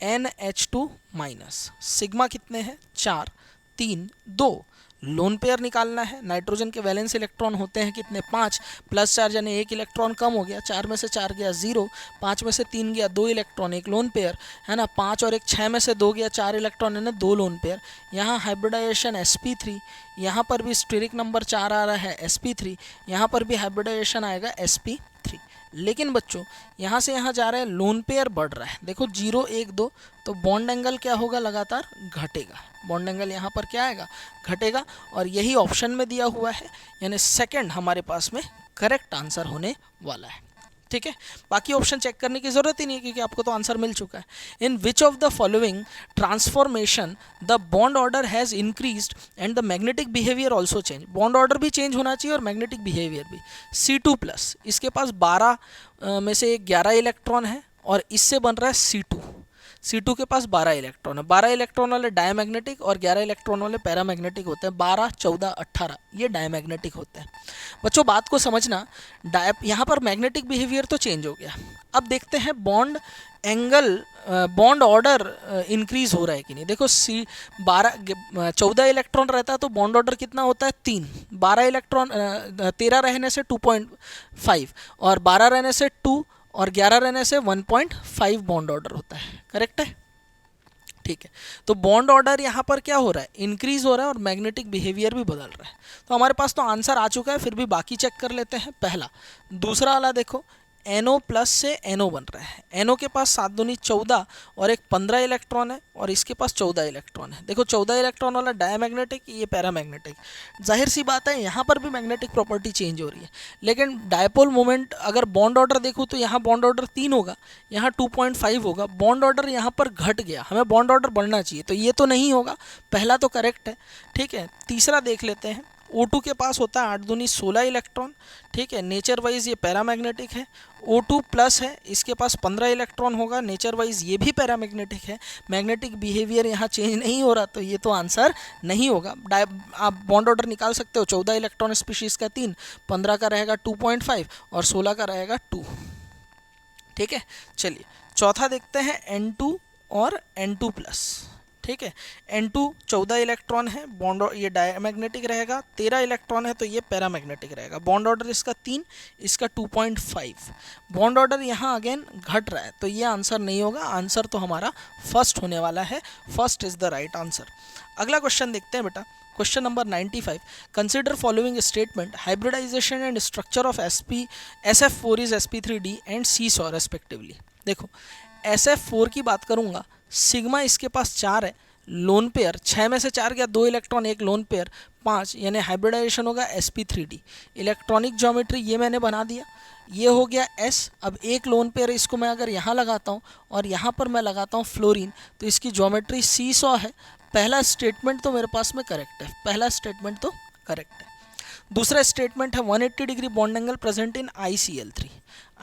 NH2 minus. Sigma कितने हैं? 4 3 2। लोन पेयर निकालना है, नाइट्रोजन के वैलेंस इलेक्ट्रॉन होते हैं कितने? 5, प्लस 4 यानी 1 इलेक्ट्रॉन कम हो गया, 4 में से 4 गया 0, 5 में से 3 गया 2 इलेक्ट्रॉन, 1 लोन पेयर है ना, 5 और 1 6 में से 2 गया 4 इलेक्ट्रॉन है ना, 2 लोन पेयर। यहाँ हाइब्रिडाइजेशन sp3, यहाँ पर भी स्टेरिक नंबर 4 आ रहा है sp3, यहाँ पर भी हाइब्रिडाइजेशन आएगा sp3। लेकिन बच्चों यहाँ से यहाँ जा रहा है, लोन पेयर बढ़ रहा है। देखो 0 1 2, तो बॉन्ड एंगल क्या होगा? लगातार घटेगा। बॉन्ड एंगल यहाँ पर क्या आएगा? घटेगा। और यही ऑप्शन में दिया हुआ है, यानी सेकंड हमारे पास में करेक्ट आंसर होने वाला है। ठीक है, बाकी ऑप्शन चेक करने की जरूरत ही नहीं है, क्योंकि आपको तो आंसर मिल चुका है। In which of the following transformation the bond order has increased and the magnetic behaviour also change. Bond order भी चेंज होना चाहिए और मैग्नेटिक बिहेवियर भी। C2 प्लस, इसके पास 12 में से 11 इलेक्ट्रॉन है, और इससे बन रहा है C2। C2 के पास 12 इलेक्ट्रॉन है। 12 इलेक्ट्रॉन वाले डायमैग्नेटिक और 11 इलेक्ट्रॉन वाले पैरामैग्नेटिक होते हैं। 12 14 18 ये डायमैग्नेटिक होते हैं। बच्चों बात को समझना, यहाँ पर मैग्नेटिक बिहेवियर तो चेंज हो गया। अब देखते हैं bond angle, bond order increase हो रहा है कि नहीं। देखो 14 इलेक्ट्रॉन रहता है तो बॉन्ड ऑर्डर कितना होता है? 3। 12 इलेक्ट्रॉन 13 रहने से 2.5, और 12 रहने से 2, और 11 रहने से 1.5 बॉन्ड ऑर्डर होता है। करेक्ट है? ठीक है, तो बॉन्ड ऑर्डर यहाँ पर क्या हो रहा है? इंक्रीज हो रहा है, और मैग्नेटिक बिहेवियर भी बदल रहा है। तो हमारे पास तो आंसर आ चुका है, फिर भी बाकी चेक कर लेते हैं। पहला, दूसरा वाला देखो, NO प्लस से NO बन रहा है। NO के पास 7 दूनी 14 और एक 15 इलेक्ट्रॉन है, और इसके पास 14 इलेक्ट्रॉन है। देखो 14 इलेक्ट्रॉन वाला डायमैग्नेटिक, ये पैरामैग्नेटिक। जाहिर सी बात है यहाँ पर भी मैग्नेटिक प्रॉपर्टी चेंज हो रही है, लेकिन डायपोल मोमेंट अगर बॉन्ड ऑर्डर देखूँ तो यहाँ बॉन्ड ऑर्डर 3 होगा, यहाँ 2.5 होगा। बॉन्ड ऑर्डर यहाँ पर घट गया, हमें बॉन्ड ऑर्डर बढ़ना चाहिए, तो ये तो नहीं होगा। पहला तो करेक्ट है। ठीक है, तीसरा देख लेते हैं। O2 के पास होता है 8 दूनी 16 इलेक्ट्रॉन। ठीक है, नेचर वाइज ये पैरामैग्नेटिक है। O2 प्लस है, इसके पास 15 इलेक्ट्रॉन होगा, नेचर वाइज ये भी पैरामैग्नेटिक है। मैग्नेटिक बिहेवियर यहाँ चेंज नहीं हो रहा, तो ये तो आंसर नहीं होगा। आप बॉन्ड ऑर्डर निकाल सकते हो, 14 इलेक्ट्रॉन स्पीशीज़ का 3, 15 का रहेगा 2.5 और 16 का रहेगा 2। ठीक है, चलिए चौथा देखते हैं, N2 और N2 प्लस। ठीक है, N2 14 इलेक्ट्रॉन है, बॉन्ड ये डायमैग्नेटिक रहेगा। 13 इलेक्ट्रॉन है तो ये पैरामैग्नेटिक रहेगा। बॉन्ड ऑर्डर इसका 3, इसका 2.5। बॉन्ड ऑर्डर यहाँ अगेन घट रहा है, तो ये आंसर नहीं होगा। आंसर तो हमारा फर्स्ट होने वाला है। First is the right answer. अगला क्वेश्चन देखते हैं बेटा, question number 95। Consider following statement, hybridization and structure of SF4 is sp3d and seesaw respectively. देखो SF4 की बात करूँगा, सिग्मा इसके पास 4 है, लोन पेयर 6 में से 4 गया, 2 इलेक्ट्रॉन 1 लोन पेयर 5, यानी हाइब्रिडाइजेशन होगा sp3d। इलेक्ट्रॉनिक ज्योमेट्री ये मैंने बना दिया, ये हो गया s। अब एक लोन पेयर इसको मैं अगर यहाँ लगाता हूँ और यहाँ पर मैं लगाता हूँ फ्लोरीन, तो इसकी ज्योमेट्री सीसॉ है। पहला स्टेटमेंट तो मेरे पास में करेक्ट है, पहला स्टेटमेंट तो करेक्ट है। दूसरा स्टेटमेंट है 180 degree bond angle present in ICl3।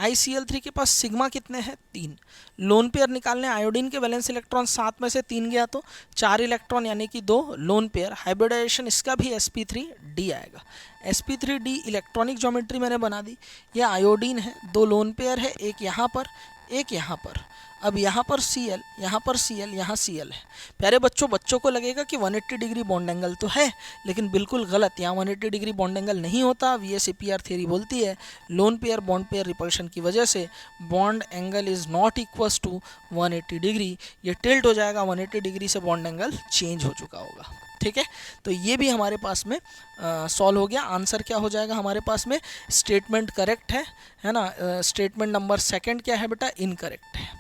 ICl3 के पास सिग्मा कितने हैं 3। लोन पेयर निकालने, आयोडीन के वैलेंस इलेक्ट्रॉन 7 में से 3 गया तो 4 इलेक्ट्रॉन यानी कि 2 लोन पेयर। हाइब्रिडाइजेशन इसका भी sp3d आएगा। sp3d इलेक्ट्रॉनिक ज्योमेट्री मैंने बना दी। ये आयोडीन है, 2 लोन पेयर है, एक यहाँ पर एक यहाँ पर। अब यहाँ पर Cl, यहाँ पर Cl, यहाँ Cl है। प्यारे बच्चों, बच्चों को लगेगा कि 180 डिग्री बॉन्ड एंगल तो है, लेकिन बिल्कुल गलत। यहाँ 180 डिग्री बॉन्ड एंगल नहीं होता। VSEPR थ्योरी बोलती है lone pair bond pair repulsion की वजह से bond angle is not equals to 180 degree. ये टिल्ट हो जाएगा, 180 डिग्री से बॉन्ड एंगल चेंज हो चुका होगा। ठीक है, तो ये भी हमारे पास में सॉल्व हो गया। आंसर क्या हो जाएगा हमारे पास में? स्टेटमेंट करेक्ट है ना। स्टेटमेंट नंबर सेकंड क्या है बेटा? इनकरेक्ट है।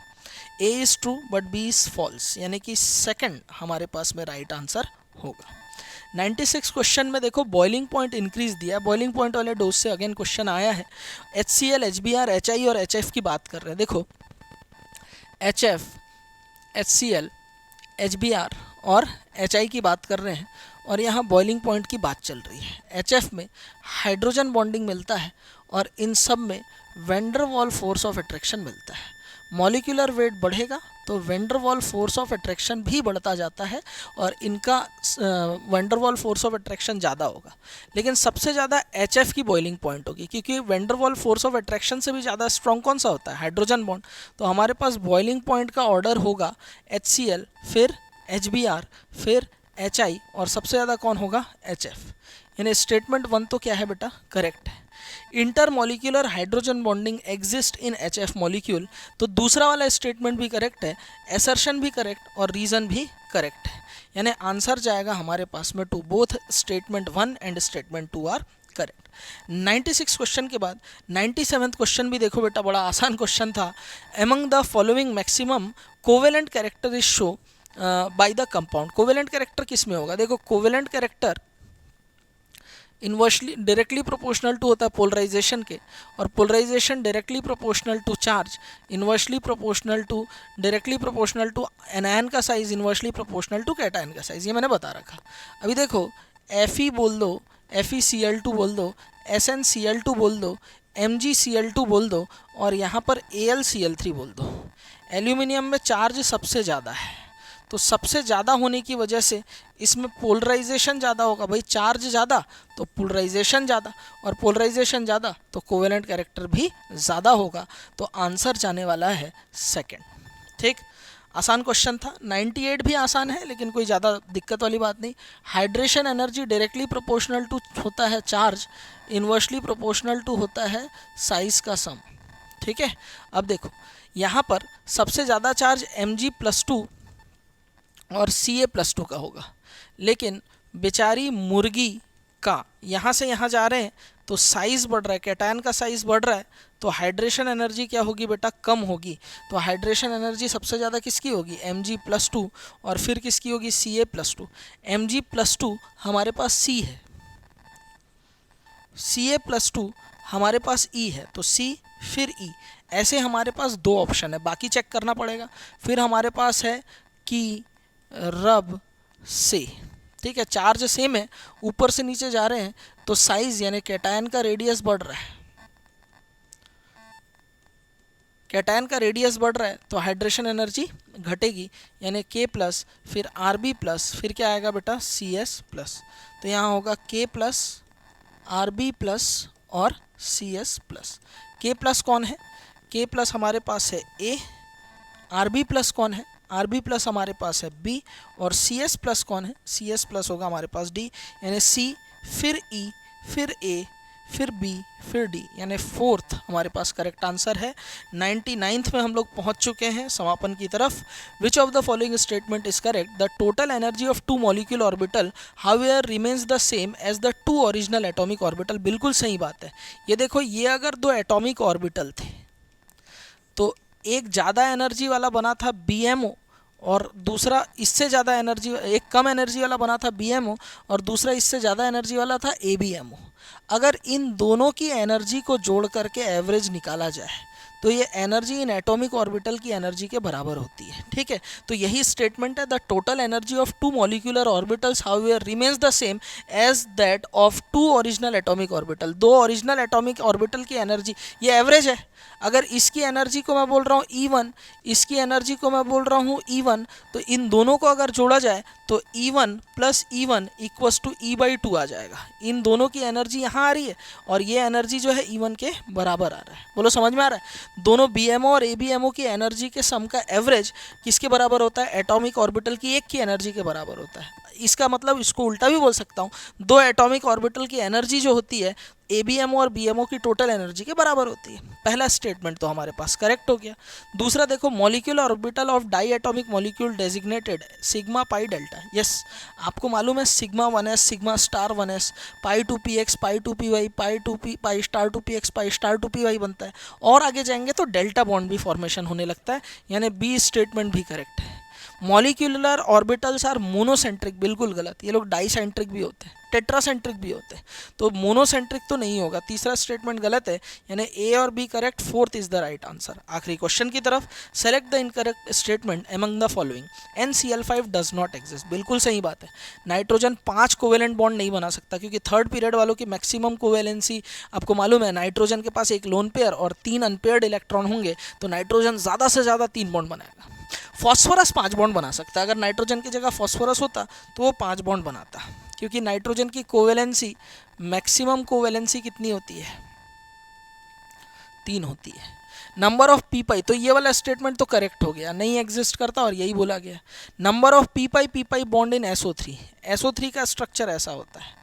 A is true but B is false, यानी कि सेकंड हमारे पास में राइट आंसर होगा। 96 क्वेश्चन में देखो बॉइलिंग पॉइंट इंक्रीज दिया है। बॉइलिंग पॉइंट वाले डोज से अगेन क्वेश्चन आया है। HCl, HBr, HI और HF की बात कर रहे हैं। देखो HF, HCl, HBr और HI की बात कर रहे हैं और यहाँ बॉइलिंग पॉइंट की बात चल रही है। HF में हाइड्रोजन बॉन्डिंग मिलता है और इन सब में वैन डर वाल फोर्स ऑफ अट्रैक्शन मिलता है। मॉलिक्यूलर वेट बढ़ेगा तो वैन डर वाल फोर्स ऑफ अट्रैक्शन भी बढ़ता जाता है और इनका वैन डर वाल फोर्स ऑफ अट्रैक्शन ज़्यादा होगा। लेकिन सबसे ज़्यादा HF की बॉइलिंग पॉइंट होगी, क्योंकि वैन डर वाल फोर्स ऑफ अट्रैक्शन से भी ज़्यादा स्ट्रॉन्ग कौन सा होता है? Hydrogen bond. तो हमारे पास बॉइलिंग पॉइंट का ऑर्डर होगा HCl, फिर HBr, फिर HI और सबसे ज़्यादा कौन होगा? HF। यानी स्टेटमेंट 1 तो क्या है बेटा? करेक्ट है। Intermolecular hydrogen bonding exist in HF molecule, तो दूसरा वाला स्टेटमेंट भी करेक्ट है, असर्शन भी करेक्ट और रीज़न भी करेक्ट है। यानी आंसर जाएगा हमारे पास में two both statement 1 and statement 2 are correct. 96 question के बाद 97th क्वेश्चन भी देखो बेटा, बड़ा आसान क्वेश्चन था। Among the following maximum covalent character is show by the compound. Covalent character किस में होगा? देखो covalent character inversely directly proportional to होता है पोलराइजेशन के, और polarisation directly proportional to charge, inversely proportional to directly proportional to anion का size, inversely proportional to cation का साइज। ये मैंने बता रखा। अभी देखो Fe बोल दो, FeCl2 बोल दो, SnCl2 बोल दो, MgCl2 बोल दो और यहाँ पर AlCl3 बोल दो। एल्यूमिनियम में चार्ज सबसे ज़्यादा है, तो सबसे ज़्यादा होने की वजह से इसमें पोलराइजेशन ज़्यादा होगा। भाई चार्ज ज़्यादा तो पोलराइजेशन ज़्यादा, और पोलराइजेशन ज़्यादा तो कोवेलेंट कैरेक्टर भी ज़्यादा होगा। तो आंसर जाने वाला है सेकंड। ठीक, आसान क्वेश्चन था। 98 भी आसान है, लेकिन कोई ज़्यादा दिक्कत वाली बात नहीं। Hydration energy directly proportional to होता है चार्ज, इन्वर्सली प्रोपोर्शनल टू होता है साइज़ का सम। ठीक है, अब देखो यहाँ पर सबसे ज़्यादा चार्ज Mg+2 और Ca+2 का होगा, लेकिन बेचारी मुर्गी का यहाँ से यहाँ जा रहे हैं तो साइज़ बढ़ रहा है, कैटायन का साइज़ बढ़ रहा है, तो हाइड्रेशन एनर्जी क्या होगी बेटा? कम होगी। तो हाइड्रेशन एनर्जी सबसे ज़्यादा किसकी होगी? Mg+2 और फिर किसकी होगी? Ca+2। Mg+2 हमारे पास C है, Ca+2 हमारे पास E है, तो C फिर E, ऐसे हमारे पास 2 ऑप्शन है, बाकी चेक करना पड़ेगा। फिर हमारे पास है कि रब से, ठीक है, चार्ज सेम है, ऊपर से नीचे जा रहे हैं तो साइज यानी कैटायन का रेडियस बढ़ रहा है, कैटायन का रेडियस बढ़ रहा है तो हाइड्रेशन एनर्जी घटेगी, यानी K+, फिर Rb+, फिर क्या आएगा बेटा? Cs+। तो यहाँ होगा K+, Rb+ और Cs+। K+ कौन है? K+ हमारे पास है A, Rb+ कौन है? Rb+ हमारे पास है B, और Cs+ कौन है? Cs+ होगा हमारे पास D, यानी C फिर E फिर A फिर B फिर D, यानी फोर्थ हमारे पास करेक्ट आंसर है। 99th में हम लोग पहुंच चुके हैं समापन की तरफ। Which of the following statement is correct? The total energy of 2 molecule orbital however remains the same as the 2 original atomic orbital. बिल्कुल सही बात है। ये देखो, ये अगर 2 एटॉमिक ऑर्बिटल थे तो एक ज़्यादा एनर्जी वाला बना था BMO और दूसरा इससे ज़्यादा एनर्जी, एक कम एनर्जी वाला बना था BMO और दूसरा इससे ज़्यादा एनर्जी वाला था ABMO। अगर इन दोनों की एनर्जी को जोड़ करके एवरेज निकाला जाए तो ये एनर्जी इन एटॉमिक ऑर्बिटल की एनर्जी के बराबर होती है। ठीक है, तो यही स्टेटमेंट है, the total energy of two molecular orbitals however remains the same as that of two original atomic orbital. दो ओरिजिनल एटॉमिक ऑर्बिटल की एनर्जी, ये एवरेज है। अगर इसकी एनर्जी को मैं बोल रहा हूँ E1, इसकी एनर्जी को मैं बोल रहा हूँ E1, तो इन दोनों को अगर जोड़ा जाए तो E1 plus E1 equals to E/2 आ जाएगा। इन दोनों की एनर्जी यहाँ आ रही है और ये एनर्जी जो है E1 के बराबर आ रहा है। बोलो समझ में आ रहा है? दोनों BMO और ABMO की एनर्जी के सम का एवरेज किसके बराबर होता है? एटॉमिक ऑर्बिटल की एक की एनर्जी के बराबर होता है। इसका मतलब इसको उल्टा भी बोल सकता हूँ, दो एटॉमिक ऑर्बिटल की एनर्जी जो होती है ABMO और BMO की टोटल एनर्जी के बराबर होती है। पहला स्टेटमेंट तो हमारे पास करेक्ट हो गया। दूसरा देखो, molecular orbital of diatomic molecule designated sigma pi delta. Yes, आपको मालूम है sigma 1s, sigma star 1s, pi 2px, pi 2py, pi 2p, pi star 2px, pi star 2py बनता है। और आगे जाएंगे तो डेल्टा बॉन्ड भी फॉर्मेशन होने लगता है, यानी बी स्टेटमेंट भी करेक्ट है। मॉलिक्यूलर ऑर्बिटल्स आर मोनोसेंट्रिक, बिल्कुल गलत, ये लोग डाईसेंट्रिक भी होते हैं, टेट्रासेंट्रिक भी होते हैं, तो मोनोसेंट्रिक तो नहीं होगा। तीसरा स्टेटमेंट गलत है, यानी ए और B correct, fourth is the right answer. आखिरी क्वेश्चन की तरफ, select the incorrect statement among the following. NCl5 does not exist, बिल्कुल सही बात है। नाइट्रोजन 5 कोवेलेंट बॉन्ड नहीं बना सकता, क्योंकि थर्ड पीरियड वालों की मैक्सिमम कोवेलेंसी आपको मालूम है, नाइट्रोजन के पास एक लोन पेयर और 3 अनपेयर्ड इलेक्ट्रॉन होंगे, तो नाइट्रोजन ज़्यादा से ज़्यादा 3 बॉन्ड बनाएगा। फॉस्फोरस 5 बॉन्ड बना सकता है, अगर नाइट्रोजन की जगह फॉस्फोरस होता तो वो 5 बॉन्ड बनाता, क्योंकि नाइट्रोजन की कोवेलेंसी, मैक्सिमम कोवेलेंसी कितनी होती है? 3 होती है। नंबर ऑफ पी तो ये वाला स्टेटमेंट तो करेक्ट हो गया, नहीं एग्जिस्ट करता और यही बोला गया। Number of P bond in SO3 का स्ट्रक्चर ऐसा होता है,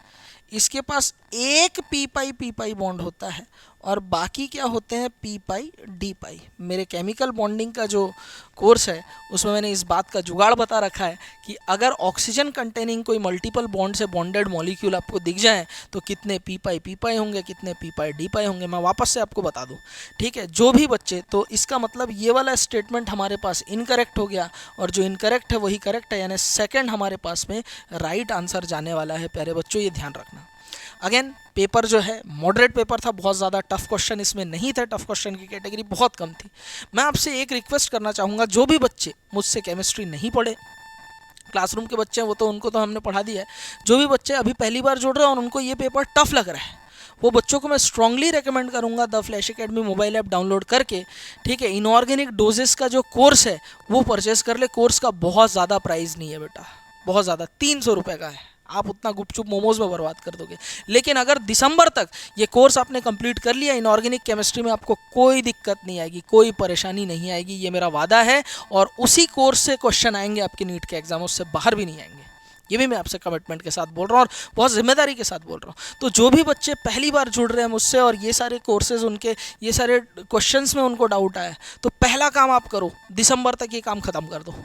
इसके पास एक पी बॉन्ड होता है और बाकी क्या होते हैं? D। मेरे केमिकल बॉन्डिंग का जो कोर्स है उसमें मैंने इस बात का जुगाड़ बता रखा है कि अगर ऑक्सीजन कंटेनिंग कोई मल्टीपल बॉन्ड से बॉन्डेड मॉलिक्यूल आपको दिख जाए तो कितने पी होंगे, कितने D होंगे, मैं वापस से आपको बता दूं। ठीक है, जो भी बच्चे, तो इसका मतलब ये वाला स्टेटमेंट हमारे पास इनकरेक्ट हो गया और जो इनकरेक्ट है वही करेक्ट है, यानी सेकेंड हमारे पास में राइट आंसर जाने वाला है। प्यारे बच्चों, ये ध्यान रखना। अगेन पेपर जो है मॉडरेट पेपर था, बहुत ज़्यादा टफ क्वेश्चन इसमें नहीं थे, टफ क्वेश्चन की कैटेगरी बहुत कम थी। मैं आपसे एक रिक्वेस्ट करना चाहूँगा, जो भी बच्चे मुझसे केमिस्ट्री नहीं पढ़े, क्लासरूम के बच्चे हैं वो तो उनको तो हमने पढ़ा दिया है, जो भी बच्चे अभी पहली बार जुड़ रहे हैं और उनको ये पेपर टफ लग रहा है, वो बच्चों को मैं स्ट्रांगली रेकमेंड करूँगा the flash academy mobile app download करके, ठीक है, इनऑर्गेनिक डोजेस का जो कोर्स है वो परचेस कर ले। कोर्स का बहुत ज़्यादा प्राइस नहीं है बेटा, बहुत ज़्यादा, 300 रुपये का है, आप उतना गुपचुप मोमोज में बर्बाद कर दोगे। लेकिन अगर दिसंबर तक ये कोर्स आपने कंप्लीट कर लिया, इनऑर्गेनिक केमिस्ट्री में आपको कोई दिक्कत नहीं आएगी, कोई परेशानी नहीं आएगी, ये मेरा वादा है। और उसी कोर्स से क्वेश्चन आएंगे आपके नीट के एग्जाम, उससे बाहर भी नहीं आएंगे, ये भी मैं आपसे कमिटमेंट के साथ बोल रहा हूँ और बहुत जिम्मेदारी के साथ बोल रहा हूँ। तो जो भी बच्चे पहली बार जुड़ रहे हैं मुझसे और ये सारे कोर्सेज, उनके ये सारे क्वेश्चंस में उनको डाउट आया, तो पहला काम आप करो, दिसंबर तक ये काम ख़त्म कर दो।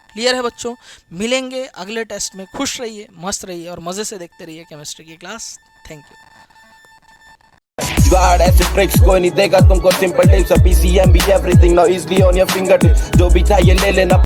क्लियर है बच्चों? मिलेंगे अगले टेस्ट में, खुश रहिए, मस्त रहिए और मज़े से देखते रहिए केमिस्ट्री की क्लास। Thank you. जुगाड़ ऐसे ट्रिक्स कोई नहीं देगा तुमको, सिंपल टिप्स, PCM भी everything now easily on your finger tips, जो भी चाहिए ले लेना।